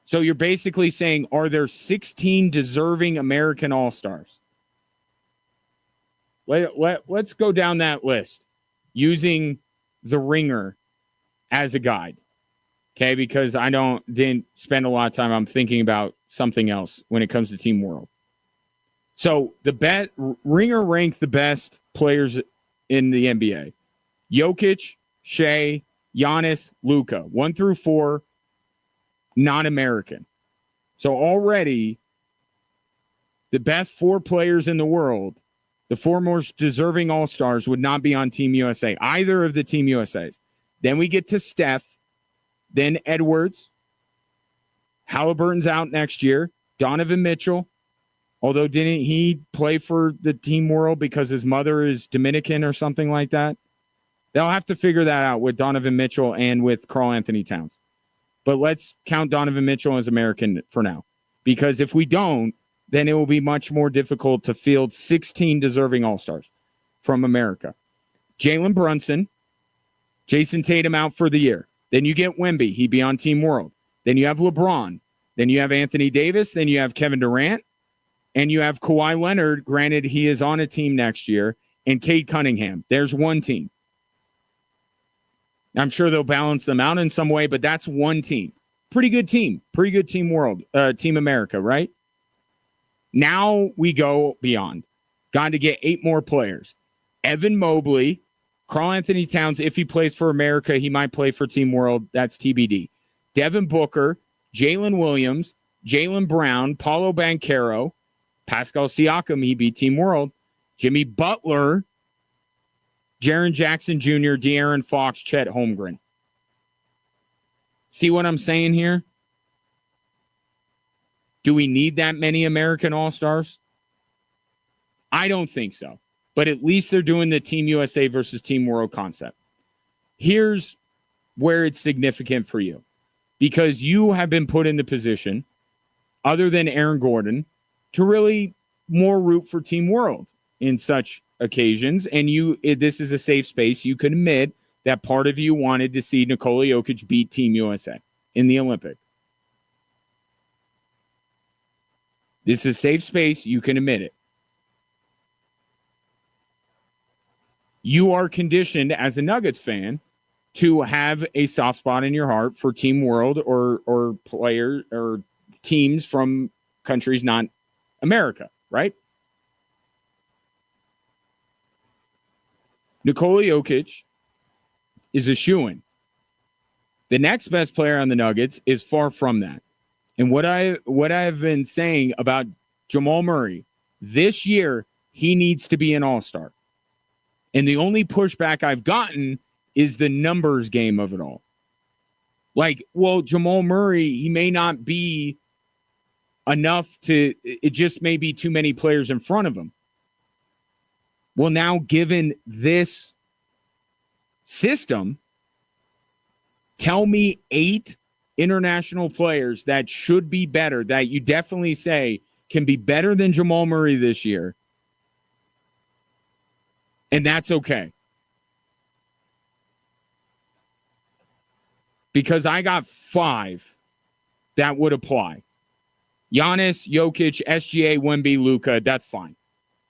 S1: So you're basically saying, are there 16 deserving American All-Stars? Let's go down that list using the Ringer as a guide. Okay, because I didn't spend a lot of time. I'm thinking about something else when it comes to Team World. So the Ringer ranked the best players in the NBA: Jokic, Shea, Giannis, Luka. 1 through 4, non-American. So already, the best 4 players in the world, the 4 most deserving All-Stars, would not be on Team USA, either of the Team USAs. Then we get to Steph. Then Edwards. Halliburton's out next year. Donovan Mitchell. Although didn't he play for the Team World because his mother is Dominican or something like that? They'll have to figure that out with Donovan Mitchell and with Karl Anthony Towns. But let's count Donovan Mitchell as American for now. Because if we don't, then it will be much more difficult to field 16 deserving All-Stars from America. Jalen Brunson. Jason Tatum out for the year. Then you get Wemby. He'd be on Team World. Then you have LeBron. Then you have Anthony Davis. Then you have Kevin Durant. And you have Kawhi Leonard. Granted, he is on a team next year. And Cade Cunningham. There's 1 team. I'm sure they'll balance them out in some way, but that's 1 team. Pretty good team. Pretty good Team World. Team America, right? Now we go beyond. Got to get 8 more players. Evan Mobley. Karl Anthony Towns, if he plays for America, he might play for Team World. That's TBD. Devin Booker, Jalen Williams, Jaylen Brown, Paulo Banchero, Pascal Siakam, he beat Team World, Jimmy Butler, Jaren Jackson Jr., De'Aaron Fox, Chet Holmgren. See what I'm saying here? Do we need that many American All-Stars? I don't think so. But at least they're doing the Team USA versus Team World concept. Here's where it's significant for you. Because you have been put in the position, other than Aaron Gordon, to really more root for Team World in such occasions. And this is a safe space. You can admit that part of you wanted to see Nikola Jokic beat Team USA in the Olympics. This is a safe space. You can admit it. You are conditioned as a Nuggets fan to have a soft spot in your heart for Team World or players or teams from countries not America, right? Nikola Jokic is a shoo-in. The next best player on the Nuggets is far from that. And what I have been saying about Jamal Murray, this year, he needs to be an all-star. And the only pushback I've gotten is the numbers game of it all. Like, well, Jamal Murray, he may not be enough it just may be too many players in front of him. Well, now, given this system, tell me 8 international players that should be better, that you definitely say can be better than Jamal Murray this year. And that's okay. Because I got 5 that would apply. Giannis, Jokic, SGA, Wemby, Luka, that's fine.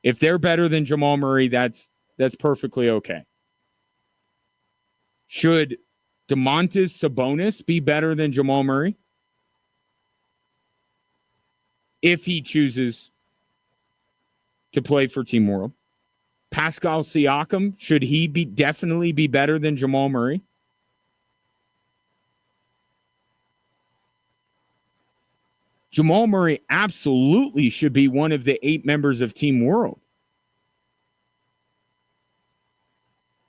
S1: If they're better than Jamal Murray, that's perfectly okay. Should Domantas Sabonis be better than Jamal Murray? If he chooses to play for Team World. Pascal Siakam, should he definitely be better than Jamal Murray? Jamal Murray absolutely should be one of the 8 members of Team World.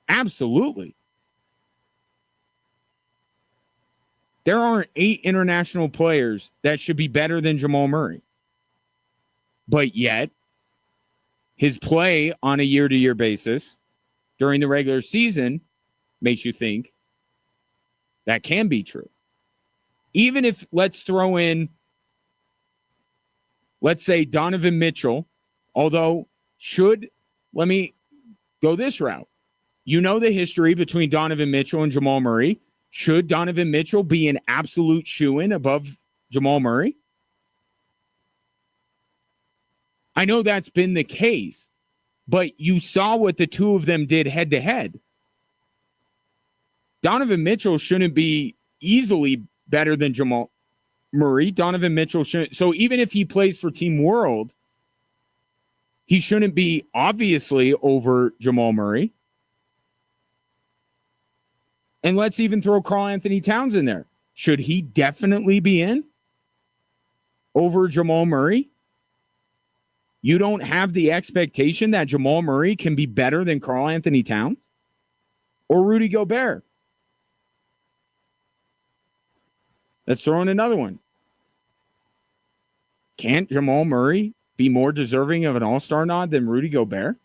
S1: Absolutely. There aren't 8 international players that should be better than Jamal Murray. But yet, his play on a year-to-year basis during the regular season makes you think that can be true. Even if, let's throw in, let's say Donovan Mitchell, although let me go this route. You know the history between Donovan Mitchell and Jamal Murray. Should Donovan Mitchell be an absolute shoo-in above Jamal Murray? I know that's been the case, but you saw what the two of them did head-to-head. Donovan Mitchell shouldn't be easily better than Jamal Murray. Donovan Mitchell shouldn't. So even if he plays for Team World, he shouldn't be obviously over Jamal Murray. And let's even throw Karl-Anthony Towns in there. Should he definitely be in over Jamal Murray? You don't have the expectation that Jamal Murray can be better than Karl-Anthony Towns or Rudy Gobert. Let's throw in another one. Can't Jamal Murray be more deserving of an all-star nod than Rudy Gobert?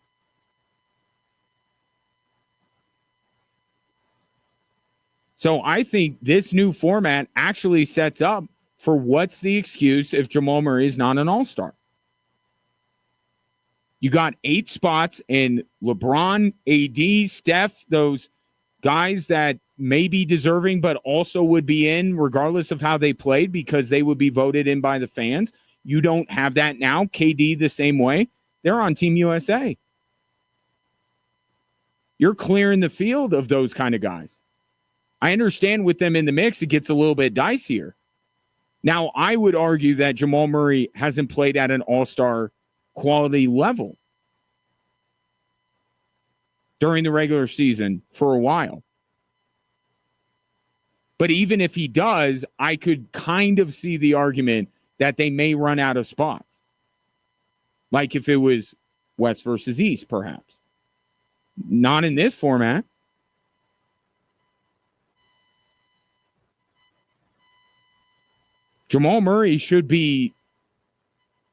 S1: So I think this new format actually sets up for what's the excuse if Jamal Murray is not an all-star. You got 8 spots in LeBron, AD, Steph, those guys that may be deserving but also would be in regardless of how they played because they would be voted in by the fans. You don't have that now. KD the same way. They're on Team USA. You're clearing the field of those kind of guys. I understand with them in the mix, it gets a little bit dicier. Now, I would argue that Jamal Murray hasn't played at an all-star quality level during the regular season for a while. But even if he does, I could kind of see the argument that they may run out of spots. Like if it was West versus East, perhaps. Not in this format. Jamal Murray should be,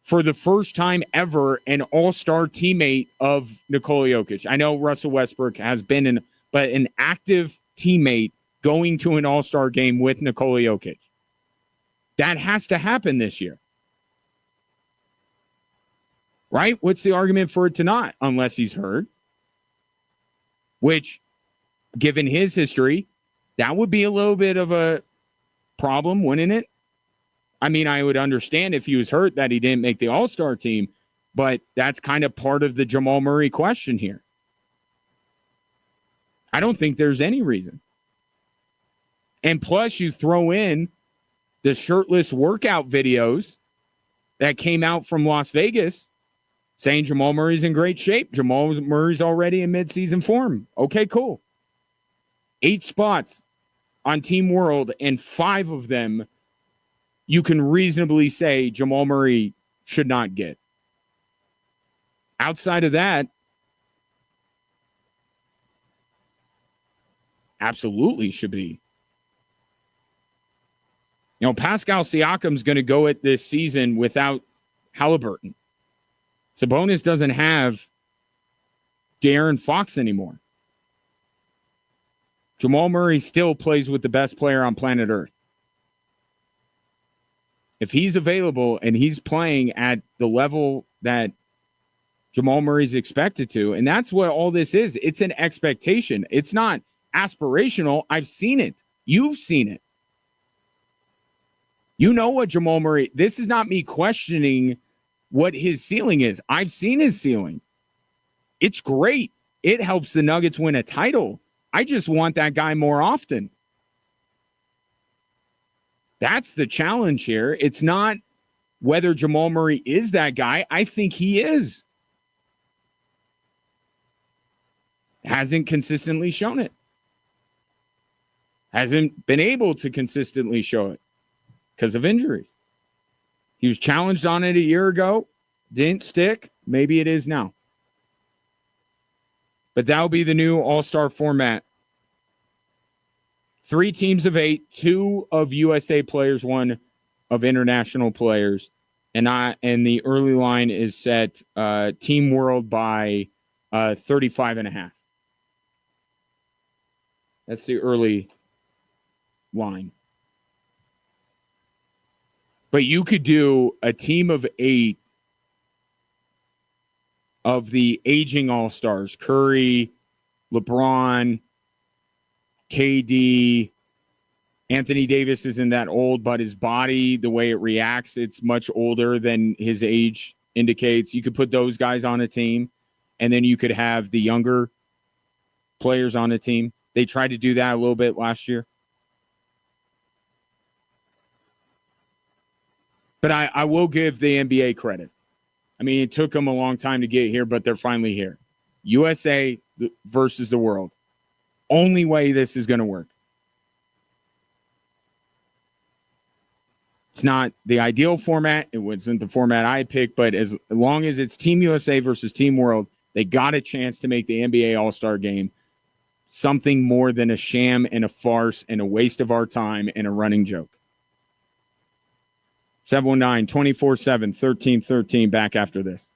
S1: for the first time ever, an all-star teammate of Nikola Jokic. I know Russell Westbrook has been but an active teammate going to an all-star game with Nikola Jokic. That has to happen this year. Right? What's the argument for it to not, unless he's hurt? Which, given his history, that would be a little bit of a problem, wouldn't it? I mean, I would understand if he was hurt that he didn't make the all-star team, but that's kind of part of the Jamal Murray question here. I don't think there's any reason. And plus, you throw in the shirtless workout videos that came out from Las Vegas saying Jamal Murray's in great shape. Jamal Murray's already in midseason form. Okay, cool. 8 spots on Team World, and 5 of them you can reasonably say Jamal Murray should not get. Outside of that, absolutely should be. You know, Pascal Siakam's going to go it this season without Halliburton. Sabonis doesn't have De'Aaron Fox anymore. Jamal Murray still plays with the best player on planet Earth. If he's available and he's playing at the level that Jamal Murray's expected to, and that's what all this is. It's an expectation. It's not aspirational. I've seen it. You've seen it. You know what Jamal Murray, this is not me questioning what his ceiling is. I've seen his ceiling. It's great. It helps the Nuggets win a title. I just want that guy more often. That's the challenge here. It's not whether Jamal Murray is that guy. I think he is. Hasn't consistently shown it. Hasn't been able to consistently show it because of injuries. He was challenged on it a year ago. Didn't stick. Maybe it is now. But that'll be the new all-star format. 3 teams of 8, 2 of USA players, 1 of international players. And the early line is set Team World by 35.5. That's the early line. But you could do a team of 8 of the aging all-stars. Curry, LeBron, KD. Anthony Davis isn't that old, but his body, the way it reacts, it's much older than his age indicates. You could put those guys on a team, and then you could have the younger players on a team. They tried to do that a little bit last year. But I will give the NBA credit. I mean, it took them a long time to get here, but they're finally here. USA versus the world. Only way this is going to work. It's not the ideal format. It wasn't the format I picked, but as long as it's Team USA versus Team World, they got a chance to make the NBA All-Star game something more than a sham and a farce and a waste of our time and a running joke. 719-24-7-1313, back after this.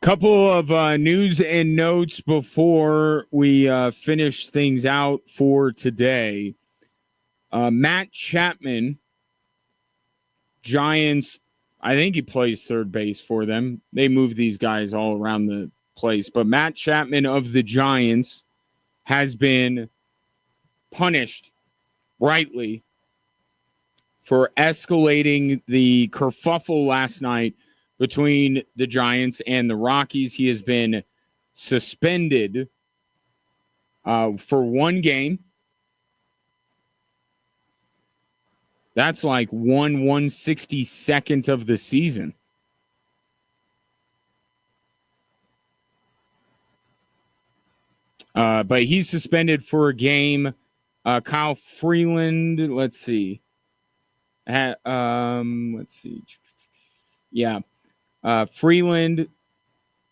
S1: Couple of news and notes before we finish things out for today. Matt Chapman, Giants, I think he plays third base for them. They move these guys all around the place. But Matt Chapman of the Giants has been punished rightly for escalating the kerfuffle last night between the Giants and the Rockies. He has been suspended for one game. That's like 1/162nd of the season. But he's suspended for a game. Kyle Freeland, let's see. Yeah. Freeland,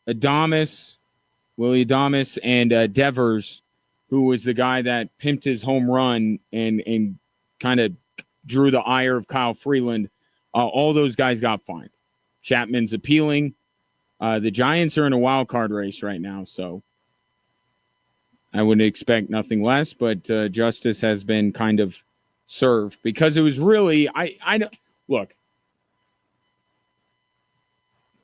S1: Willie Adames, and Devers, who was the guy that pimped his home run and kind of drew the ire of Kyle Freeland. All those guys got fined. Chapman's appealing. The Giants are in a wild card race right now, so I wouldn't expect nothing less, but justice has been kind of served because it was really, I know, look,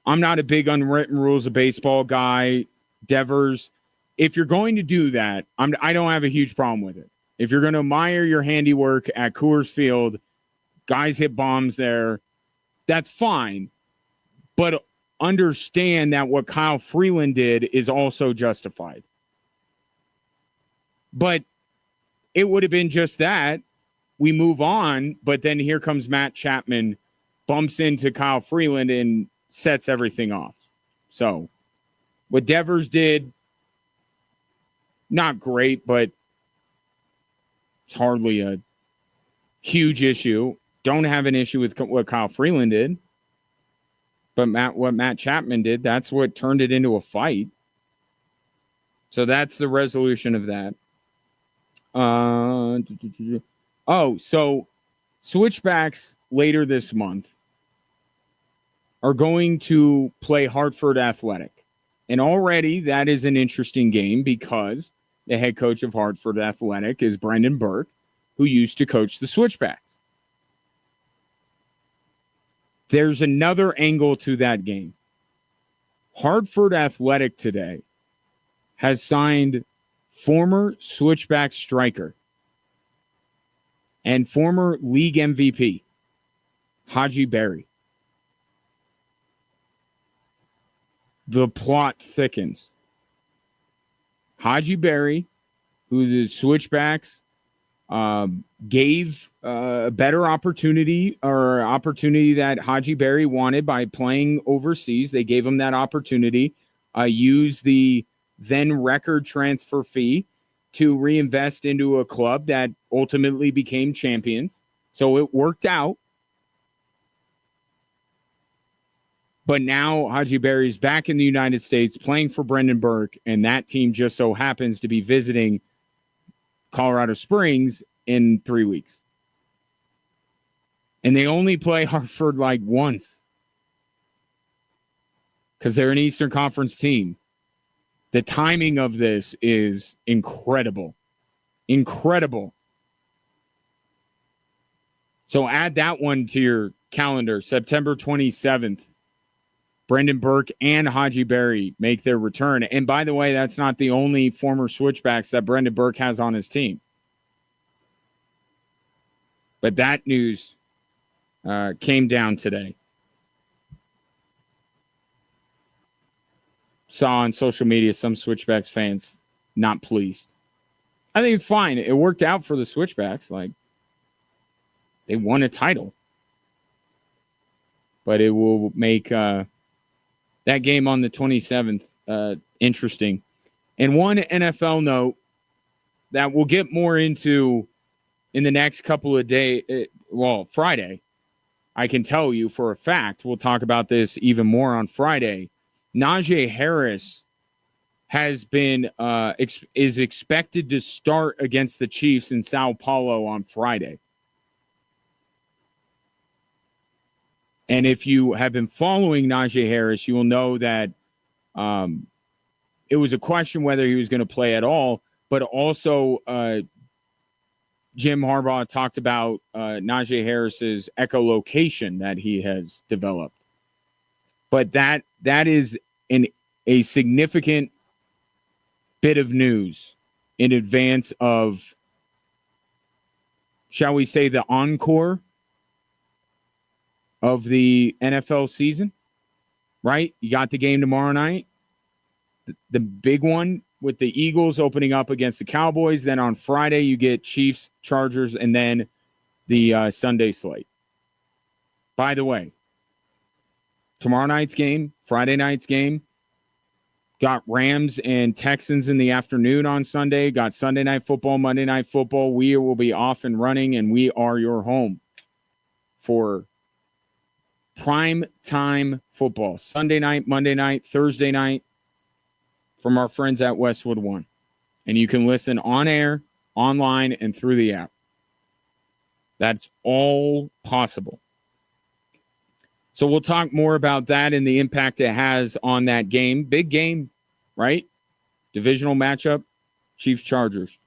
S1: I'm not a big unwritten rules of baseball guy. Devers, if you're going to do that, I don't have a huge problem with it. If you're going to admire your handiwork at Coors Field, guys hit bombs there, that's fine. But understand that what Kyle Freeland did is also justified. But it would have been just that. We move on, but then here comes Matt Chapman, bumps into Kyle Freeland and sets everything off. So what Devers did, not great, but it's hardly a huge issue. Don't have an issue with what Kyle Freeland did. But what Matt Chapman did, that's what turned it into a fight. So that's the resolution of that. So Switchbacks later this month are going to play Hartford Athletic. And already that is an interesting game because the head coach of Hartford Athletic is Brendan Burke, who used to coach the Switchbacks. There's another angle to that game. Hartford Athletic today has signed former Switchback striker and former league MVP, Haji Berry. The plot thickens. Haji Berry, who the Switchbacks gave a better opportunity that Haji Berry wanted by playing overseas. They gave him that opportunity. Use the then record transfer fee to reinvest into a club that ultimately became champions. So it worked out. But now Haji Berry's back in the United States playing for Brendan Burke, and that team just so happens to be visiting Colorado Springs in 3 weeks. And they only play Hartford like once because they're an Eastern Conference team. The timing of this is incredible. Incredible. So add that one to your calendar. September 27th. Brendan Burke and Haji Berry make their return. And by the way, that's not the only former Switchbacks that Brendan Burke has on his team. But that news came down today. Saw on social media some Switchbacks fans not pleased. I think it's fine. It worked out for the Switchbacks. Like, they won a title. But it will make that game on the 27th interesting. And one NFL note that we'll get more into in the next couple of days, Friday. I can tell you for a fact, we'll talk about this even more on Friday. Najee Harris has been is expected to start against the Chiefs in Sao Paulo on Friday. And if you have been following Najee Harris, you will know that It was a question whether he was going to play at all, but also Jim Harbaugh talked about Najee Harris's echolocation that he has developed. But that is a significant bit of news in advance of, shall we say, the encore of the NFL season, right? You got the game tomorrow night, the big one with the Eagles opening up against the Cowboys. Then on Friday, you get Chiefs, Chargers, and then the Sunday slate. By the way, tomorrow night's game, Friday night's game, got Rams and Texans in the afternoon on Sunday, got Sunday Night Football, Monday Night Football. We will be off and running, and we are your home for prime time football. Sunday night, Monday night, Thursday night from our friends at Westwood One. And you can listen on air, online, and through the app. That's all possible. So we'll talk more about that and the impact it has on that game. Big game, right? Divisional matchup, Chiefs-Chargers.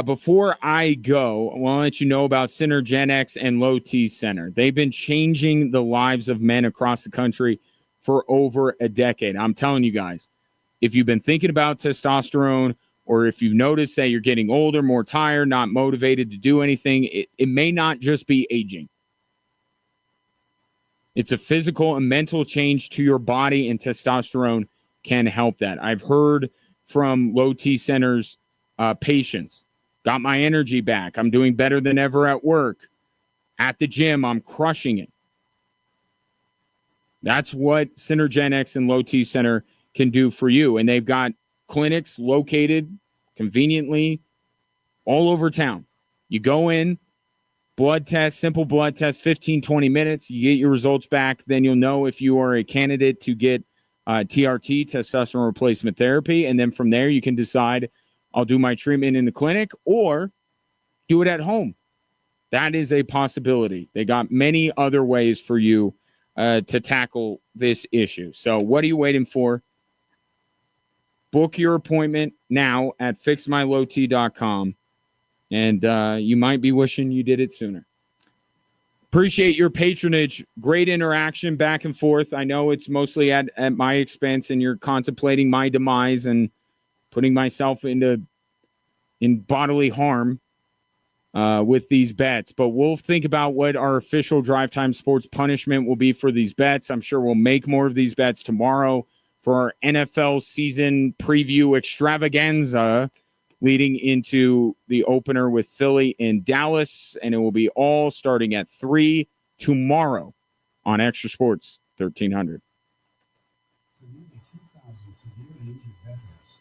S1: Before I go, I want to let you know about Synergenics and Low T Center. They've been changing the lives of men across the country for over a decade. I'm telling you guys, if you've been thinking about testosterone, or if you've noticed that you're getting older, more tired, not motivated to do anything, it may not just be aging. It's a physical and mental change to your body, and testosterone can help that. I've heard from Low T Center's patients. Got my energy back. I'm doing better than ever at work. At the gym, I'm crushing it. That's what Synergenics and Low T Center can do for you. And they've got clinics located conveniently all over town. You go in, blood test, simple blood test, 15, 20 minutes. You get your results back. Then you'll know if you are a candidate to get TRT, testosterone replacement therapy. And then from there, you can decide, I'll do my treatment in the clinic or do it at home. That is a possibility. They got many other ways for you to tackle this issue. So what are you waiting for? Book your appointment now at fixmylowt.com. And you might be wishing you did it sooner. Appreciate your patronage. Great interaction back and forth. I know it's mostly at my expense, and you're contemplating my demise and putting myself in bodily harm with these bets. But we'll think about what our official Drive Time Sports punishment will be for these bets. I'm sure we'll make more of these bets tomorrow for our NFL season preview extravaganza leading into the opener with Philly in Dallas. And it will be all starting at 3 tomorrow on Extra Sports 1300.
S4: For nearly 2,000 severely injured veterans,